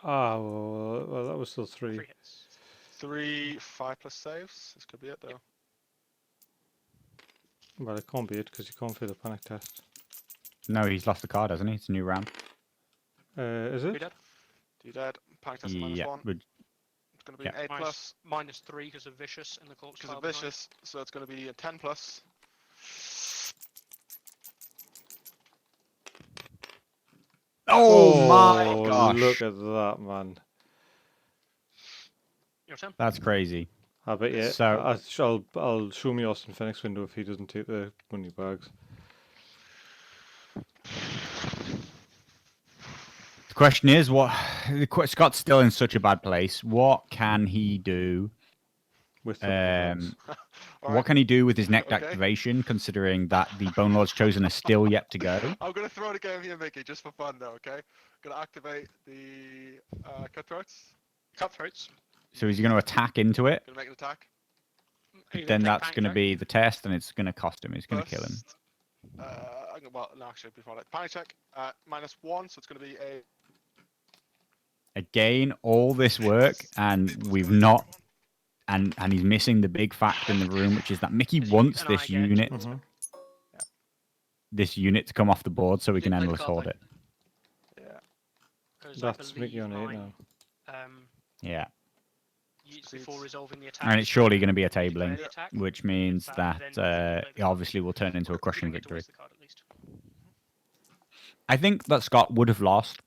Ah, well, that was still 3. 3 hits. 3 5+ saves. This could be it, though. Yep. Well, it can't be it because you can't fail the panic test. No, he's lost the card, hasn't he? It's a new round. Is 2 it? dead. 2 dead. Panic test Yeah, -1. would- It's going to be an 8+. -3 because of Vicious and the corpse Because pile of behind. Vicious, so it's going to be a 10+. Oh my gosh! Look at that, man. Your turn. That's crazy. I bet you. So- I'll show me Austin Phoenix window if he doesn't take the money bags. The question is, Scott's still in such a bad place. What can he do? With the money bags. What can he do with his next Okay. activation, considering that the Bone Lord's Chosen is still yet to go? I'm going to throw the game here, Mickey, just for fun, though, okay? Going to activate the Cutthroats. Cutthroats. So is he going to attack into it? Going to make an attack. Then that's going to be the test, and it's going to cost him. It's going to kill him. First, well, no, actually, before that, panic check -1, so it's going to be a. Again, all this work, and we've not, and he's missing the big fact in the room, which is that Mickey wants this unit, to come off the board so we can endless hold it. Yeah. That's Mickey on 8 now. Yeah. Before resolving the attack. And it's surely going to be a tabling, the attack, which means then that it obviously will turn into a crushing you don't get to victory. waste the card at least. I think that Scott would have lost,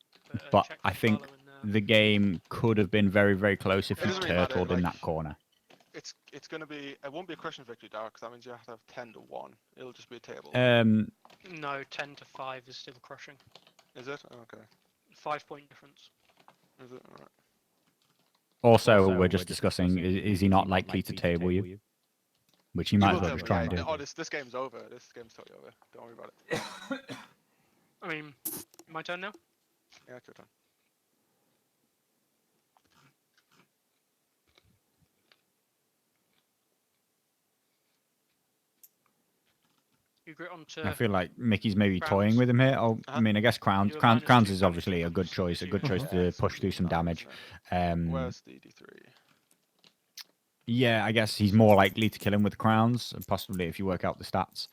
but check I for think Barlow and, the game could have been very, very close if It he doesn't really matter, turtled in like- that corner. It's going to be. It won't be a crushing victory, Dark, because that means you have to have 10-1. It'll just be a table. No, 10-5 is still crushing. Is it? Okay. 5-point difference. Is it? Alright. Also, we're just discussing, is he not likely to table you? Which he might as well just try and do. Oh, this game's over. This game's totally over. Don't worry about it. I mean, my turn now? Yeah, it's your turn. You grit onto. I feel like Mickey's maybe Crowns. toying with him here. Oh, I mean, I guess Crowns. Do a Crowns -2 is penalty obviously a on good choice. A good choice Yeah, to it's push through some gonna be damage. Where's the D3? Yeah, I guess he's more likely to kill him with Crowns, possibly if you work out the stats.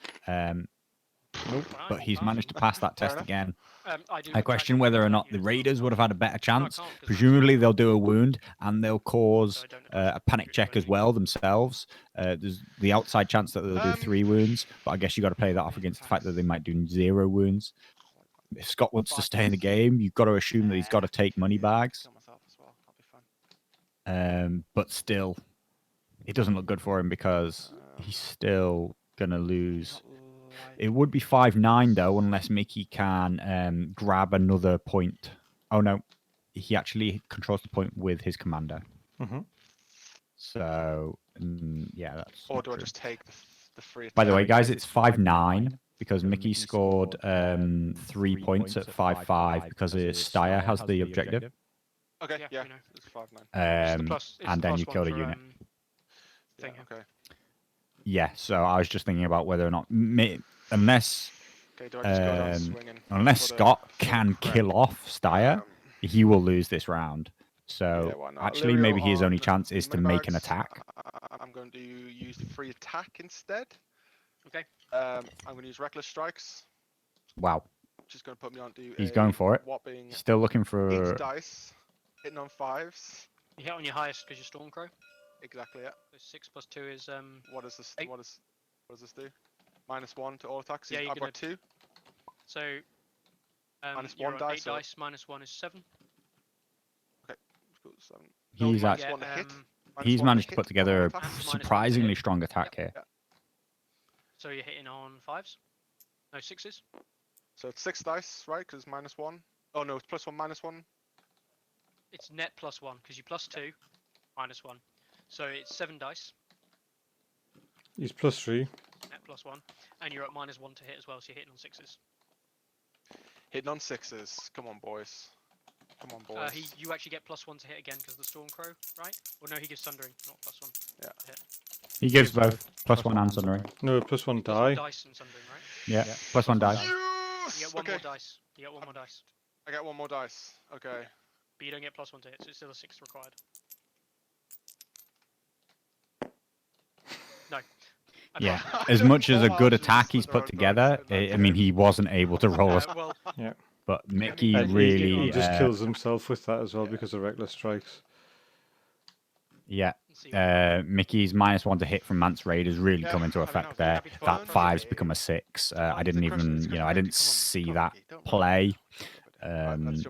Nope. But he's managed to pass that test enough. again. I do. I question whether or not the Raiders would have had a better chance. can't, 'cause that's Presumably, not- they'll do a wound and they'll cause So I don't advise a panic you check do as well themselves. There's the outside chance that they'll do 3 wounds, but I guess you got to play that off against the fact that they might do 0 wounds. If Scott wants to stay in the game, you've got to assume that he's got to take money bags. Kill myself as well. That'll be fun. But still, it doesn't look good for him because he's still gonna lose. It would be 5-9 though, unless Mickey can grab another point. Oh no, he actually controls the point with his commander. Mm-hmm. So yeah, that's. Or not do I true. just take the free attack? By the way, guys, it's 5-9 because Mickey scored 3 points at 5-5 because Steyer has the objective. Okay, Yeah, yeah, you know. it's 5-9. And then you killed a unit. Yeah, Thing. okay. Yeah, so I was just thinking about whether or not, unless Okay, do I just go down swinging? unless for the- Scott for the can prep? kill off Steyer, Um, he will lose this round. So yeah, why not? actually, Lyriel maybe his only on chance is to make an Minibags. attack. I'm going to use the free attack instead. Okay. I'm going to use Reckless Strikes, Wow, which is going to put me onto he's a going for it. whopping Still looking 8 for. dice, hitting on 5s. You hit on your highest because you're Stormcrow. Exactly, yeah. So 6 + 2 is What does this? 8. What does this do? -1 to all attacks. Yeah, you're I've got 2. So Minus you're 1 on dice, 8 or- dice. -1 is 7. Cool, 7. He's minus at, 1 to hit. he's -1 managed to hit put on together all a attacks. -1 surprisingly hit. strong attack here. So you're hitting on 5s. No 6s. So it's 6 dice, right? Because -1. Oh no, it's +1, -1. It's net +1 because you +2, -1. So it's 7 dice. He's +3. Net +1, and you're at -1 to hit as well. So you're hitting on 6s. Hitting on 6s. Come on, boys. Come on, boys. You actually get +1 to hit again because of the Stormcrow, right? Or no, he gives Sundering, not +1. Yeah. To hit. He gives both +1 and Sundering. No, +1 Plus die. 1 dice and Sundering, right? Yeah, +1 die. Yes! You get one Okay. more dice. You get one more dice. I get 1 more dice. Okay. But you don't get +1 to hit, so it's still a 6 required. No. Yeah, as much as a good attack he's put together, I mean, he wasn't able to roll us. Well, Yeah. But Mickey And really, he just kills himself with that as well because of Reckless Strikes. yeah. let's see. Mickey's -1 to hit from Mance Raiders really Yeah, come into I mean, effect I've there. happy to That fun. 5's become a 6. I didn't even, I didn't see that play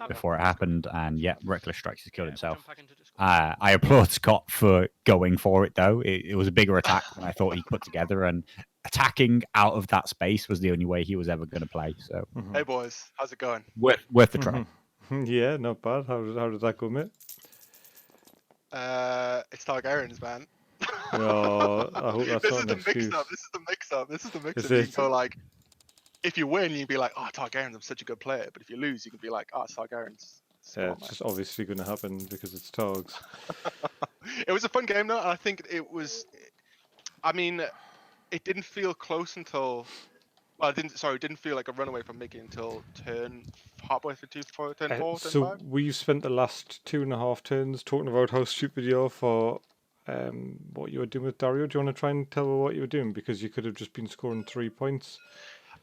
before it happened, and yeah, Reckless Strikes has killed himself. I applaud Scott for going for it though. It was a bigger attack than I thought he'd put together, and attacking out of that space was the only way he was ever going to play. So, Hey boys, how's it going? worth the try. Yeah, not bad. How did that go, mate? It's Targaryens, man. No, I hope that's This not is an the excuse. mix-up. This is the mix-up. This is the mix-up. Is You it? can go like, if you win, you can be like, oh, Targaryens, I'm such a good player. But if you lose, you can be like, oh, it's Targaryens. Yeah, it's just obviously going to happen because it's Targs. It was a fun game though, and I think it was. I mean, it didn't feel close until. Well, it didn't feel like a runaway from Mickey until halfway through turn 4, turn So 5. we've spent the last 2.5 turns talking about how stupid you are for what you were doing with Dario. Do you want to try and tell her what you were doing? Because you could have just been scoring 3 points.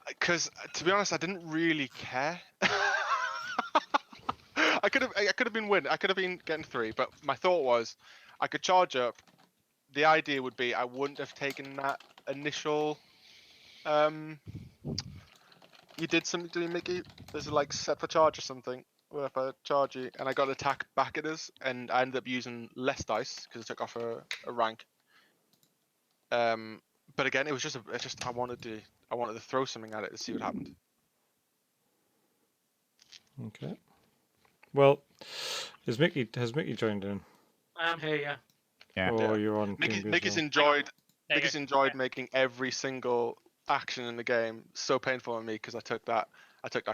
Because to be honest, I didn't really care. I could have been winning. I could have been getting 3, but my thought was, I could charge up. The idea would be I wouldn't have taken that initial. You did something to me, Mickey. There's a like set for charge or something. Where if I charge you and I got an attack back at us, and I ended up using less dice because I took off a rank. But again, it was just I wanted to throw something at it to see what happened. Okay. Well, has Mickey joined in? I'm here, yeah. Yeah. Or you're on Mickey's Team as well? enjoyed. There you Mickey's go. enjoyed making every single action in the game so painful on me because I took that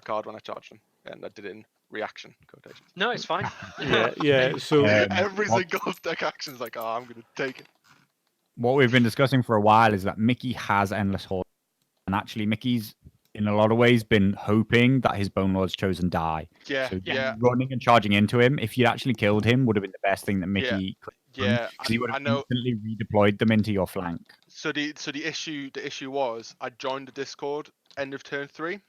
card when I charged him, and I did it in reaction quotation. No, it's fine. Yeah. So Every single deck action is like, oh, I'm gonna take it. What we've been discussing for a while is that Mickey has Endless Horde, and actually Mickey's in a lot of ways been hoping that his Bone Lord's Chosen die. Yeah, So yeah. running and charging into him, if you'd actually killed him, would have been the best thing that Mickey could have done, Yeah, because he would I have know. instantly redeployed them into your flank. So the issue was I joined the Discord end of turn 3.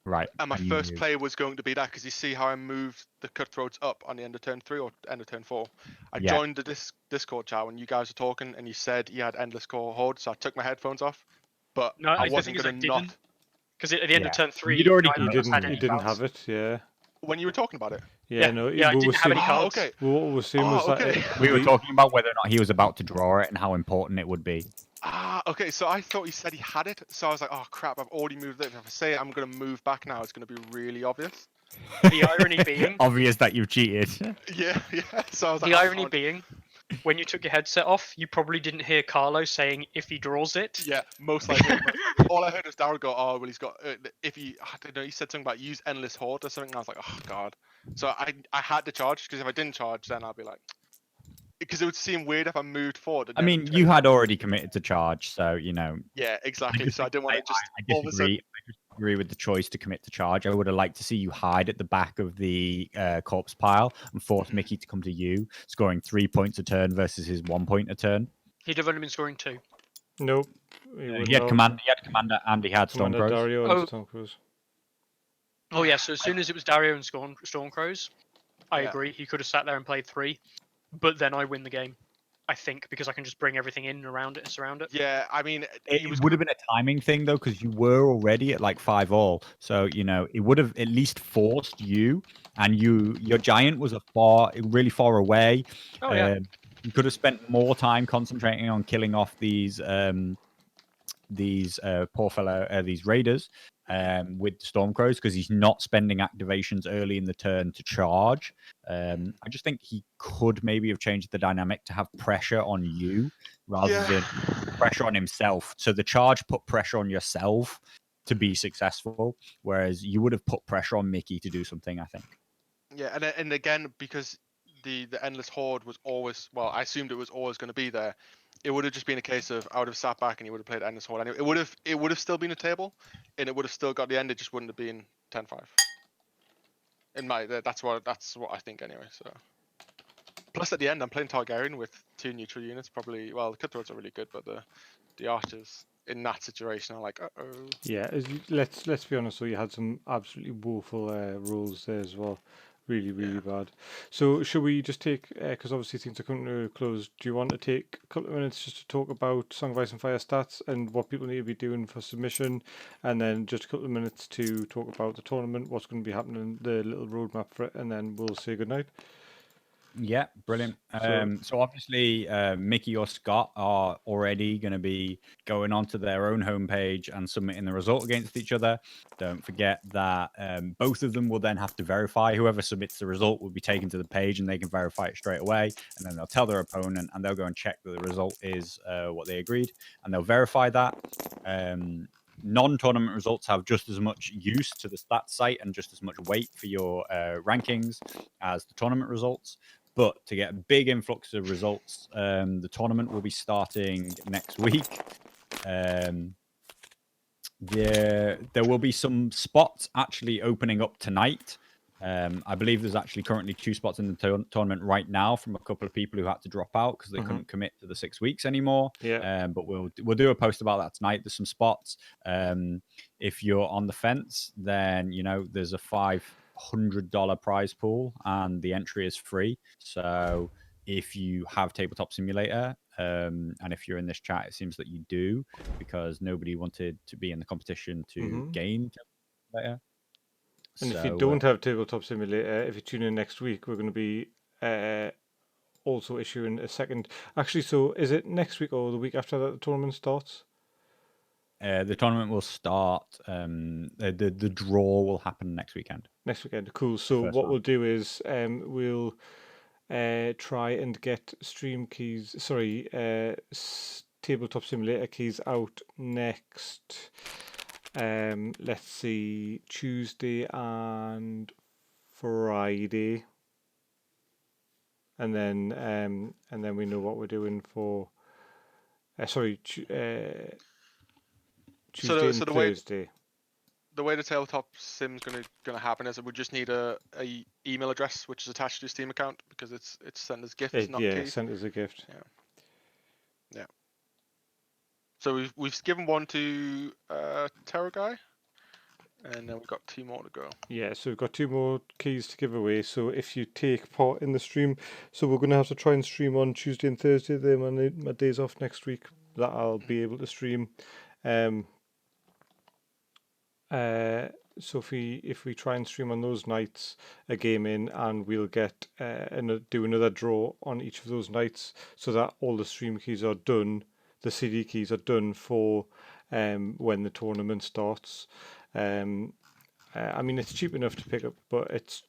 Right. And my first play was going to be that, because you see how I moved the cutthroats up on the end of turn 3 or end of turn 4. I joined the Discord chat when you guys were talking, and you said you had Endless Core Horde, so I took my headphones off. But No, I the wasn't thing is going I to not. didn't, because at the end of turn 3, You'd already you didn't have it, yeah. When you were talking about it. Yeah, I didn't have any cards. Okay. What we were saying was that we were talking about whether or not he was about to draw it and how important it would be. Okay. So I thought he said he had it. So I was like, oh crap, I've already moved it. If I say I'm going to move back now, it's going to be really obvious. The irony being, obvious that you've cheated. Yeah. So I was like, the irony being, when you took your headset off, you probably didn't hear Carlo saying if he draws it. Yeah, most likely. All I heard was Daryl go, oh, well, he's got, if he, I don't know, he said something about use Endless Horde or something, and I was like, oh, God. So I had to charge, because if I didn't charge, then I'll be like, because it would seem weird if I moved forward. I mean, you had already committed to charge, so, you know. Yeah, exactly. So I didn't want to just, I all of a sudden. disagree with the choice to commit to charge. I would have liked to see you hide at the back of the corpse pile and force Mickey to come to you, scoring 3 points a turn versus his 1 point a turn. He'd have only been scoring 2. Nope. He had Commander, and he had Stormcrows. Dario and Stormcrows. Oh yeah, so as soon as it was Dario and Stormcrows, I agree, he could have sat there and played 3, but then I win the game. I think, because I can just bring everything in around it and surround it. Yeah, I mean, it would have been a timing thing though, because you were already at like 5-all, so you know it would have at least forced you. And your giant was really far away. Oh yeah. You could have spent more time concentrating on killing off these poor fellow these raiders with Stormcrows, because he's not spending activations early in the turn to charge. I just think he could maybe have changed the dynamic to have pressure on you rather than pressure on himself. So the charge put pressure on yourself to be successful, whereas you would have put pressure on Mickey to do something, I think. Yeah, and again, because the Endless Horde was always, well, I assumed it was always going to be there. It would have just been a case of I would have sat back and he would have played Endless Horde. Anyway, it would have still been a table, and it would have still got the end. It just wouldn't have been 10-5. That's what I think anyway. So plus at the end, I'm playing Targaryen with 2 neutral units. Probably, well, the cutthroats are really good, but the archers in that situation are like, uh-oh. Yeah, let's be honest. So you had some absolutely woeful rules there as well. Really bad. So should we just take, because obviously things are coming to a close, do you want to take a couple of minutes just to talk about Song of Ice and Fire stats and what people need to be doing for submission, and then just a couple of minutes to talk about the tournament, what's going to be happening, the little roadmap for it, and then we'll say goodnight. Yeah, brilliant. So obviously, Mickey or Scott are already going to be going onto their own homepage and submitting the result against each other. Don't forget that both of them will then have to verify. Whoever submits the result will be taken to the page and they can verify it straight away. And then they'll tell their opponent and they'll go and check that the result is what they agreed. And they'll verify that. Non-tournament results have just as much use to the stats site and just as much weight for your rankings as the tournament results. But to get a big influx of results, the tournament will be starting next week. There will be some spots actually opening up tonight. I believe there's actually currently 2 spots in the tournament right now from a couple of people who had to drop out because they couldn't commit to the 6 weeks anymore. Yeah. But we'll do a post about that tonight. There's some spots. If you're on the fence, then you know there's a $500 prize pool and the entry is free. So if you have Tabletop Simulator, and if you're in this chat, it seems that you do, because nobody wanted to be in the competition to gain Tabletop Simulator. And if you don't have Tabletop Simulator, if you tune in next week, we're going to be also issuing a second. Actually, so is it next week or the week after that the tournament starts? The tournament will start. The draw will happen next weekend. Next weekend, cool. So what we'll do is we'll try and get stream keys. Sorry, Tabletop Simulator keys out next. Let's see, Tuesday and Friday, and then we know what we're doing for. Tuesday and Thursday. The way the tabletop sim's gonna happen is that we just need a email address which is attached to your Steam account because it's sent as gifts, not keys. Sent as a gift. Yeah. So we've given one to Terror Guy, and then we've got 2 more to go. Yeah, so we've got 2 more keys to give away. So if you take part in the stream, so we're gonna have to try and stream on Tuesday and Thursday. They're my days off next week that I'll be able to stream. So if we try and stream on those nights a game in, and we'll get do another draw on each of those nights, so that all the stream keys are done, the CD keys are done for when the tournament starts. I mean, it's cheap enough to pick up, but it's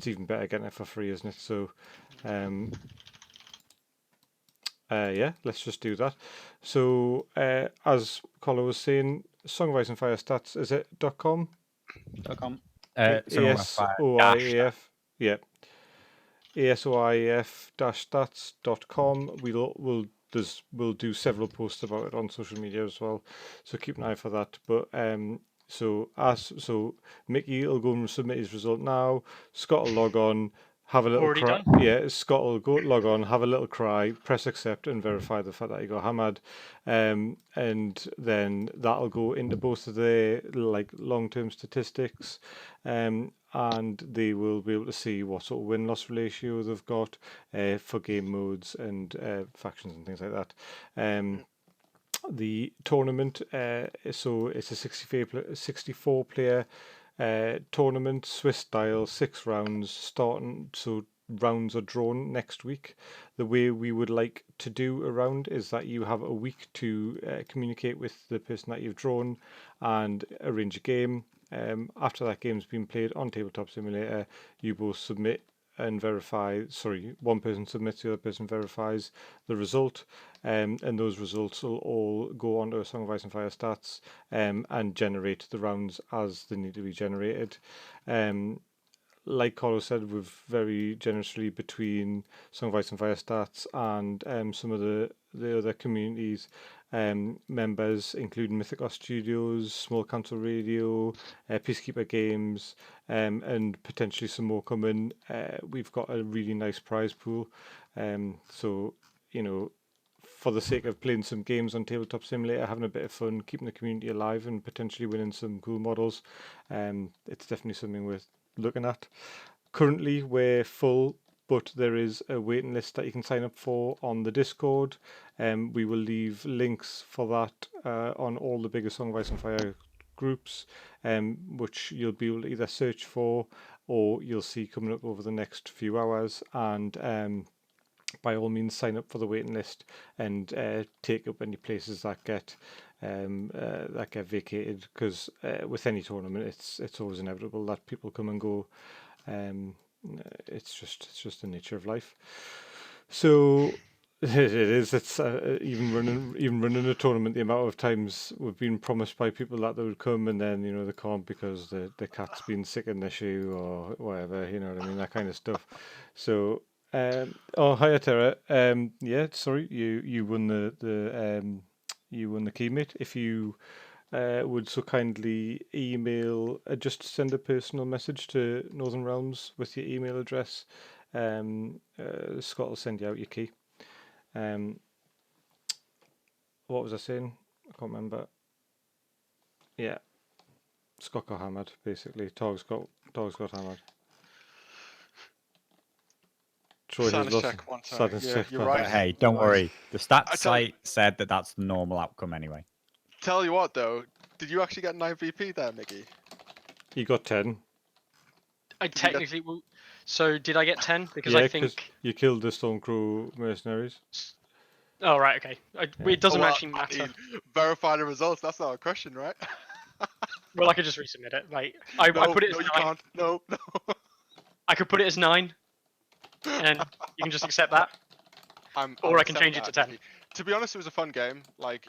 even better getting it for free, isn't it? So yeah, let's just do that. So as Colin was saying, Song of Ice and Fire Stats, is it .com? .com. ASOIAF, yeah. ASOIAF-stats.com. We'll do several posts about it on social media as well, so keep an eye for that. But so Mickey will go and submit his result now. Scott will log on, have a little cry. Done? Yeah, Scott will go log on, have a little cry, press accept, and verify the fact that he got hammered. And then that'll go into both of their long-term statistics. And they will be able to see what sort of win-loss ratio they've got for game modes and factions and things like that. The tournament, so it's a 64-player tournament, Swiss style, 6 rounds starting. So rounds are drawn next week. The way we would like to do a round is that you have a week to communicate with the person that you've drawn and arrange a game. After that game's been played on Tabletop Simulator, you both submit and verify. Sorry, one person submits, the other person verifies the result, and those results will all go onto a Song of Ice and Fire Stats and generate the rounds as they need to be generated. Like Carlo said, we've very generously between Song of Ice and Fire Stats and some of the other communities members, including Mythicos Studios, Small Council Radio, Peacekeeper Games, and potentially some more coming. We've got a really nice prize pool. So, for the sake of playing some games on Tabletop Simulator, having a bit of fun, keeping the community alive, and potentially winning some cool models, it's definitely something worth looking at. Currently, we're full, but there is a waiting list that you can sign up for on the Discord. We will leave links for that on all the bigger Song of Ice and Fire groups, which you'll be able to either search for or you'll see coming up over the next few hours. And by all means, sign up for the waiting list and take up any places that get vacated. Because with any tournament, it's always inevitable that people come and go. It's just the nature of life. So it is. It's even running a tournament. The amount of times we've been promised by people that they would come, and then they can't because the cat's been sick in the shoe or whatever. You know what I mean? That kind of stuff. So. Hiya Tara. Yeah, sorry, you won you won the keymate. If you would so kindly email, just send a personal message to Northern Realms with your email address. Scott will send you out your key. What was I saying? I can't remember. Yeah, Scott got hammered. Basically, Targ's got hammered. Sadness check one time. Yeah, you're right. Hey, don't worry. The stats site said that that's the normal outcome anyway. Tell you what, though, did you actually get 9 VP there, Mickey? You got 10. I technically will. So did I get 10? Because yeah, I think you killed the Stormcrow mercenaries. Oh right, okay. It doesn't actually matter. Verify the results. That's not a question, right? Well, I could just resubmit it. Like I put it as 9. You can't. No. I could put it as 9, and you can just accept that. Or I can change it to 10. To be honest, it was a fun game. Like,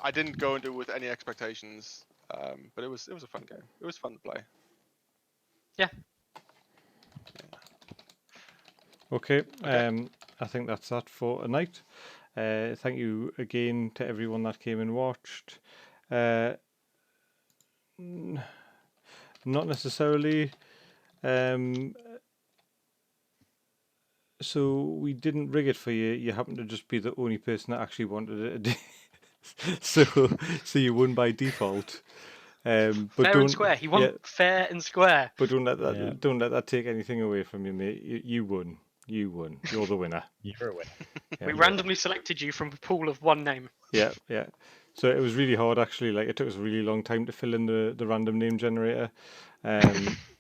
I didn't go into it with any expectations, but it was a fun game. It was fun to play. Yeah. Okay. I think that's that for tonight. Thank you again to everyone that came and watched. Not necessarily. So we didn't rig it for you. You happen to just be the only person that actually wanted it. so you won by default. But fair don't, and square. He won fair and square. But don't let that take anything away from you, mate. You won. You won. You're the winner. You're a winner. We randomly selected you from a pool of one name. Yeah. So it was really hard, actually. Like, it took us a really long time to fill in the random name generator,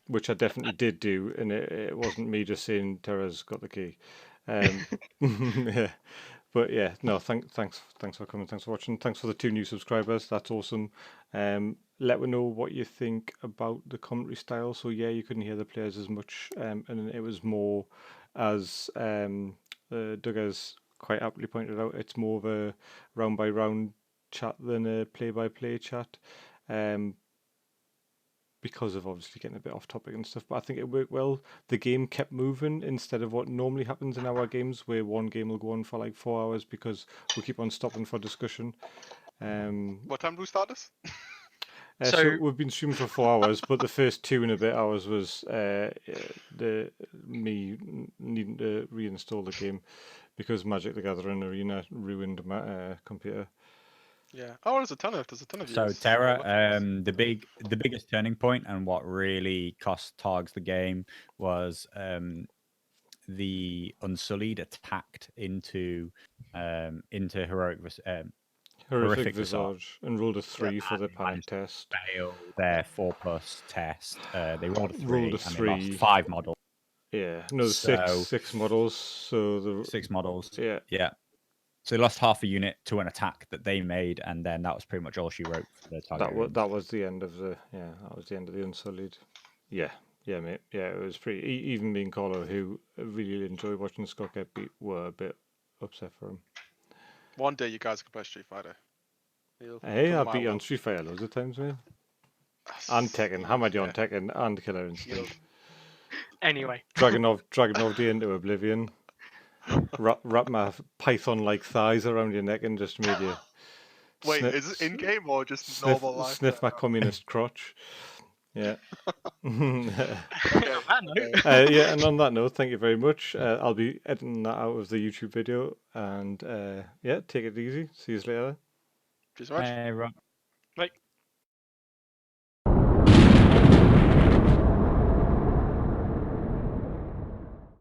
which I definitely did do, and it wasn't me just saying Tara's got the key. Yeah. But yeah, no, thanks for coming. Thanks for watching. Thanks for the 2 new subscribers. That's awesome. Let me know what you think about the commentary style. So yeah, you couldn't hear the players as much, and it was more, as Doug has quite aptly pointed out, it's more of a round by round chat than a play by play chat. Because of obviously getting a bit off topic and stuff, but I think it worked well. The game kept moving instead of what normally happens in our games, where one game will go on for like 4 hours because we keep on stopping for discussion. What time do we start this? So we've been streaming for 4 hours, but the first 2 and a bit hours was me needing to reinstall the game because Magic the Gathering Arena ruined my computer. Yeah. Oh, there's a ton of So viewers. Terra, the biggest turning point and what really cost Targs the game was the Unsullied attacked into horrific Visage and rolled a 3 for the panic test. Failed their 4+ test. They rolled a 3 Rolled a and 3. they lost 5 models. Yeah, no, six models. So the 6 models. Yeah. So they lost half a unit to an attack that they made, and then that was pretty much all she wrote for the Targaryens. That was the end of the Unsullied. Yeah, mate. Yeah, it was pretty. Even me and Carlo, who really enjoy watching Scott get beat, were a bit upset for him. One day you guys can play Street Fighter. Hey, I've beat you on Street Fighter loads of times, mate. And Tekken, hammered you on Tekken and Killer Instinct. Anyway, Dragunov you into oblivion. Wrap my python-like thighs around your neck and just made you. Wait, is it in game or just normal life? Sniff my communist crotch. Yeah. yeah, and on that note, thank you very much. I'll be editing that out of the YouTube video, and yeah, take it easy. See you later. Cheers, much. Hey,